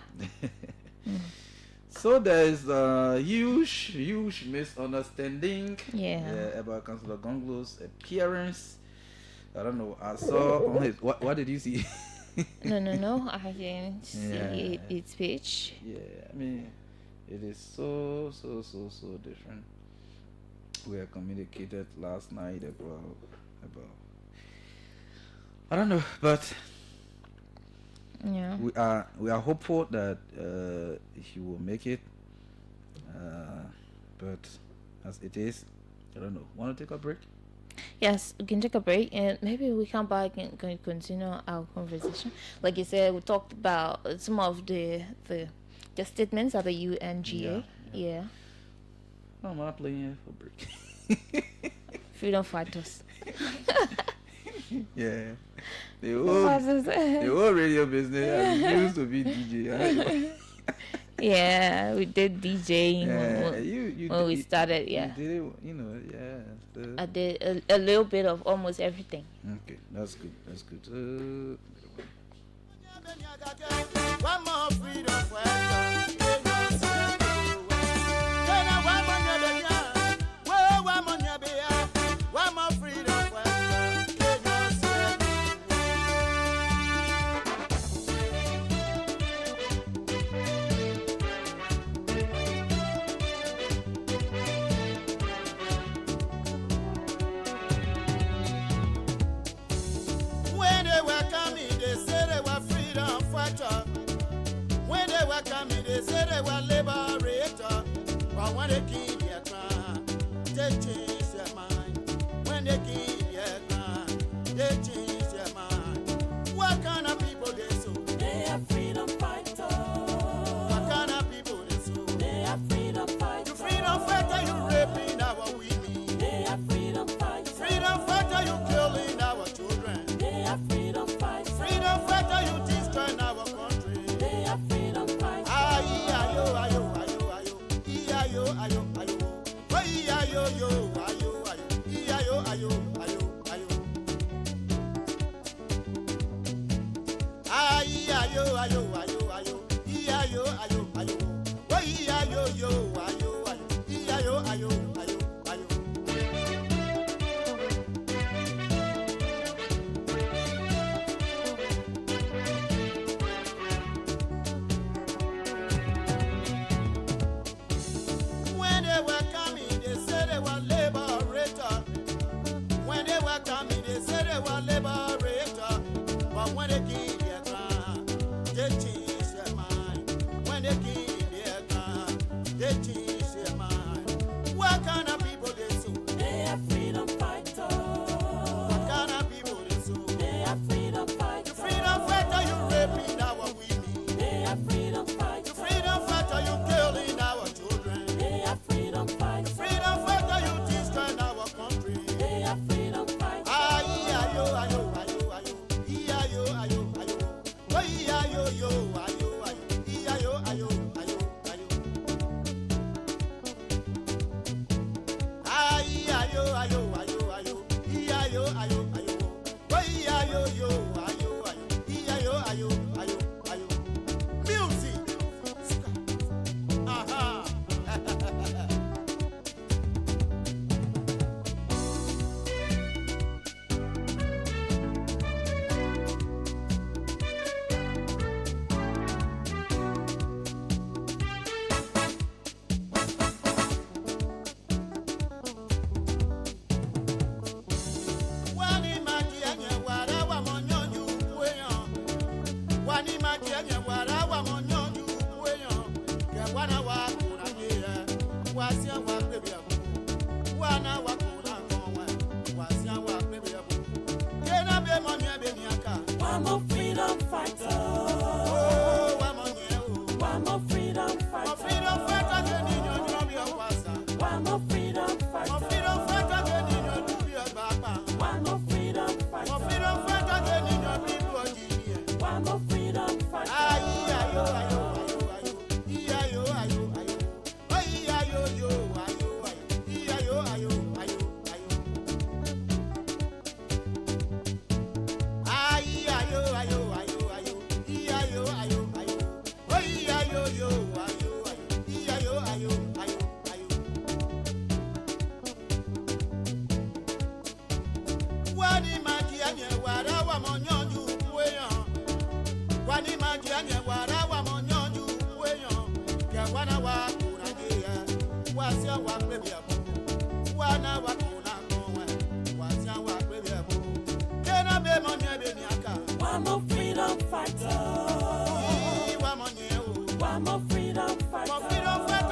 [SPEAKER 1] So there's a huge misunderstanding about Councillor Gonglo's appearance. I don't know. I saw on his, what did you see?
[SPEAKER 2] No. I didn't see its speech.
[SPEAKER 1] Yeah, I mean, it is so different. We had communicated last night about I don't know, but
[SPEAKER 2] yeah,
[SPEAKER 1] we are hopeful that he will make it. But as it is, I don't know. Want to take a break?
[SPEAKER 2] Yes, we can take a break, and maybe we come back and continue our conversation. Like you said, we talked about some of the statements of the UNGA. Yeah.
[SPEAKER 1] I'm not playing here for break.
[SPEAKER 2] Freedom fighters.
[SPEAKER 1] Yeah. The whole radio business used to be DJ.
[SPEAKER 2] Yeah, we did DJing when we started. Yeah.
[SPEAKER 1] You did it,
[SPEAKER 2] I did a little bit of almost everything.
[SPEAKER 1] Okay, that's good. That's good.
[SPEAKER 6] One more freedom for they say they were liberator, but when they kill their crime, they change their mind. When they kill their crime, they change their mind. What kind of people they so? They are freedom fighters. What kind of people they so? They are freedom fighters. You freedom fighter, you raping our women. They are freedom fighters. Freedom fighter, you killing our children. They are freedom fighters. Freedom fighter, you destroying our country. They are freedom fighters. When they were coming, I'm a freedom fighter. Oh, I'm a freedom fighter. A freedom fighter, they need your job, your wasa. I'm a freedom fighter. A freedom fighter, they need your do your baba. I'm a freedom fighter. A freedom fighter, they need your people. I'm a freedom fighter. Ayo, ayo, ayo, ayo. Ayo, ayo, ayo. Ayo, ayo, ayo, ayo. Ayo, ayo, ayo. I'm a freedom fighter. I'm a freedom fighter. I'm a freedom fighter.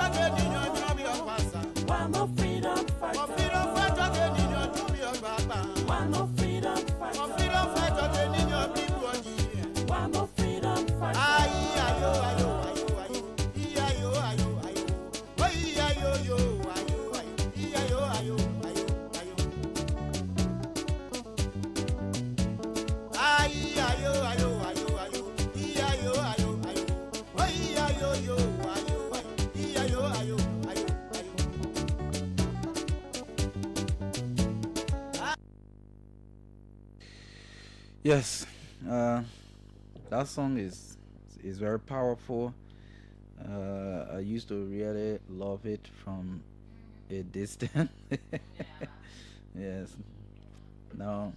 [SPEAKER 6] I'm a freedom fighter. I'm a freedom fighter. I'm a freedom fighter. I'm a freedom fighter. Ayo, ayo, ayo, ayo. Ayo, ayo, ayo. Ayo, ayo, ayo, ayo, ayo, ayo.
[SPEAKER 1] Yes, that song is very powerful. I used to really love it from a distance. Yes. Now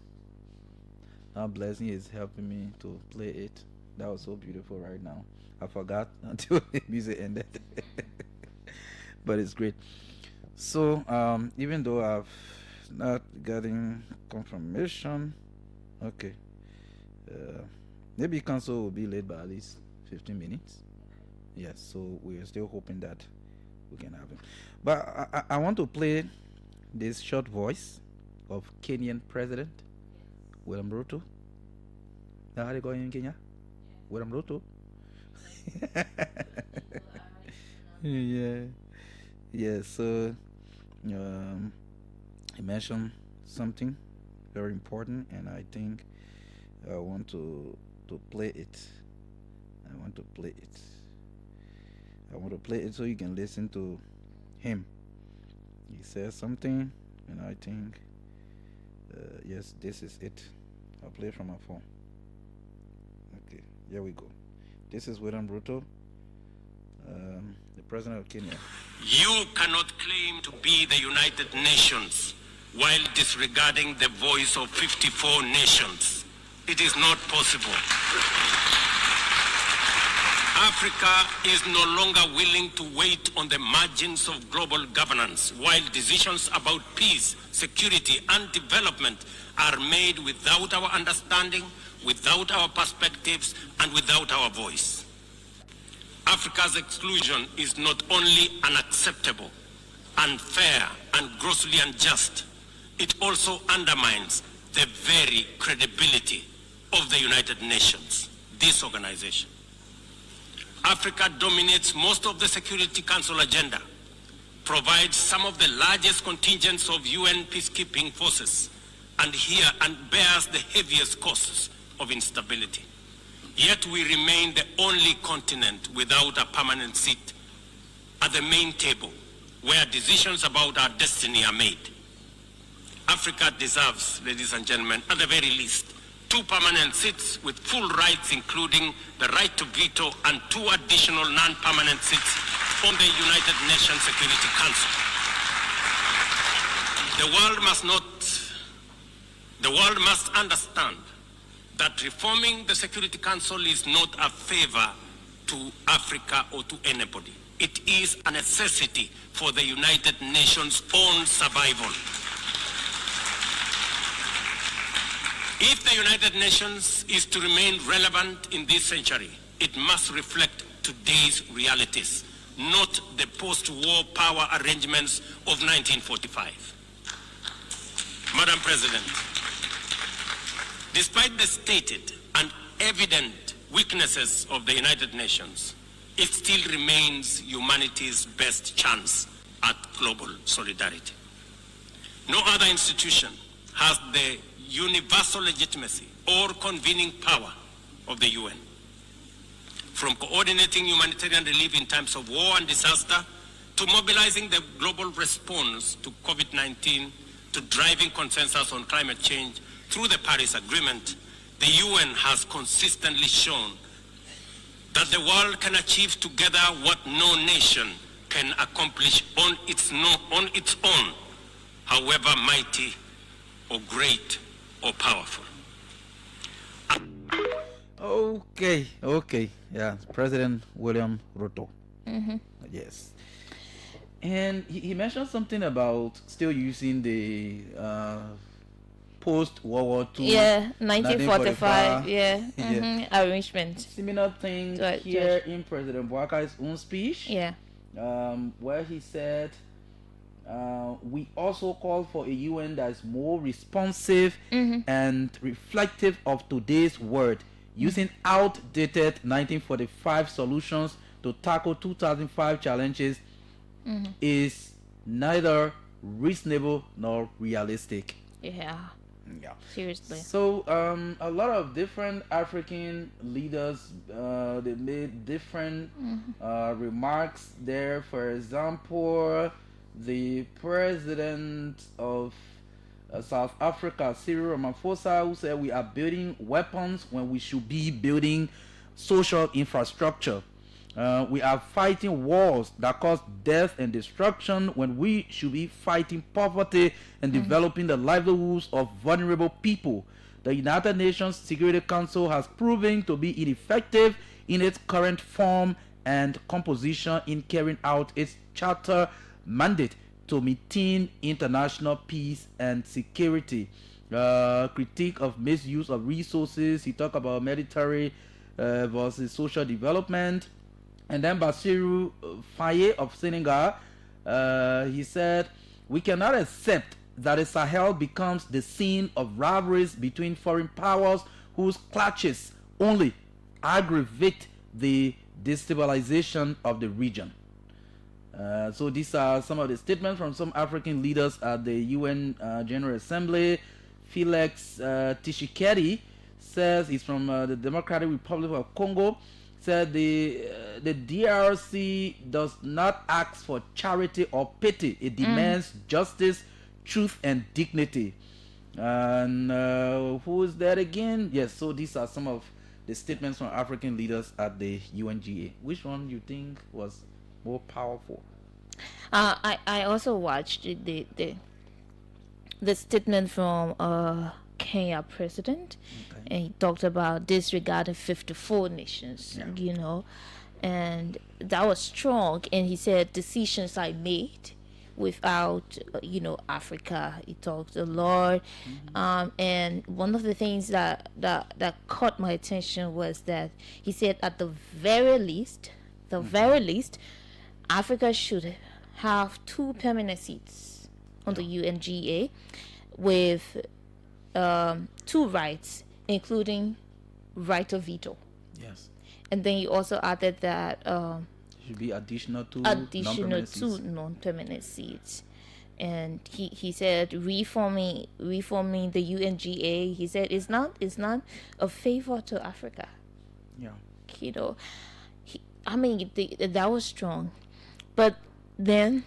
[SPEAKER 1] Blessing is helping me to play it. That was so beautiful right now. I forgot until the music ended. But it's great. So even though I've not gotten confirmation, okay. Maybe council will be late by at least 15 minutes. Yes, so we're still hoping that we can have it. But I want to play this short voice of Kenyan President William Ruto. Now, how are you going in Kenya? William Ruto? Yeah, so he mentioned something very important, and I think I want to play it. I want to play it so you can listen to him. He says something, and I think, yes, this is it. I'll play it from my phone. Okay, here we go. This is William Ruto, the president of Kenya.
[SPEAKER 3] You cannot claim to be the United Nations while disregarding the voice of 54 nations. It is not possible. Africa is no longer willing to wait on the margins of global governance while decisions about peace, security, and development are made without our understanding, without our perspectives, and without our voice. Africa's exclusion is not only unacceptable, unfair, and grossly unjust, it also undermines the very credibility of the United Nations, this organization. Africa dominates most of the Security Council agenda, provides some of the largest contingents of UN peacekeeping forces, and bears the heaviest costs of instability. Yet we remain the only continent without a permanent seat at the main table where decisions about our destiny are made. Africa deserves, ladies and gentlemen, at the very least, 2 permanent seats with full rights, including the right to veto, and 2 additional non-permanent seats on the United Nations Security Council. The world must understand that reforming the Security Council is not a favor to Africa or to anybody. It is a necessity for the United Nations' own survival. If the United Nations is to remain relevant in this century, it must reflect today's realities, not the post-war power arrangements of 1945. Madam President, despite the stated and evident weaknesses of the United Nations, it still remains humanity's best chance at global solidarity. No other institution has the universal legitimacy or convening power of the UN. From coordinating humanitarian relief in times of war and disaster, to mobilizing the global response to COVID-19, to driving consensus on climate change through the Paris Agreement, the UN has consistently shown that the world can achieve together what no nation can accomplish on its own, however mighty or great or powerful.
[SPEAKER 1] Okay. Yeah, President William Ruto. Yes. And he mentioned something about still using the post-World War II.
[SPEAKER 2] Yeah, 1945. Yeah.
[SPEAKER 1] Yeah.
[SPEAKER 2] Arrangement.
[SPEAKER 1] Similar thing here in President Bouakar's own speech.
[SPEAKER 2] Yeah.
[SPEAKER 1] Where he said, we also call for a UN that is more responsive and reflective of today's world, using outdated 1945 solutions to tackle 2005 challenges is neither reasonable nor realistic.
[SPEAKER 2] Yeah. Seriously.
[SPEAKER 1] So a lot of different African leaders they made different remarks there. For example, the president of South Africa, Cyril Ramaphosa, who said we are building weapons when we should be building social infrastructure. We are fighting wars that cause death and destruction when we should be fighting poverty and developing the livelihoods of vulnerable people. The United Nations Security Council has proven to be ineffective in its current form and composition in carrying out its charter mandate to maintain international peace and security. Critique of misuse of resources. He talked about military versus social development. And then Bassirou Faye of Senegal, he said, we cannot accept that the Sahel becomes the scene of rivalries between foreign powers whose clashes only aggravate the destabilization of the region. So these are some of the statements from some African leaders at the UN General Assembly. Felix Tshisekedi says he's from the Democratic Republic of Congo. Said the DRC does not ask for charity or pity. It demands justice, truth, and dignity. And who is that again? Yes, so these are some of the statements from African leaders at the UNGA. Which one you think was more powerful?
[SPEAKER 2] I also watched the statement from Kenya president, and he talked about disregarding 54 nations, and that was strong. And he said decisions are made without Africa. He talked a lot, and one of the things that caught my attention was that he said at the very least, Africa should have 2 permanent seats on the UNGA with 2 rights, including right of veto.
[SPEAKER 1] Yes.
[SPEAKER 2] And then he also added that
[SPEAKER 1] should be additional 2
[SPEAKER 2] non-permanent seats. And he said reforming the UNGA, he said it's not a favor to Africa.
[SPEAKER 1] Yeah.
[SPEAKER 2] That was strong. But then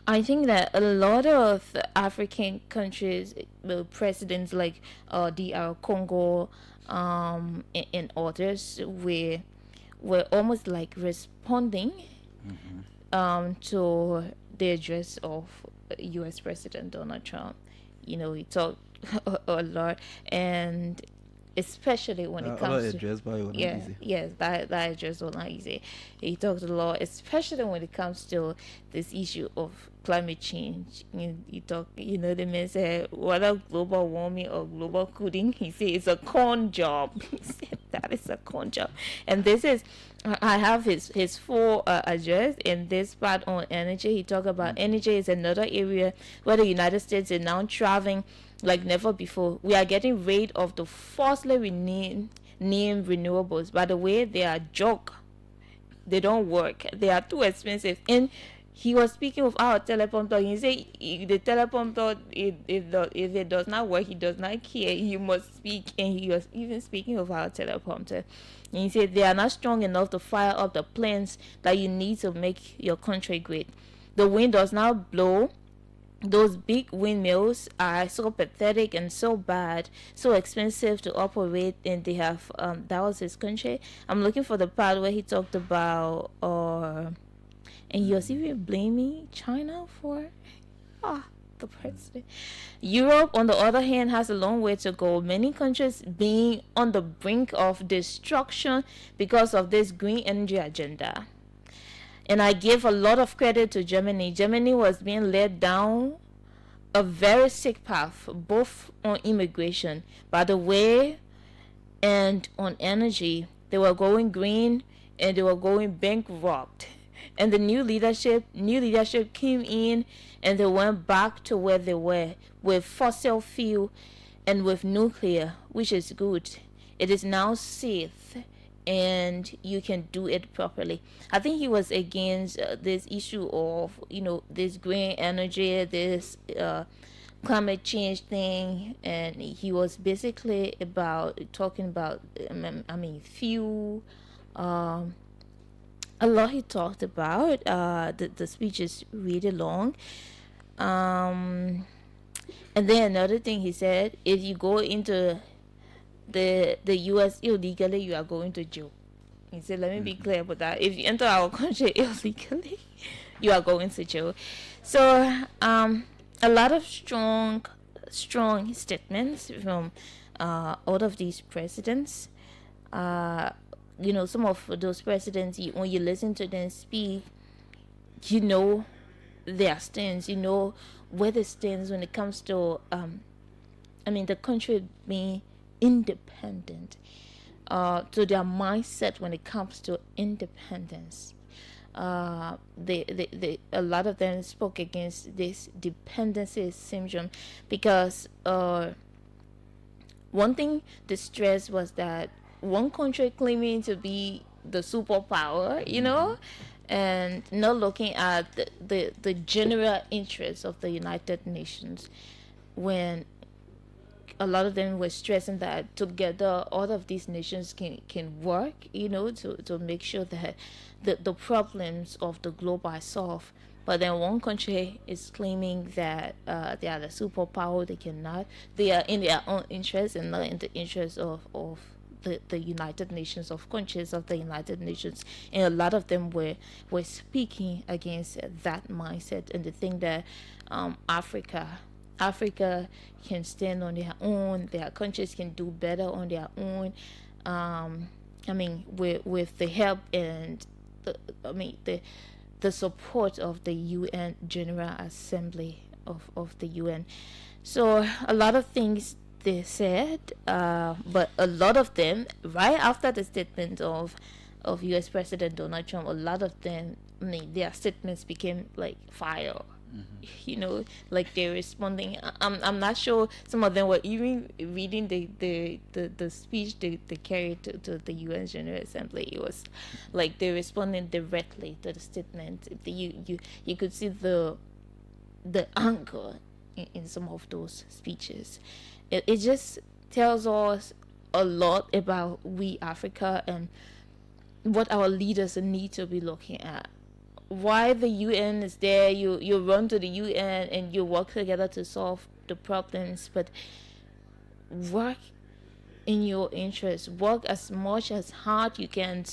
[SPEAKER 2] I think that a lot of African countries, presidents like DR Congo and others, were almost like responding to the address of U.S. President Donald Trump. He talked a lot, and especially when it comes to that address was not easy. He talked a lot, especially when it comes to this issue of climate change. You talk, the man said, whether global warming or global cooling, he said it's a con job. He said that is a con job. And this is, I have his full address in this part on energy. He talked about energy is another area where the United States is now traveling like never before. We are getting rid of the falsely named renewables. By the way, they are joke. They don't work. They are too expensive. And he was speaking of our teleprompter. He said the teleprompter, if it does not work, he does not care. You must speak. And he was even speaking of our teleprompter. And he said they are not strong enough to fire up the planes that you need to make your country great. The wind does not blow. Those big windmills are so pathetic and so bad, so expensive to operate, and they have that was his country. I'm looking for the part where he talked about and he was even blaming China for the president. Europe, on the other hand, has a long way to go. Many countries being on the brink of destruction because of this green energy agenda. And I give a lot of credit to Germany. Germany was being led down a very sick path, both on immigration, by the way, and on energy. They were going green and they were going bankrupt. And the new leadership came in and they went back to where they were with fossil fuel and with nuclear, which is good. It is now safe and you can do it properly. I think he was against this issue of this green energy, this climate change thing, and he was basically talking about fuel. A lot he talked about. The speech is really long. And then another thing he said, if you go into the US illegally, you are going to jail. He said, let me be clear about that. If you enter our country illegally, you are going to jail. So a lot of strong statements from all of these presidents. Some of those presidents, when you listen to them speak, their stance, where they stand when it comes to the country being independent, to their mindset when it comes to independence. They a lot of them spoke against this dependency syndrome because one thing the stress was that one country claiming to be the superpower, and not looking at the general interests of the United Nations, when a lot of them were stressing that together all of these nations can work, to make sure that the problems of the globe are solved. But then one country is claiming that they are the superpower. They are in their own interest and not in the interest of the United Nations, of countries of the United Nations. And a lot of them were speaking against that mindset, and they think that Africa can stand on their own, their countries can do better on their own, with the help and the support of the UN General Assembly of the UN. So a lot of things they said, but a lot of them, right after the statement of US President Donald Trump, a lot of them, their statements became like fire. Like they're responding. I'm not sure some of them were even reading the speech they carried to the UN General Assembly. It was like they're responding directly to the statement. You could see the anger in some of those speeches. It just tells us a lot about we Africa and what our leaders need to be looking at. Why the UN is there, you run to the UN and you work together to solve the problems, but work in your interest, work as much as hard you can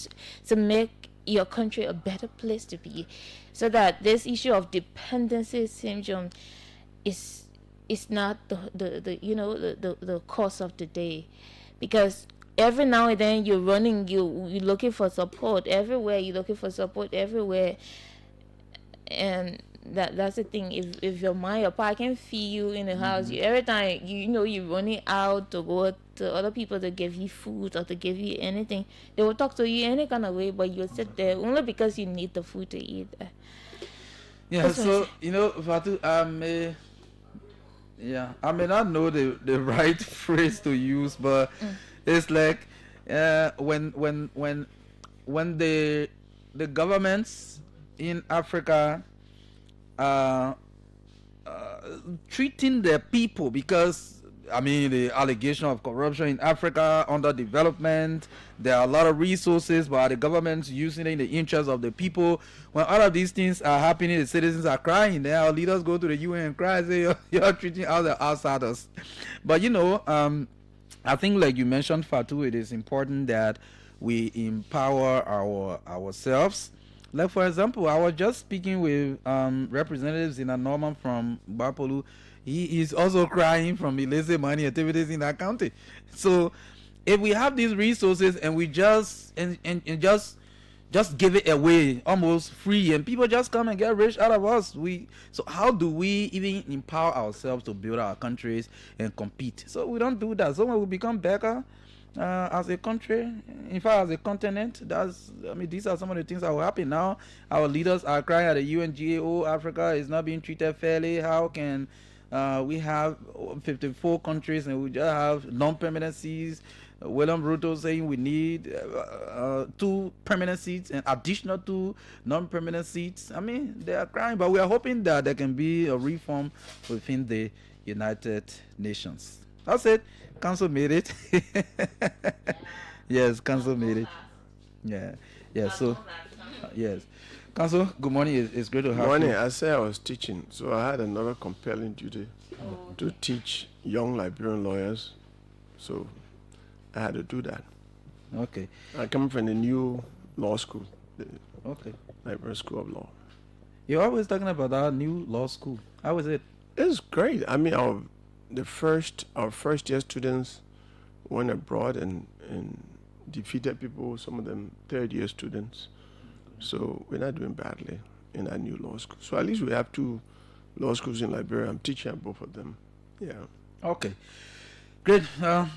[SPEAKER 2] to make your country a better place to be, so that this issue of dependency syndrome is not the cause of the day. Because every now and then you're looking for support everywhere, and that's the thing. If your mom, your pa can feed you in the house, every time you're running out to go to other people to give you food or to give you anything, they will talk to you any kind of way, but you'll sit there only because you need the food to eat.
[SPEAKER 1] Yeah,
[SPEAKER 2] That's what I
[SPEAKER 1] so
[SPEAKER 2] say.
[SPEAKER 1] Fatu, I may not know the right phrase to use, but it's like when the governments in Africa are treating their people, because I mean the allegation of corruption in Africa, underdevelopment, there are a lot of resources, but the government's using it in the interest of the people. When all of these things are happening, the citizens are crying. Then our leaders go to the UN and cry and say you're treating all the outsiders. But I think, like you mentioned, Fatu, it is important that we empower ourselves. Like, for example, I was just speaking with representatives in a Norman from Bapolu. He is also crying from illicit money activities in that county. So if we have these resources and we just just give it away almost free, and people just come and get rich out of us, so how do we even empower ourselves to build our countries and compete? So we don't do that. So when we become better as a country, in fact as a continent, these are some of the things that will happen. Now our leaders are crying at the UNGA, oh, Africa is not being treated fairly. How can we have 54 countries and we just have non-permanent seats? William Ruto saying we need 2 permanent seats and additional 2 non-permanent seats. I mean, they are crying, but we are hoping that there can be a reform within the United Nations. That's it. Council made it. Yes, Council made it. Yeah. So, yes. Council, good morning. It's great to have you.
[SPEAKER 7] Morning. I said I was teaching, so I had another compelling duty to teach young Liberian lawyers. So I had to do that.
[SPEAKER 1] Okay.
[SPEAKER 7] I come from the new law school, the
[SPEAKER 1] Okay.
[SPEAKER 7] Liberian School of Law.
[SPEAKER 1] You're always talking about our new law school. How is it?
[SPEAKER 7] It's great. I mean, our first year students went abroad and defeated people, some of them third year students. So we're not doing badly in our new law school. So at least we have 2 law schools in Liberia. I'm teaching at both of them. Yeah.
[SPEAKER 1] Okay. Great.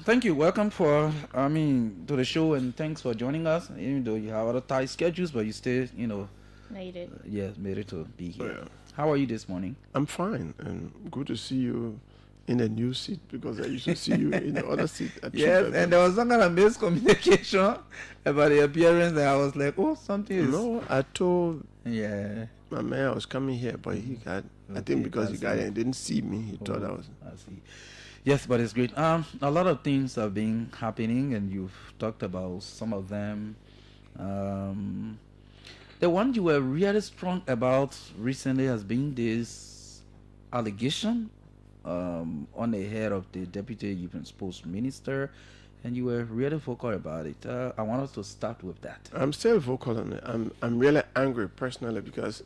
[SPEAKER 1] Thank you. Welcome to the show, and thanks for joining us. Even though you have other tight schedules, but you still,
[SPEAKER 2] Made it.
[SPEAKER 1] Yes, made it to be here.
[SPEAKER 7] Yeah.
[SPEAKER 1] How are you this morning?
[SPEAKER 7] I'm fine, and good to see you in a new seat, because I used to see you in the other seat.
[SPEAKER 1] Yes, and there was some kind of miscommunication about the appearance, and I was like, oh, something is...
[SPEAKER 7] No, I told
[SPEAKER 1] my
[SPEAKER 7] man I was coming here, but he got, I think because he got here and didn't see me, he thought I was...
[SPEAKER 1] I see. Yes, but it's great. A lot of things have been happening, and you've talked about some of them. The one you were really strong about recently has been this allegation on the head of the Deputy Youth and Sports Minister, and you were really vocal about it. I want us to start with that.
[SPEAKER 7] I'm still vocal on it. I'm really angry personally, because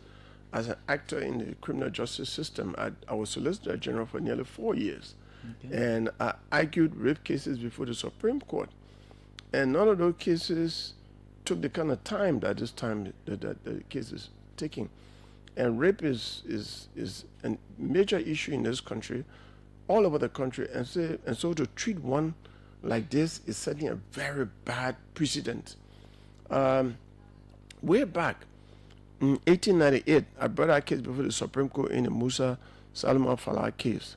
[SPEAKER 7] as an actor in the criminal justice system, I was Solicitor General for nearly 4 years. Okay. And I argued rape cases before the Supreme Court. And none of those cases took the kind of time that the case is taking. And rape is a major issue in this country, all over the country. And so to treat one like this is setting a very bad precedent. Way back in 1898, I brought our case before the Supreme Court in the Musa Salman Falah case.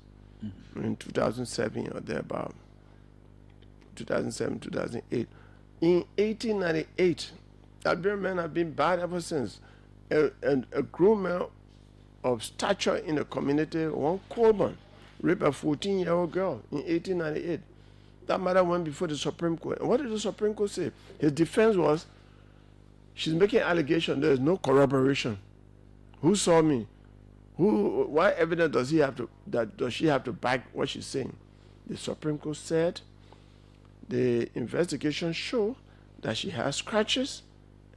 [SPEAKER 7] In 2007 or thereabout, 2007, 2008. In 1898, Liberian men have been bad ever since. A grown man of stature in the community, one Coleman, raped a 14-year-old girl in 1898. That matter went before the Supreme Court. And what did the Supreme Court say? His defense was, she's making allegation, there is no corroboration. Who saw me? What evidence does she have to back what she's saying? The Supreme Court said the investigation showed that she has scratches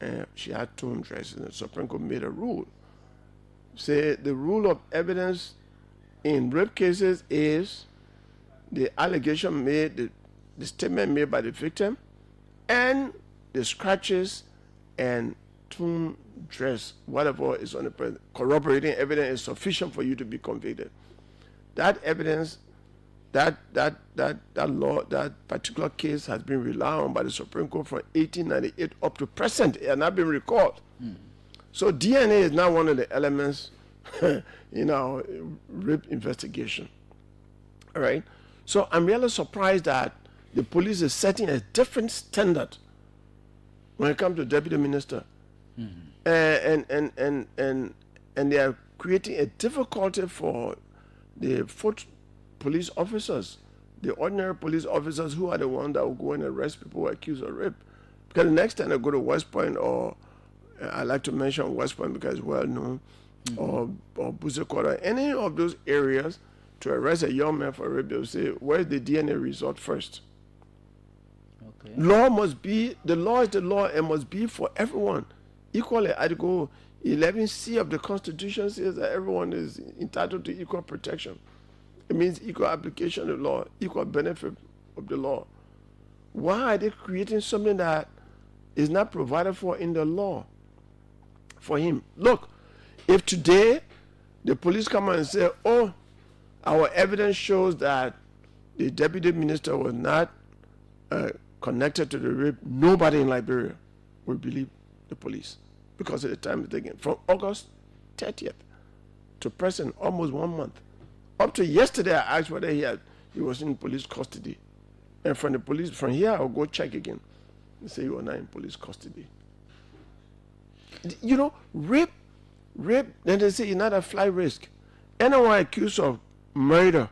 [SPEAKER 7] and she had torn dresses. And the Supreme Court made a rule. Say the rule of evidence in rape cases is the allegation made, the statement made by the victim, and the scratches and torn dress, whatever is on the person, corroborating evidence is sufficient for you to be convicted. That evidence, that law, that particular case has been relied on by the Supreme Court from 1898 up to present and not been recalled. So DNA is not one of the elements in our rape investigation. All right. So I'm really surprised that the police is setting a different standard when it comes to deputy minister, and they are creating a difficulty for the foot police officers, the ordinary police officers who are the ones that will go and arrest people who are accused of rape. Because the next time they go to West Point, or I like to mention West Point because it's well known, or Buzekora, any of those areas, to arrest a young man for rape, they'll say, where's the DNA result first? Okay. Law must be, the law is the law and must be for everyone. Equally, Article 11C of the Constitution says that everyone is entitled to equal protection. It means equal application of the law, equal benefit of the law. Why are they creating something that is not provided for in the law for him? Look, if today the police come out and say, oh, our evidence shows that the deputy minister was not connected to the rape, nobody in Liberia will believe the police because of the time it's taken. From August 30th to present, almost 1 month. Up to yesterday, I asked whether he was in police custody. And from the police, from here, I'll go check again. They say he was not in police custody. You know, rape, then they say you're not a flight risk. Anyone accused of murder,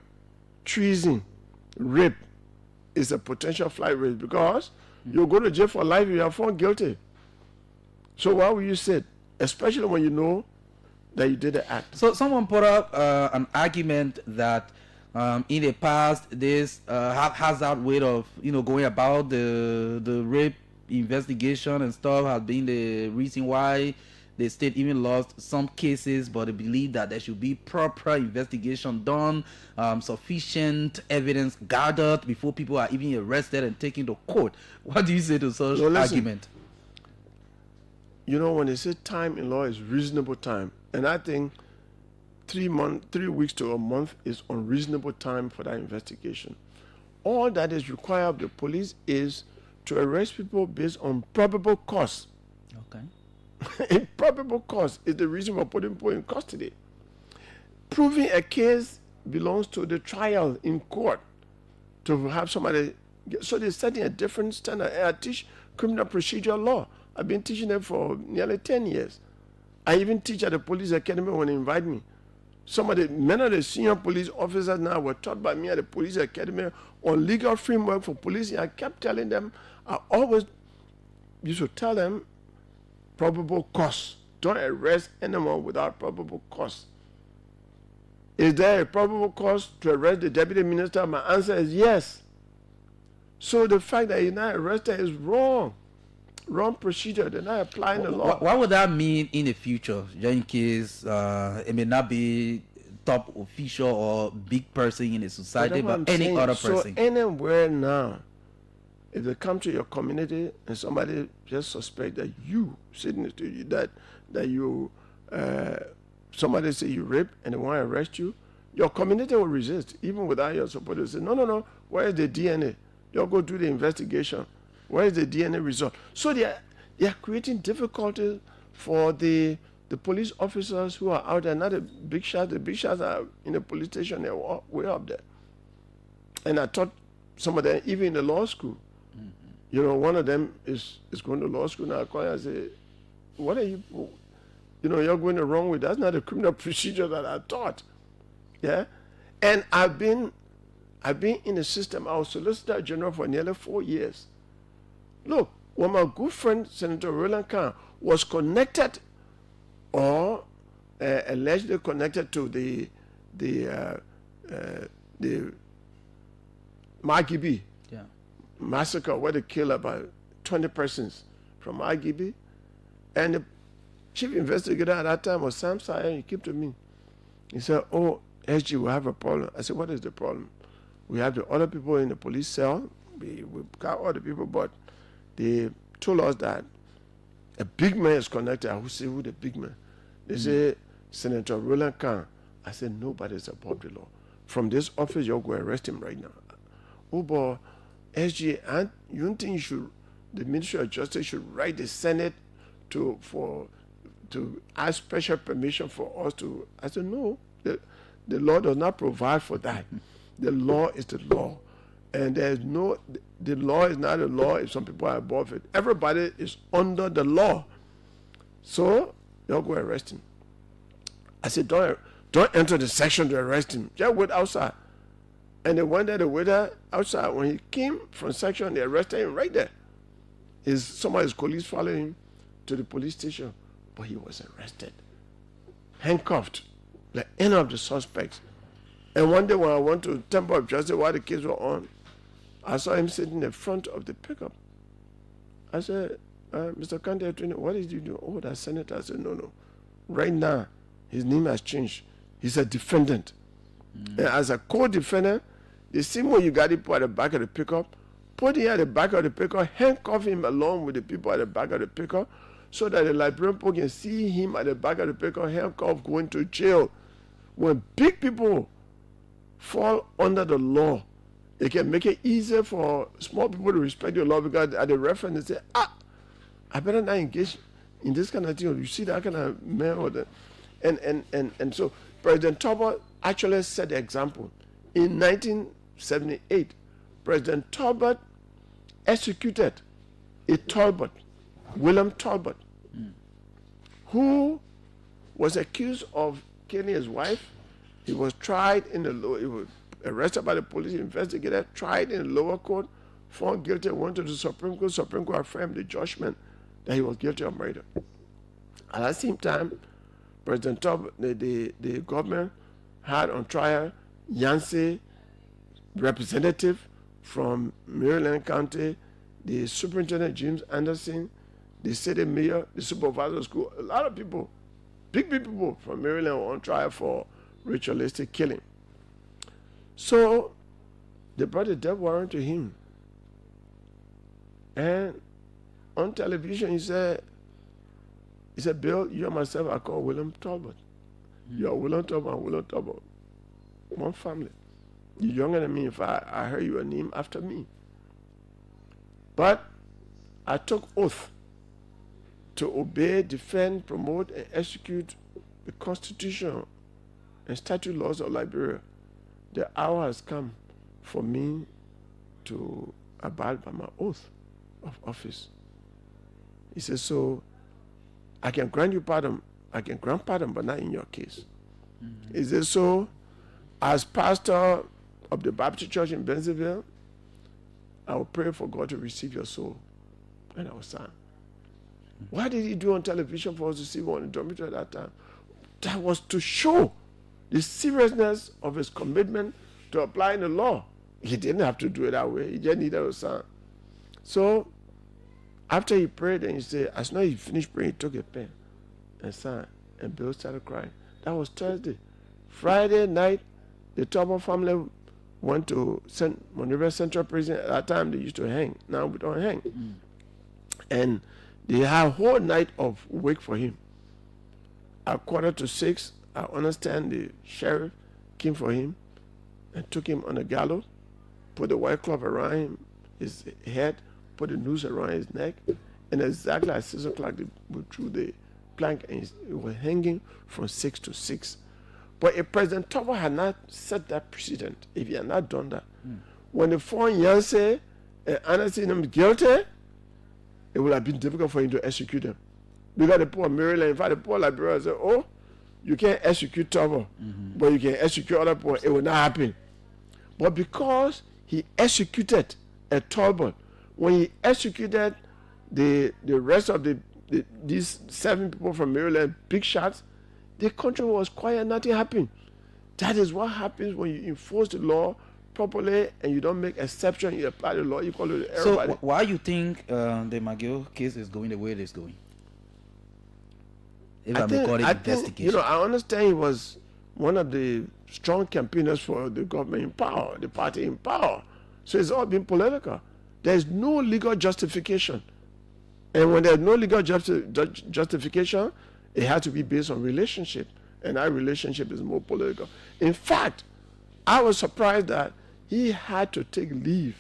[SPEAKER 7] treason, rape is a potential flight risk because you'll go to jail for life if you are found guilty. So why will you sit, especially when you know that you did the act?
[SPEAKER 1] So someone put up an argument that in the past this haphazard way of going about the rape investigation and stuff has been the reason why the state even lost some cases, but they believe that there should be proper investigation done, sufficient evidence gathered before people are even arrested and taken to court. What do you say to such argument?
[SPEAKER 7] You know, when they say time in law is reasonable time, and I think 3 weeks to a month is unreasonable time for that investigation. All that is required of the police is to arrest people based on probable cause.
[SPEAKER 1] Okay.
[SPEAKER 7] Improbable cause is the reason for putting people in custody. Proving a case belongs to the trial in court to have somebody. So they're setting a different standard. I teach criminal procedure law. I've been teaching it for nearly 10 years. I even teach at the police academy when they invite me. Many of the senior police officers now were taught by me at the police academy on legal framework for policing. I kept telling them, I always used to tell them, probable cause. Don't arrest anyone without probable cause. Is there a probable cause to arrest the deputy minister? My answer is yes. So the fact that he's not arrested is wrong. Wrong procedure. They're not applying the law.
[SPEAKER 1] What would that mean in the future? In case it may not be top official or big person in the society, but any other person.
[SPEAKER 7] So anywhere now, if they come to your community and somebody just suspect that you sitting to you that you somebody say you rape and they want to arrest you, your community will resist even without your support. They say no, where is the DNA? You'll go do the investigation. Where is the DNA result? So they are creating difficulties for the police officers who are out there. Not the big shots. The big shots are in the police station. They're way up there. And I taught some of them even in the law school. You know, one of them is going to law school now. I call him and say, what are you, you're going the wrong way. That's not a criminal procedure that I taught. Yeah? And I've been in the system. I was Solicitor General for nearly 4 years. Look, when my good friend, Senator Roland Khan, was connected or allegedly connected to the Marka massacre where they killed about 20 persons from Marka, and the chief investigator at that time was Sam Sayer. He came to me. He said, oh, SG, we have a problem. I said, what is the problem? We have the other people in the police cell. We got other people, but they told us that A big man is connected. I will say who the big man. They say Senator Roland Kahn. I said nobody is above the law. From this office, you'll go arrest him right now. Oh boy, SG, and you don't think the Ministry of Justice should write the Senate to ask special permission for us to? I said no. The law does not provide for that. The law is the law. And the law is not a law if some people are above it. Everybody is under the law. So, they'll go arrest him. I said, don't enter the section to arrest him. Just wait outside. And they went there to wait outside. When he came from section, they arrested him right there. Some of his colleagues followed him to the police station. But he was arrested. Handcuffed. The end of the suspects. And one day when I went to Temple of Justice while the kids were on, I saw him sitting in the front of the pickup. I said, Mr. Kante, what did you do? Oh, that senator. I said, no. Right now, his name has changed. He's a defendant. And as a co-defendant, the same way you got him put at the back of the pickup, put him at the back of the pickup, handcuff him along with the people at the back of the pickup, so that the Liberian people can see him at the back of the pickup, handcuffed, going to jail. When big people fall under the law, they can make it easier for small people to respect the law, because at the reference they say, I better not engage in this kind of thing. You see that kind of man or the, and so President Talbot actually set the example. In 1978, President Talbot executed a Talbot, William Talbot, who was accused of killing his wife. He was tried in the lower, he was arrested by the police, investigated, tried in the lower court, found guilty, went to the Supreme Court. Supreme Court affirmed the judgment that he was guilty of murder. At the same time, President Talbot, the government had on trial Yancey, representative from Maryland County, the superintendent James Anderson, the city mayor, the supervisor of school, a lot of people, big people from Maryland were on trial for ritualistic killing. So they brought a death warrant to him. And on television he said, Bill, you and myself are called William Talbot. You're William Talbot and William Talbot. One family. You're younger than me if I heard your name after me. But I took oath to obey, defend, promote, and execute the Constitution and statute laws of Liberia. The hour has come for me to abide by my oath of office. He says, so I can grant you pardon. I can grant pardon, but not in your case. He says, so as pastor of the Baptist Church in Bentonville, I will pray for God to receive your soul. And I was silent. Why did he do on television for us to see one in the dormitory at that time? That was to show the seriousness of his commitment to applying the law. He didn't have to do it that way. He just needed a sign. So after he prayed and he said, as soon as he finished praying, he took a pen and signed, and Bill started crying. That was Thursday. Friday night, the Talbot family went to Monrovia Central Prison. At that time, they used to hang. Now we don't hang. And they had a whole night of wake for him. At 5:45, I understand the sheriff came for him and took him on a gallows, put the white cloth around his head, put the noose around his neck, and exactly at 6 o'clock they drew the plank and he was hanging from 6 to 6. But if President Talbot had not set that precedent, if he had not done that, when they found Yancey and Anderson him guilty, it would have been difficult for him to execute them. Because the poor Maryland, in fact, the poor Liberia said, oh, you can't execute Talbot, but you can execute other people. It will not happen. But because he executed a Talbot, when he executed the rest of these 7 people from Maryland, big shots, the country was quiet, nothing happened. That is what happens when you enforce the law properly and you don't make exception, you apply the law equally to everybody.
[SPEAKER 1] So why you think the McGill case is going the way it is going? I think,
[SPEAKER 7] I understand he was one of the strong campaigners for the government in power, the party in power. So it's all been political. There's no legal justification And when there's no legal justification, it has to be based on relationship. And that relationship is more political. In fact, I was surprised that he had to take leave.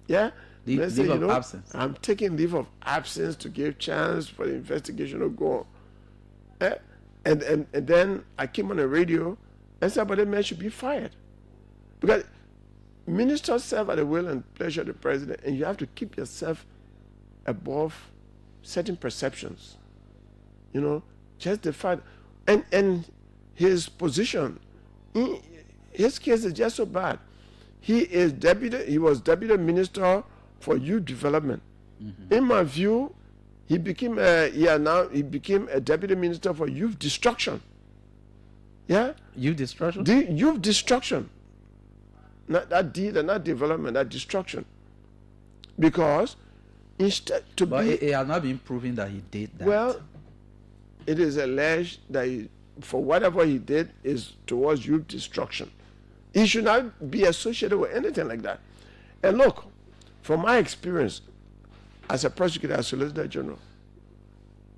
[SPEAKER 7] Yeah?
[SPEAKER 1] Leave of absence.
[SPEAKER 7] I'm taking leave of absence to give chance for the investigation to go on. Eh? And then I came on the radio and said, but the man should be fired. Because ministers serve at the will and pleasure of the president, and you have to keep yourself above certain perceptions. You know, just the fact. And his position, his case is just so bad. He was deputy minister for youth development. Mm-hmm. In my view, he became a deputy minister for youth destruction. Yeah?
[SPEAKER 1] Youth destruction?
[SPEAKER 7] Youth destruction. Not development, that destruction. Because instead to
[SPEAKER 1] but
[SPEAKER 7] be...
[SPEAKER 1] it has not been proven that he did that.
[SPEAKER 7] Well, it is alleged that for whatever he did is towards youth destruction. He should not be associated with anything like that. And look, from my experience as a prosecutor, as Solicitor General,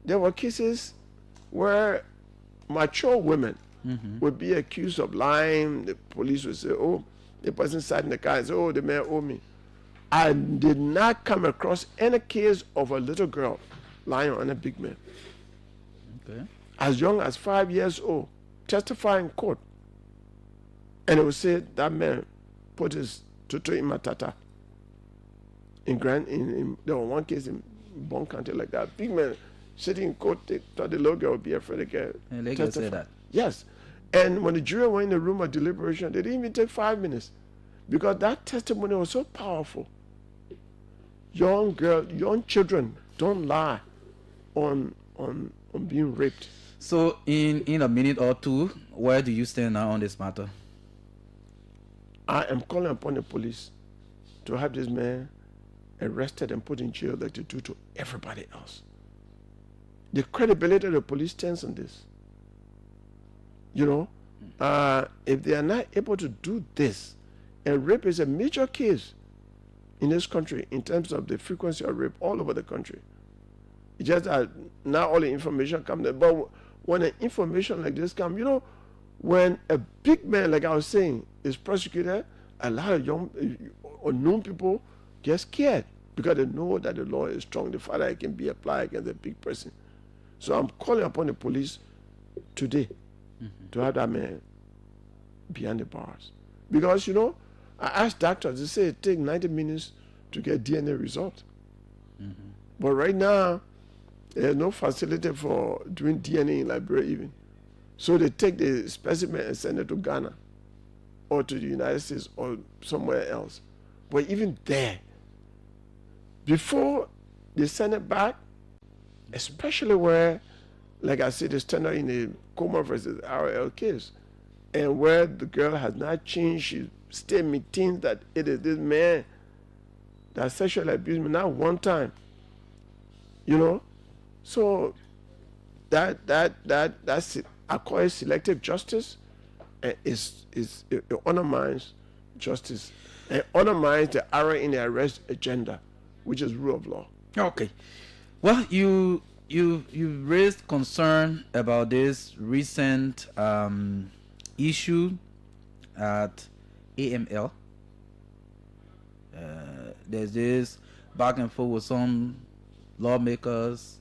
[SPEAKER 7] there were cases where mature women would be accused of lying. The police would say, oh, the person sat in the car and said, oh, the man owed me. I did not come across any case of a little girl lying on a big man.
[SPEAKER 1] Okay.
[SPEAKER 7] As young as 5 years old, testifying in court. And it would say that man put his tutu in Matata. There was one case in Bon County like that. Big man sitting in court, they thought the little girl would be afraid to get
[SPEAKER 1] and they can say that.
[SPEAKER 7] Yes. And when the jury went in the room of deliberation, they didn't even take 5 minutes because that testimony was so powerful. Young children don't lie on being raped.
[SPEAKER 1] So in a minute or two, where do you stand now on this matter?
[SPEAKER 7] I am calling upon the police to have this man arrested and put in jail like they do to everybody else. The credibility of the police stands on this. You know, if they are not able to do this, and rape is a major case in this country in terms of the frequency of rape all over the country. It's just that not all the information comes there. But when an information like this comes, you know, when a big man, like I was saying, is prosecuted, a lot of young unknown people get scared because they know that the law is strong. The fact that it can be applied against a big person. So I'm calling upon the police today to have that man behind the bars. Because, you know, I asked doctors, they say it takes 90 minutes to get DNA result. But right now, there's no facility for doing DNA in Liberia even. So they take the specimen and send it to Ghana or to the United States or somewhere else. But even there, before they send it back, especially where, like I said, the standard in the Coma versus RL case, and where the girl has not changed, she still maintains that it is this man that sexually abused me, not one time. You know? So that's it. I call it selective justice, and it undermines justice and undermines the error in the arrest agenda, which is rule of law.
[SPEAKER 1] Okay. Well, you raised concern about this recent issue at AML. There's this back and forth with some lawmakers.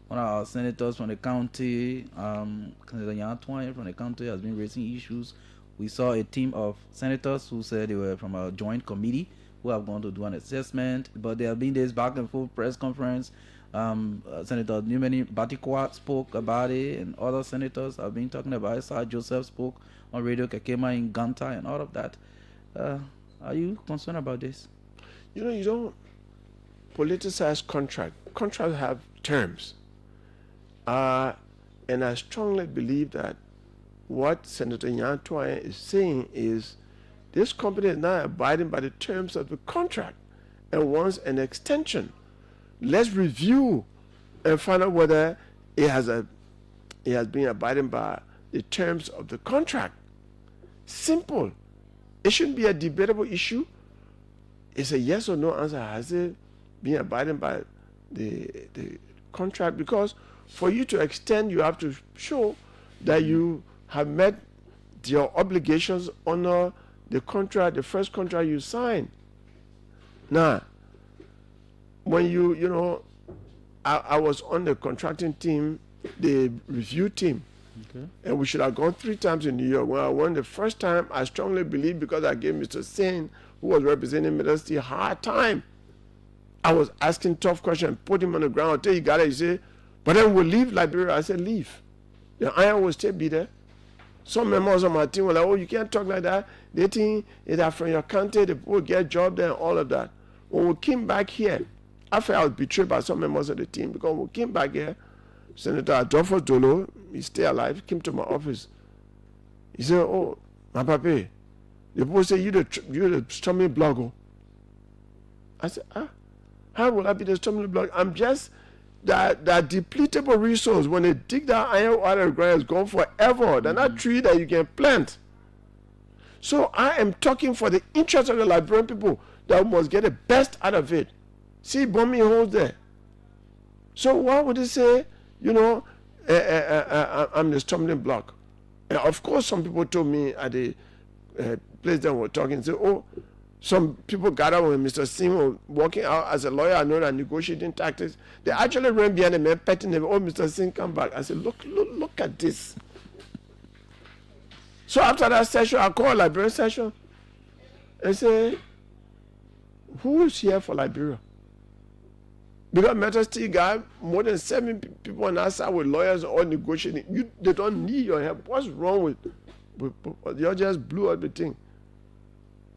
[SPEAKER 1] One of our senators from the county, Senator Yantoine from the county, has been raising issues. We saw a team of senators who said they were from a joint committee who have gone to do an assessment, but there have been this back and forth press conference. Senator Numeni Batikwa spoke about it, and other senators have been talking about it. Sir Joseph spoke on Radio Kekema in Ganta and all of that. Are you concerned about this?
[SPEAKER 7] You know, you don't politicize contract. Contracts have terms. And I strongly believe that what Senator Yantoine is saying is this company is not abiding by the terms of the contract and wants an extension. Let's review and find out whether it has been abiding by the terms of the contract. Simple. It shouldn't be a debatable issue. It's a yes or no answer. Has it been abiding by the contract, because for you to extend, you have to show that you have met your obligations under the contract, the first contract you signed. Now, when I was on the contracting team, the review team, and we should have gone 3 times in New York. When I went the first time, I strongly believe, because I gave Mr. Singh, who was representing Middle East, a hard time. I was asking tough questions, put him on the ground, tell you got it. He said, but then we'll leave Liberia. I said, leave. The iron will still be there. Some members of my team were like, oh, you can't talk like that. They think it's from your country, the people get job there and all of that. When we came back here, after I was betrayed by some members of the team, because when we came back here, Senator Adolfo Dolo, he's still alive, came to my office. He said, oh, my papa, the people say, you're the stumbling block. Oh. I said, how will I be the stumbling block? I'm just that depletable resource. When they dig that iron out of the ground, it's gone forever. They're not tree that you can plant. So I am talking for the interest of the Liberian people, that we must get the best out of it. See, bombing holes there. So why would they say, I'm the stumbling block? And of course, some people told me at the place that we're talking, say, oh, some people gathered when Mr. Singh was working out as a lawyer, I know that negotiating tactics. They actually ran behind the man, petting them. Oh, Mr. Singh, come back. I said, look at this. So after that session, I called a Liberian session and say, who is here for Liberia? Because Metro still got more than 7 people on that side with lawyers all negotiating. They don't need your help. What's wrong with you just blew up the thing.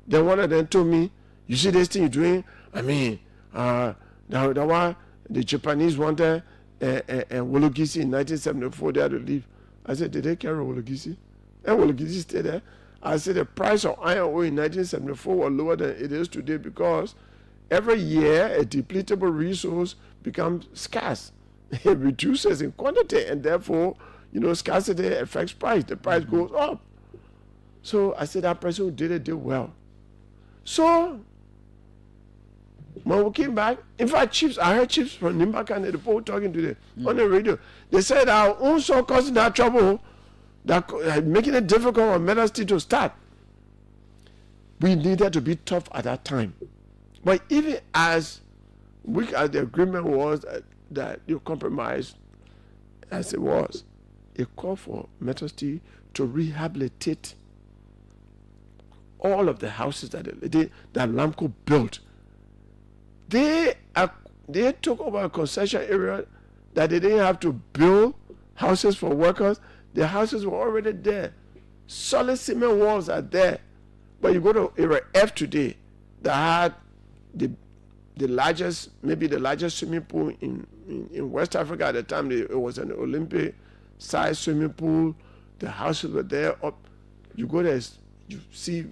[SPEAKER 7] Then one of them told me, you see this thing you're doing? I mean, that one, the Japanese wanted Wologisi in 1974, they had to leave. I said, did they carry Wologisi? And Wologisi stayed there. I said the price of iron ore in 1974 was lower than it is today, because every year a depletable resource becomes scarce. It reduces in quantity, and therefore, scarcity affects price. The price goes up. So I said that person who did well. So when we came back, in fact, I heard chiefs from Nimbaka and the people talking to them on the radio. They said our own so causing that trouble, that making it difficult for medicine to start. We needed to be tough at that time. But even as weak as the agreement was that you compromised, as it was, it called for Metro Steel to rehabilitate all of the houses that Lamco built. They took over a concession area that they didn't have to build houses for workers. The houses were already there. Solid cement walls are there. But you go to Area F today, that had the largest swimming pool in West Africa at the time. It was an Olympic-sized swimming pool. The houses were there. Up, you go there, you see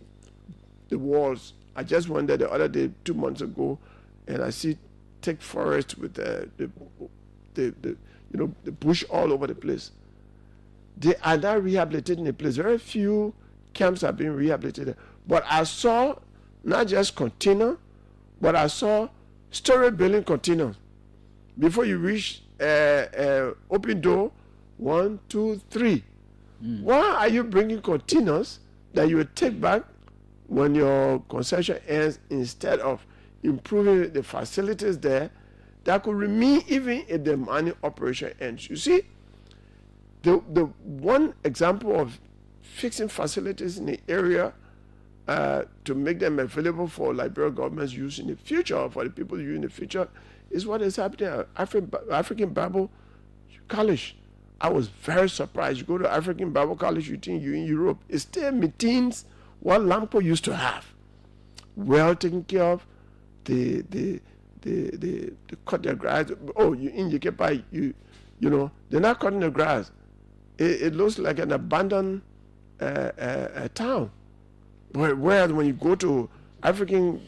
[SPEAKER 7] the walls. I just went there the other day, 2 months ago, and I see thick forest with the bush all over the place. They are now rehabilitating the place. Very few camps are being rehabilitated. But I saw not just container, but I saw story building containers. Before you reach open door, 1, 2, 3. Why are you bringing containers that you will take back when your concession ends, instead of improving the facilities there that could remain even if the mining operation ends? You see, the one example of fixing facilities in the area to make them available for Liberian government's use in the future, for the people use in the future, is what is happening at African Bible College. I was very surprised. You go to African Bible College, you think you're in Europe. It still maintains what Lamco used to have. Well taken care of. They cut their grass. Oh, you in Yekepa, they're not cutting the grass. It looks like an abandoned town. But whereas when you go to African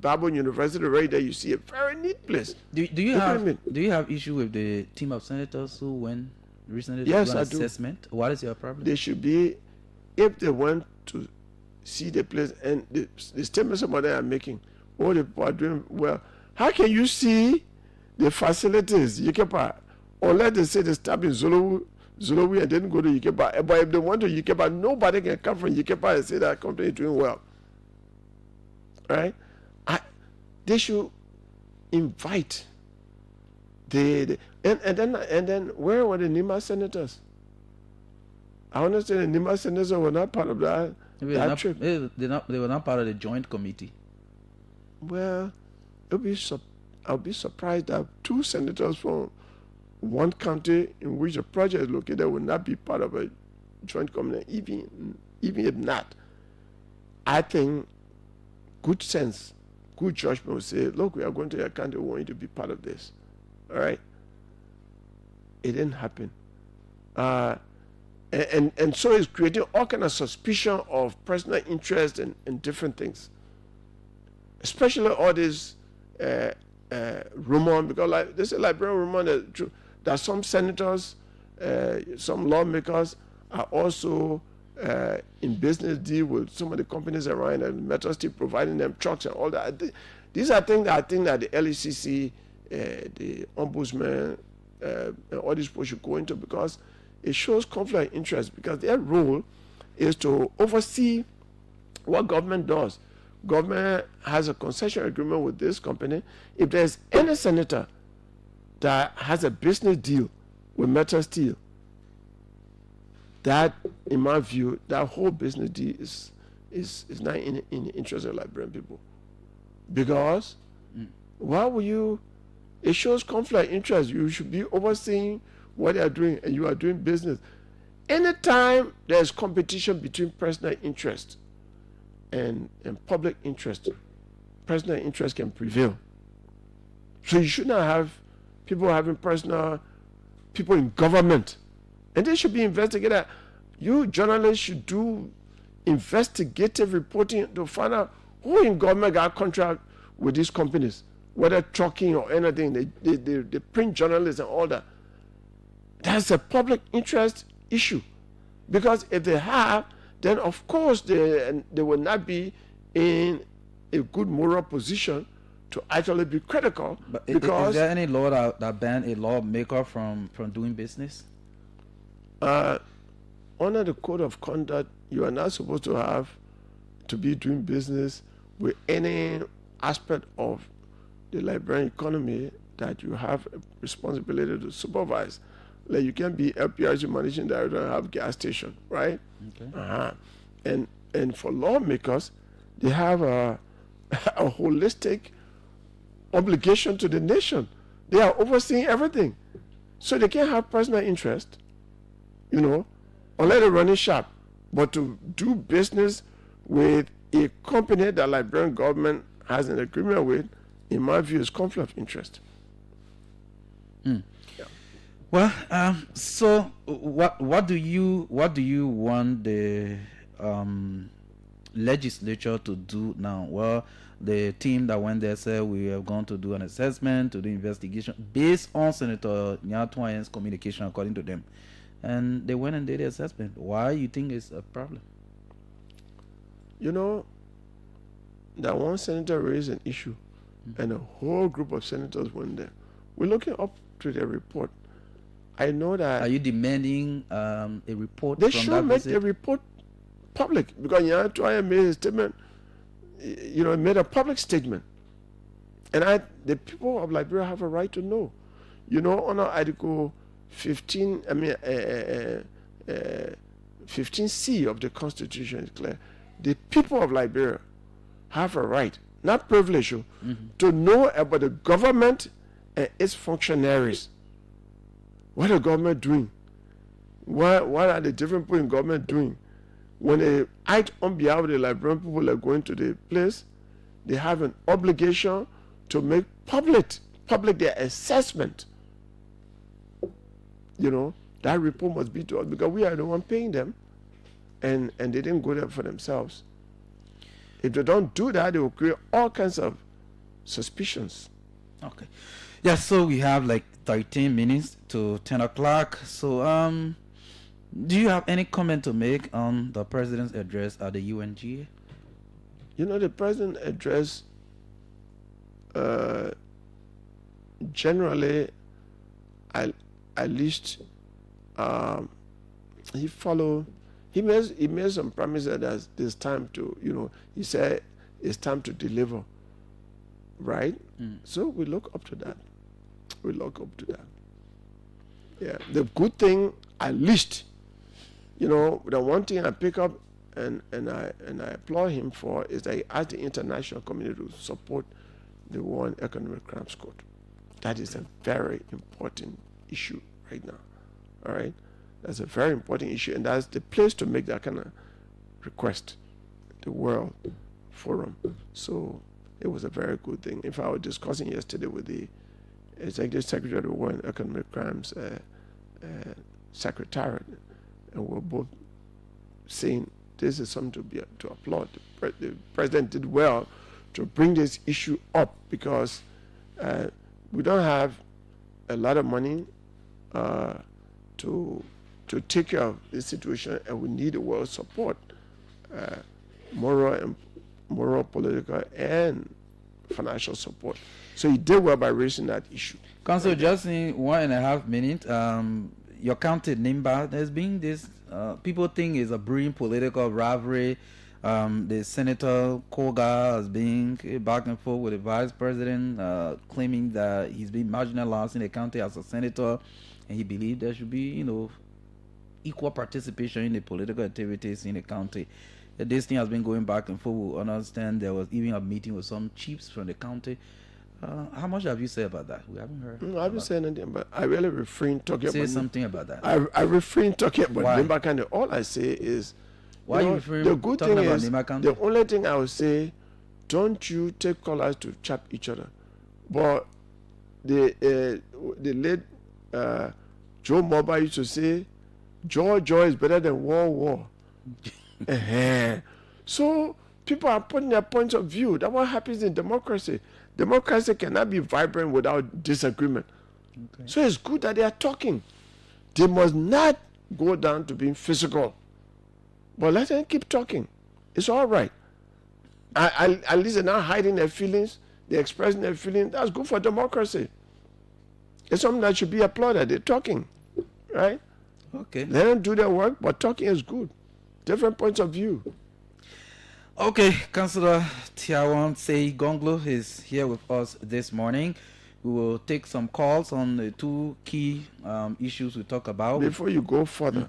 [SPEAKER 7] Bible University right there, you see a very neat place.
[SPEAKER 1] Do you have issue with the team of senators who went recently to
[SPEAKER 7] yes,
[SPEAKER 1] do an
[SPEAKER 7] I
[SPEAKER 1] assessment?
[SPEAKER 7] Do.
[SPEAKER 1] What is your problem?
[SPEAKER 7] They should be, if they went to see the place, and the statements some of them are making, all the people are doing well. How can you see the facilities, Yikepa, unless they say they stop in Zulu and then go to Yikepa. But if they want to Yikepa, nobody can come from Yikepa and say that company is doing well. Right? They should invite and then where were the Nima senators? I understand the Nima senators were not part of that trip.
[SPEAKER 1] They were not part of the joint committee.
[SPEAKER 7] Well, I'll be surprised that 2 senators from one county in which the project is located will not be part of a joint committee, even if not. I think good sense, good judgment will say, look, we are going to your county, we want you to be part of this. All right? It didn't happen. And so it's creating all kind of suspicion of personal interest and different things. Especially all this rumor, because like there's a Liberian rumor that some senators, some lawmakers are also in business deal with some of the companies around and Metro Steel providing them trucks and all that. These are things that I think that the LECC, the ombudsman, and all these people should go into, because it shows conflict of interest, because their role is to oversee what government does. Government has a concession agreement with this company. If there's any senator that has a business deal with Metro Steel, that, in my view, that whole business deal is not in the interest of Liberian people. Because why would you? It shows conflict of interest. You should be overseeing what they are doing, and you are doing business. Anytime there's competition between personal interest and public interest, personal interest can prevail. So you should not have people having people in government, and they should be investigated. You journalists should do investigative reporting to find out who in government got contract with these companies, whether trucking or anything. They print journalists and all that. That's a public interest issue, because if they have, then of course they will not be in a good moral position to actually be critical.
[SPEAKER 1] But
[SPEAKER 7] because
[SPEAKER 1] is there any law that ban a lawmaker from doing business?
[SPEAKER 7] Under the code of conduct, you are not supposed to be doing business with any aspect of the Liberian economy that you have a responsibility to supervise. Like you can be LPRG managing director and have gas station, right? Okay. And for lawmakers, they have a holistic obligation to the nation. They are overseeing everything, so they can't have personal interest, unless they're running sharp. But to do business with a company that Liberian government has an agreement with, in my view, is conflict of interest.
[SPEAKER 1] Well, so what do you want the legislature to do now? Well, the team that went there said we are going to do an assessment, to do investigation based on Senator Nyatwayen's communication, according to them, and they went and did the assessment. Why you think it's a problem?
[SPEAKER 7] That one senator raised an issue, and a whole group of senators went there. We're looking up to their report. I know that.
[SPEAKER 1] Are you demanding a report?
[SPEAKER 7] They
[SPEAKER 1] from
[SPEAKER 7] should
[SPEAKER 1] that
[SPEAKER 7] make
[SPEAKER 1] visit?
[SPEAKER 7] the report public, because Nyatwayen made a statement. Made a public statement, and the people of Liberia have a right to know. Under Article 15, 15C of the Constitution is clear. The people of Liberia have a right, not privilege, to know about the government and its functionaries. What are the government doing? What are the different people in government doing? When they act on behalf of the Liberian people are going to the place, they have an obligation to make public their assessment. That report must be to us, because we are the one paying them, and they didn't go there for themselves. If they don't do that, they will create all kinds of suspicions.
[SPEAKER 1] Okay. Yeah, so we have like 13 minutes to 10 o'clock. So, do you have any comment to make on the president's address at the UNGA?
[SPEAKER 7] The president's address generally, at least he made some promises that there's time to, he said it's time to deliver, right? So we look up to that. Yeah, the good thing, at least, the one thing I pick up and I applaud him for is that he asked the international community to support the War on Economic Crimes Court. That is a very important issue right now. All right? That's a very important issue, and that's the place to make that kind of request, the World Forum. So it was a very good thing. In fact, I was discussing yesterday with the Executive Secretary of the War on Economic Crimes Secretariat, and we're both saying this is something to applaud. The President did well to bring this issue up because we don't have a lot of money to take care of this situation, and we need the world's support, moral, political, and financial support. So he did well by raising that issue.
[SPEAKER 1] Council, just in 1.5 minutes, your county, Nimba, there's been this, people think it's a brewing political rivalry. The Senator Koga has been back and forth with the Vice President, claiming that he's been marginalized in the county as a senator, and he believed there should be, equal participation in the political activities in the county. This thing has been going back and forth. We understand there was even a meeting with some chiefs from the county. How much have you said about that? We haven't heard.
[SPEAKER 7] No, I haven't said anything, but I really refrain talking about.
[SPEAKER 1] Say something about that.
[SPEAKER 7] I refrain talking about
[SPEAKER 1] Why?
[SPEAKER 7] Nimba County. All I say is,
[SPEAKER 1] why you refrain
[SPEAKER 7] the good
[SPEAKER 1] talking
[SPEAKER 7] thing
[SPEAKER 1] about
[SPEAKER 7] is,
[SPEAKER 1] Nimba County?
[SPEAKER 7] the only thing I would say, don't you take callers to chap each other. But the late Joe Moba used to say, joy is better than war. So people are putting their points of view. That's what happens in democracy. Democracy cannot be vibrant without disagreement. Okay. So it's good that they are talking. They must not go down to being physical. But let them keep talking. It's all right. At least they're not hiding their feelings. They're expressing their feelings. That's good for democracy. It's something that should be applauded. They're talking, right?
[SPEAKER 1] Okay.
[SPEAKER 7] Let them do their work, but talking is good. Different points of view.
[SPEAKER 1] Okay, Councillor Tiawan Sei Gonglo is here with us this morning. We will take some calls on the two key issues we talk about.
[SPEAKER 7] Before you go further,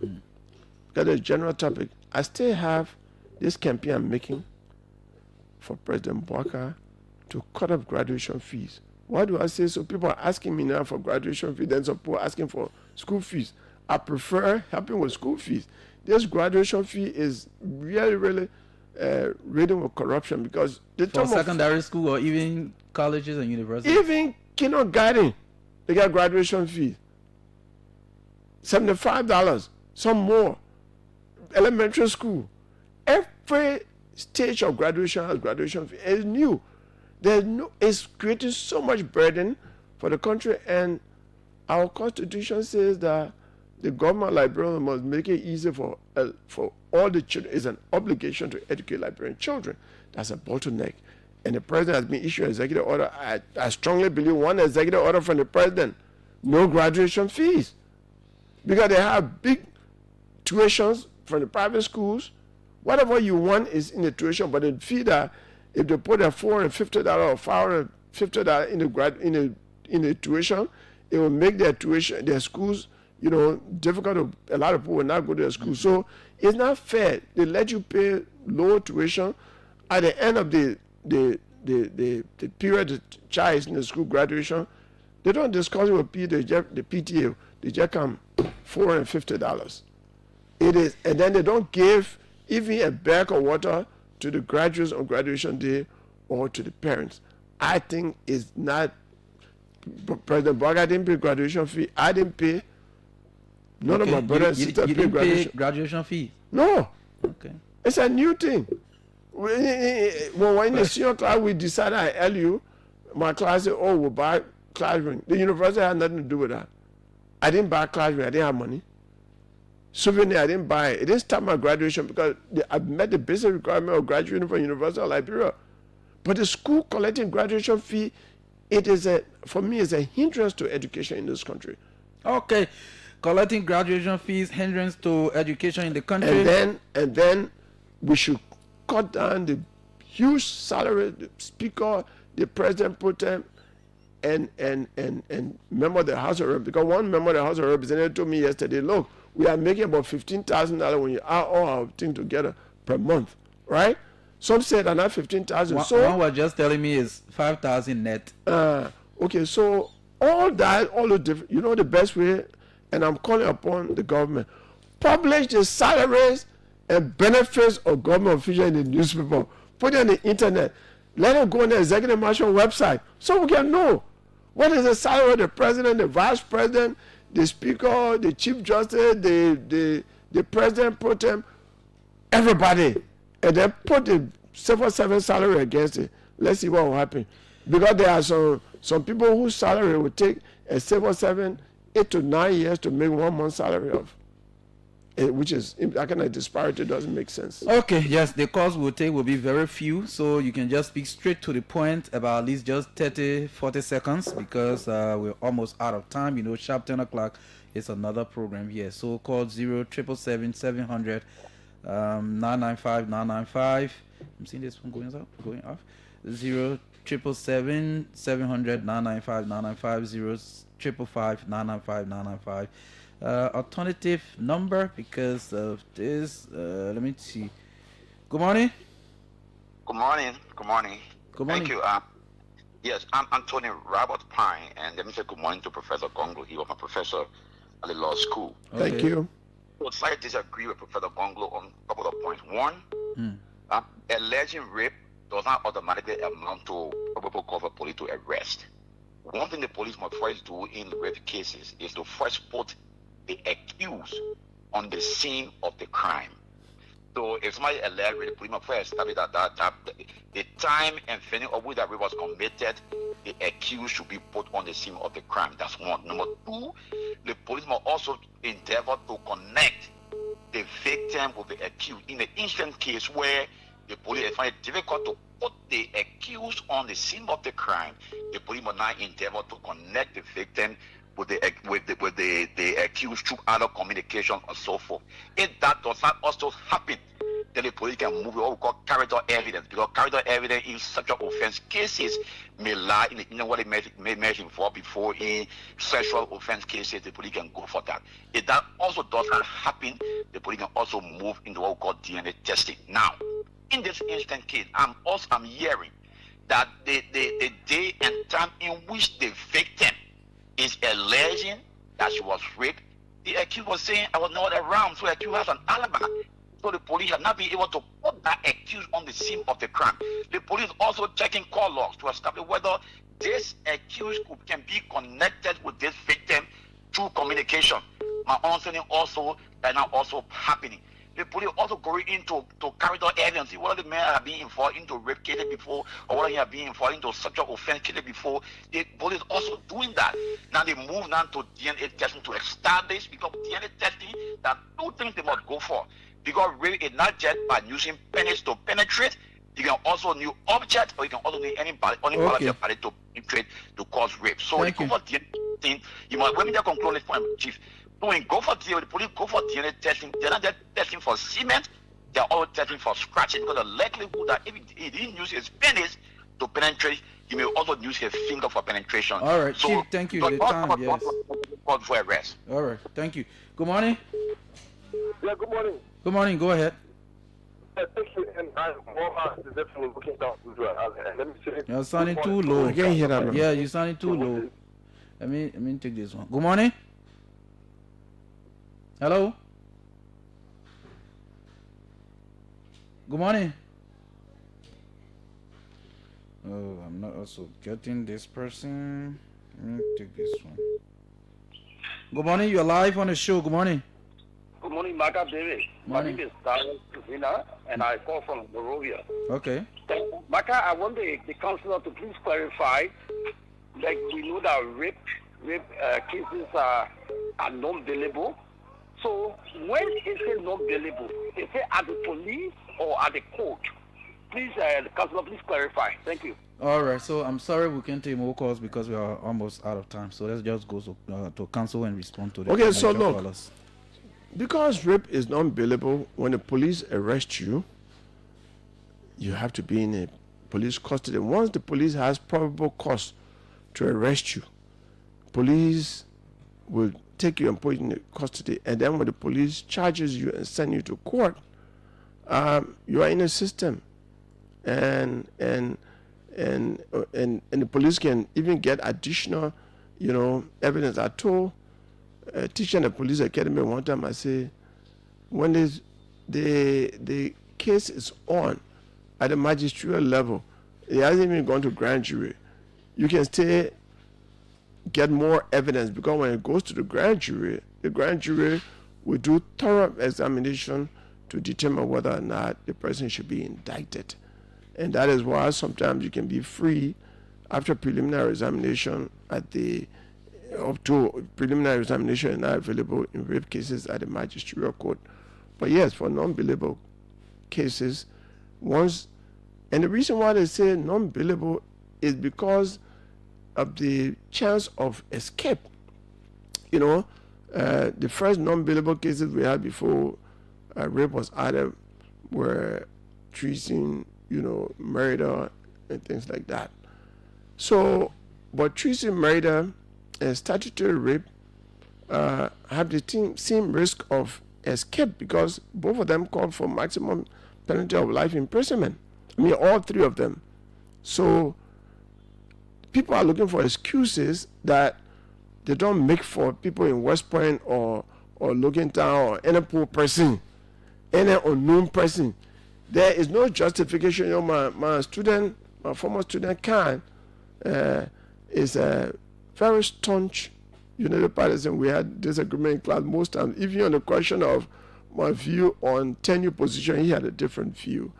[SPEAKER 7] got a general topic. I still have this campaign I'm making for President Marka to cut off graduation fees. Why do I say so? People are asking me now for graduation fees, then some people are asking for school fees. I prefer helping with school fees. This graduation fee is really ridden with corruption because the
[SPEAKER 1] for secondary school or even colleges and universities.
[SPEAKER 7] Even kindergarten, they got graduation fees. $75, some more. Elementary school, every stage of graduation has graduation fee. It's new. It's creating so much burden for the country, and our constitution says that the government librarian must make it easy for all the children. It's an obligation to educate Liberian children. That's a bottleneck. And the president has been issuing an executive order. I strongly believe one executive order from the president, no graduation fees. Because they have big tuitions from the private schools. Whatever you want is in the tuition, but the fee that if they put a $450 or $550 in the tuition, it will make their schools, difficult. A lot of people will not go to their school. So it's not fair. They let you pay low tuition at the end of the period the child is in the school graduation. They don't discuss it with the PTA. They just come $450. It is, and then they don't give even a bag of water to the graduates on graduation day or to the parents. I think it's not. President Marka didn't pay graduation fee. I didn't pay. None of my brothers and sisters pay
[SPEAKER 1] graduation fee.
[SPEAKER 7] No.
[SPEAKER 1] Okay.
[SPEAKER 7] It's a new thing. When we're in the senior class, we decided at LU, my class said, we'll buy classroom. The university had nothing to do with that. I didn't buy classroom. I didn't have money. Souvenir, I didn't buy it. It didn't start my graduation because I met the basic requirement of graduating from University of Liberia. But the school collecting graduation fee it is for me, it's a hindrance to education in this country.
[SPEAKER 1] Okay, collecting graduation fees, hindrance to education in the country.
[SPEAKER 7] And then we should cut down the huge salary, the speaker, the president pro tem, and member of the House of Representatives. Because one member of the House of Representatives told me yesterday, look, we are making about $15,000 when you add all our things together per month, right? Some said another 15,000. So
[SPEAKER 1] one was just telling me is 5,000 net.
[SPEAKER 7] Okay, so all that, all the different, you know, the best way, and I'm calling upon the government, publish the salaries and benefits of government officials in the newspaper, put it on the internet, let them go on the executive marshal website, so we can know what is the salary of the president, the vice president, the speaker, the chief justice, the president pro tem, everybody, and then put the civil service salary against it. Let's see what will happen. Because there are some people whose salary will take a civil servant 8 to 9 years to make 1 month's salary of, which is, that kind of disparity doesn't make sense.
[SPEAKER 1] Okay, yes, the cost will be very few, so you can just speak straight to the point about at least just 30-40 seconds, because we're almost out of time. You know, sharp 10 o'clock is another program here. So call 0777 995 995. I'm seeing this one going off. 0777 700 995 995 0555 995 995. Alternative number because of this. Let me see. Good morning.
[SPEAKER 8] Good morning. Good morning.
[SPEAKER 1] Good morning.
[SPEAKER 8] Thank you. Yes, I'm Anthony Robert Pine, and let me say good morning to Professor Gonglo. He was my professor at the law school.
[SPEAKER 7] Thank you.
[SPEAKER 8] So I disagree with Professor Gonglo on a couple of points. One, alleging rape does not automatically amount to probable cause for police to arrest. One thing the police must first do in rape cases is to first put the accused on the scene of the crime. So if somebody alleged rape, the police must first establish that the time and venue of which that rape was committed, the accused should be put on the scene of the crime. That's one. Number two, the police must also endeavor to connect the victim with the accused. In the instant case where the police find it difficult to put the accused on the scene of the crime, the police must now endeavor to connect the victim with the accused through other communication and so forth. If that does not also happen, then the police can move what we call character evidence, because character evidence in sexual offense cases may lie in what they may mention before in sexual offense cases. The police can go for that. If that also does not happen, the police can also move into what we call DNA testing. Now, in this instant case, I'm hearing that the day and time in which the victim is alleging that she was raped, the accused was saying, I was not around, so the accused has an alibi. So the police have not been able to put that accused on the scene of the crime. The police also checking call logs to establish whether this accused can be connected with this victim through communication. My understanding also that now also happening. The police also going into character evidence, whether the man have been involved into rape cases before, or whether he have been involved into sexual offense cases before. The police also doing that. Now they move now to DNA testing to establish, because DNA testing, there are two things they must go for. Because rape is not just by using penis to penetrate. You can also use object, or you can also use any part of your body to penetrate to cause rape. So you go for DNA testing. You must, let me just conclude this point, Chief. When you go for DNA, the police go for DNA testing. They're not just testing for cement, they're all testing for scratching, because the likelihood that if he didn't use his penis to penetrate, he may also use his finger for penetration.
[SPEAKER 1] All right,
[SPEAKER 8] so,
[SPEAKER 1] Chief, thank you. The time, yes.
[SPEAKER 8] Called for arrest.
[SPEAKER 1] All right, thank you. Good morning.
[SPEAKER 22] Yeah, good morning.
[SPEAKER 1] Good morning, go ahead.
[SPEAKER 22] Thank you, and I'm definitely looking down to let me say.
[SPEAKER 1] You're sounding too low.
[SPEAKER 7] I can't hear that, man.
[SPEAKER 1] Yeah, you're sounding too low. Let me take this one. Good morning. Hello. Good morning. Oh, I'm not also getting this person. Let me take this one. Good morning. You're live on the show. Good morning.
[SPEAKER 9] Good morning, Marka David. My name is Darren Kuvina, and I call from Morovia.
[SPEAKER 1] Okay.
[SPEAKER 9] Marka, I want the councillor to please clarify. Like, we know that rape cases are non-bailable. So when is it not bailable? Is it at the police or at the court? Please, Councilor, please clarify. Thank you.
[SPEAKER 1] All right, so I'm sorry we can't take more calls because we are almost out of time. So let's just go to council and respond to the
[SPEAKER 7] Okay, so look,
[SPEAKER 1] callers.
[SPEAKER 7] Because rape is non-bailable, when the police arrest you, you have to be in a police custody. Once the police has probable cause to arrest you, police will take you and put you in custody. And then when the police charges you and send you to court, you are in a system, and the police can even get additional, evidence. I told a teacher in the police academy one time, I say, when the case is on at the magisterial level, it hasn't even gone to grand jury, you can still get more evidence, because when it goes to the grand jury will do thorough examination to determine whether or not the person should be indicted. And that is why sometimes you can be free after preliminary examination up to preliminary examination is not available in rape cases at the magisterial court. But yes, for non-billable cases, and the reason why they say non-billable is because of the chance of escape. The first non-billable cases we had before rape was added were treason, murder, and things like that. So, but treason, murder, and statutory rape have the same risk of escape, because both of them call for maximum penalty of life imprisonment. All three of them. So, people are looking for excuses that they don't make for people in West Point or Logan Town or any poor person, any unknown person. There is no justification. My former student, Khan, is a very staunch United Partisan. We had disagreement in class most times. Even on the question of my view on tenure position, he had a different view.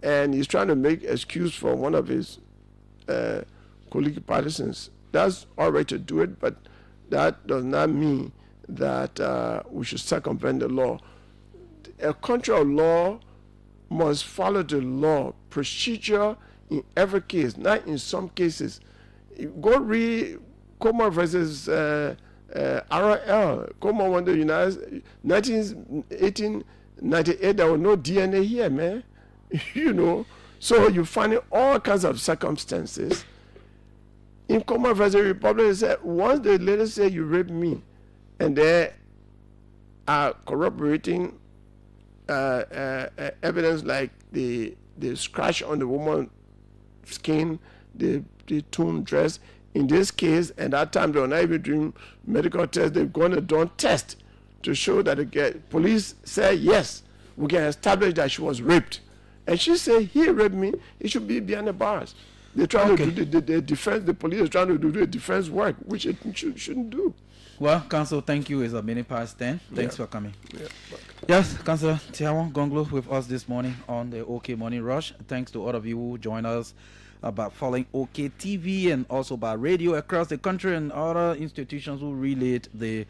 [SPEAKER 7] And he's trying to make excuse for one of his colleague partisans. That's all right to do it, but that does not mean that we should circumvent the law. A country of law must follow the law procedure in every case, not in some cases. Go read Kamara versus RL. Kamara won the 1898. There was no DNA here, man. So you find all kinds of circumstances. In Kamara versus Republic, they said once the lady say you raped me, and they are corroborating evidence like the scratch on the woman's skin, the torn dress. In this case, and that time they were not even doing medical tests, they've gone and done tests to show that the police said, yes, we can establish that she was raped. And she said, he raped me, he should be behind the bars. They're trying to do the defense, the police is trying to do the defense work, which it shouldn't do.
[SPEAKER 1] Well, Council, thank you. It's a minute past 10. Thanks for coming. Yes, Councillor Tiawan Gonglo with us this morning on the OK Morning Rush. Thanks to all of you who joined us about following OK TV and also by radio across the country and other institutions who relayed the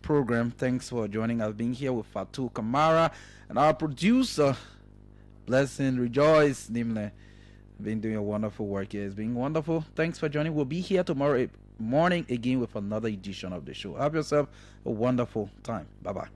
[SPEAKER 1] program. Thanks for joining us, being here with Fatu, Kamara, and our producer, Blessing Rejoice, Nimle. Been doing a wonderful work here. It's been wonderful. Thanks for joining. We'll be here tomorrow morning again with another edition of the show. Have yourself a wonderful time. Bye-bye.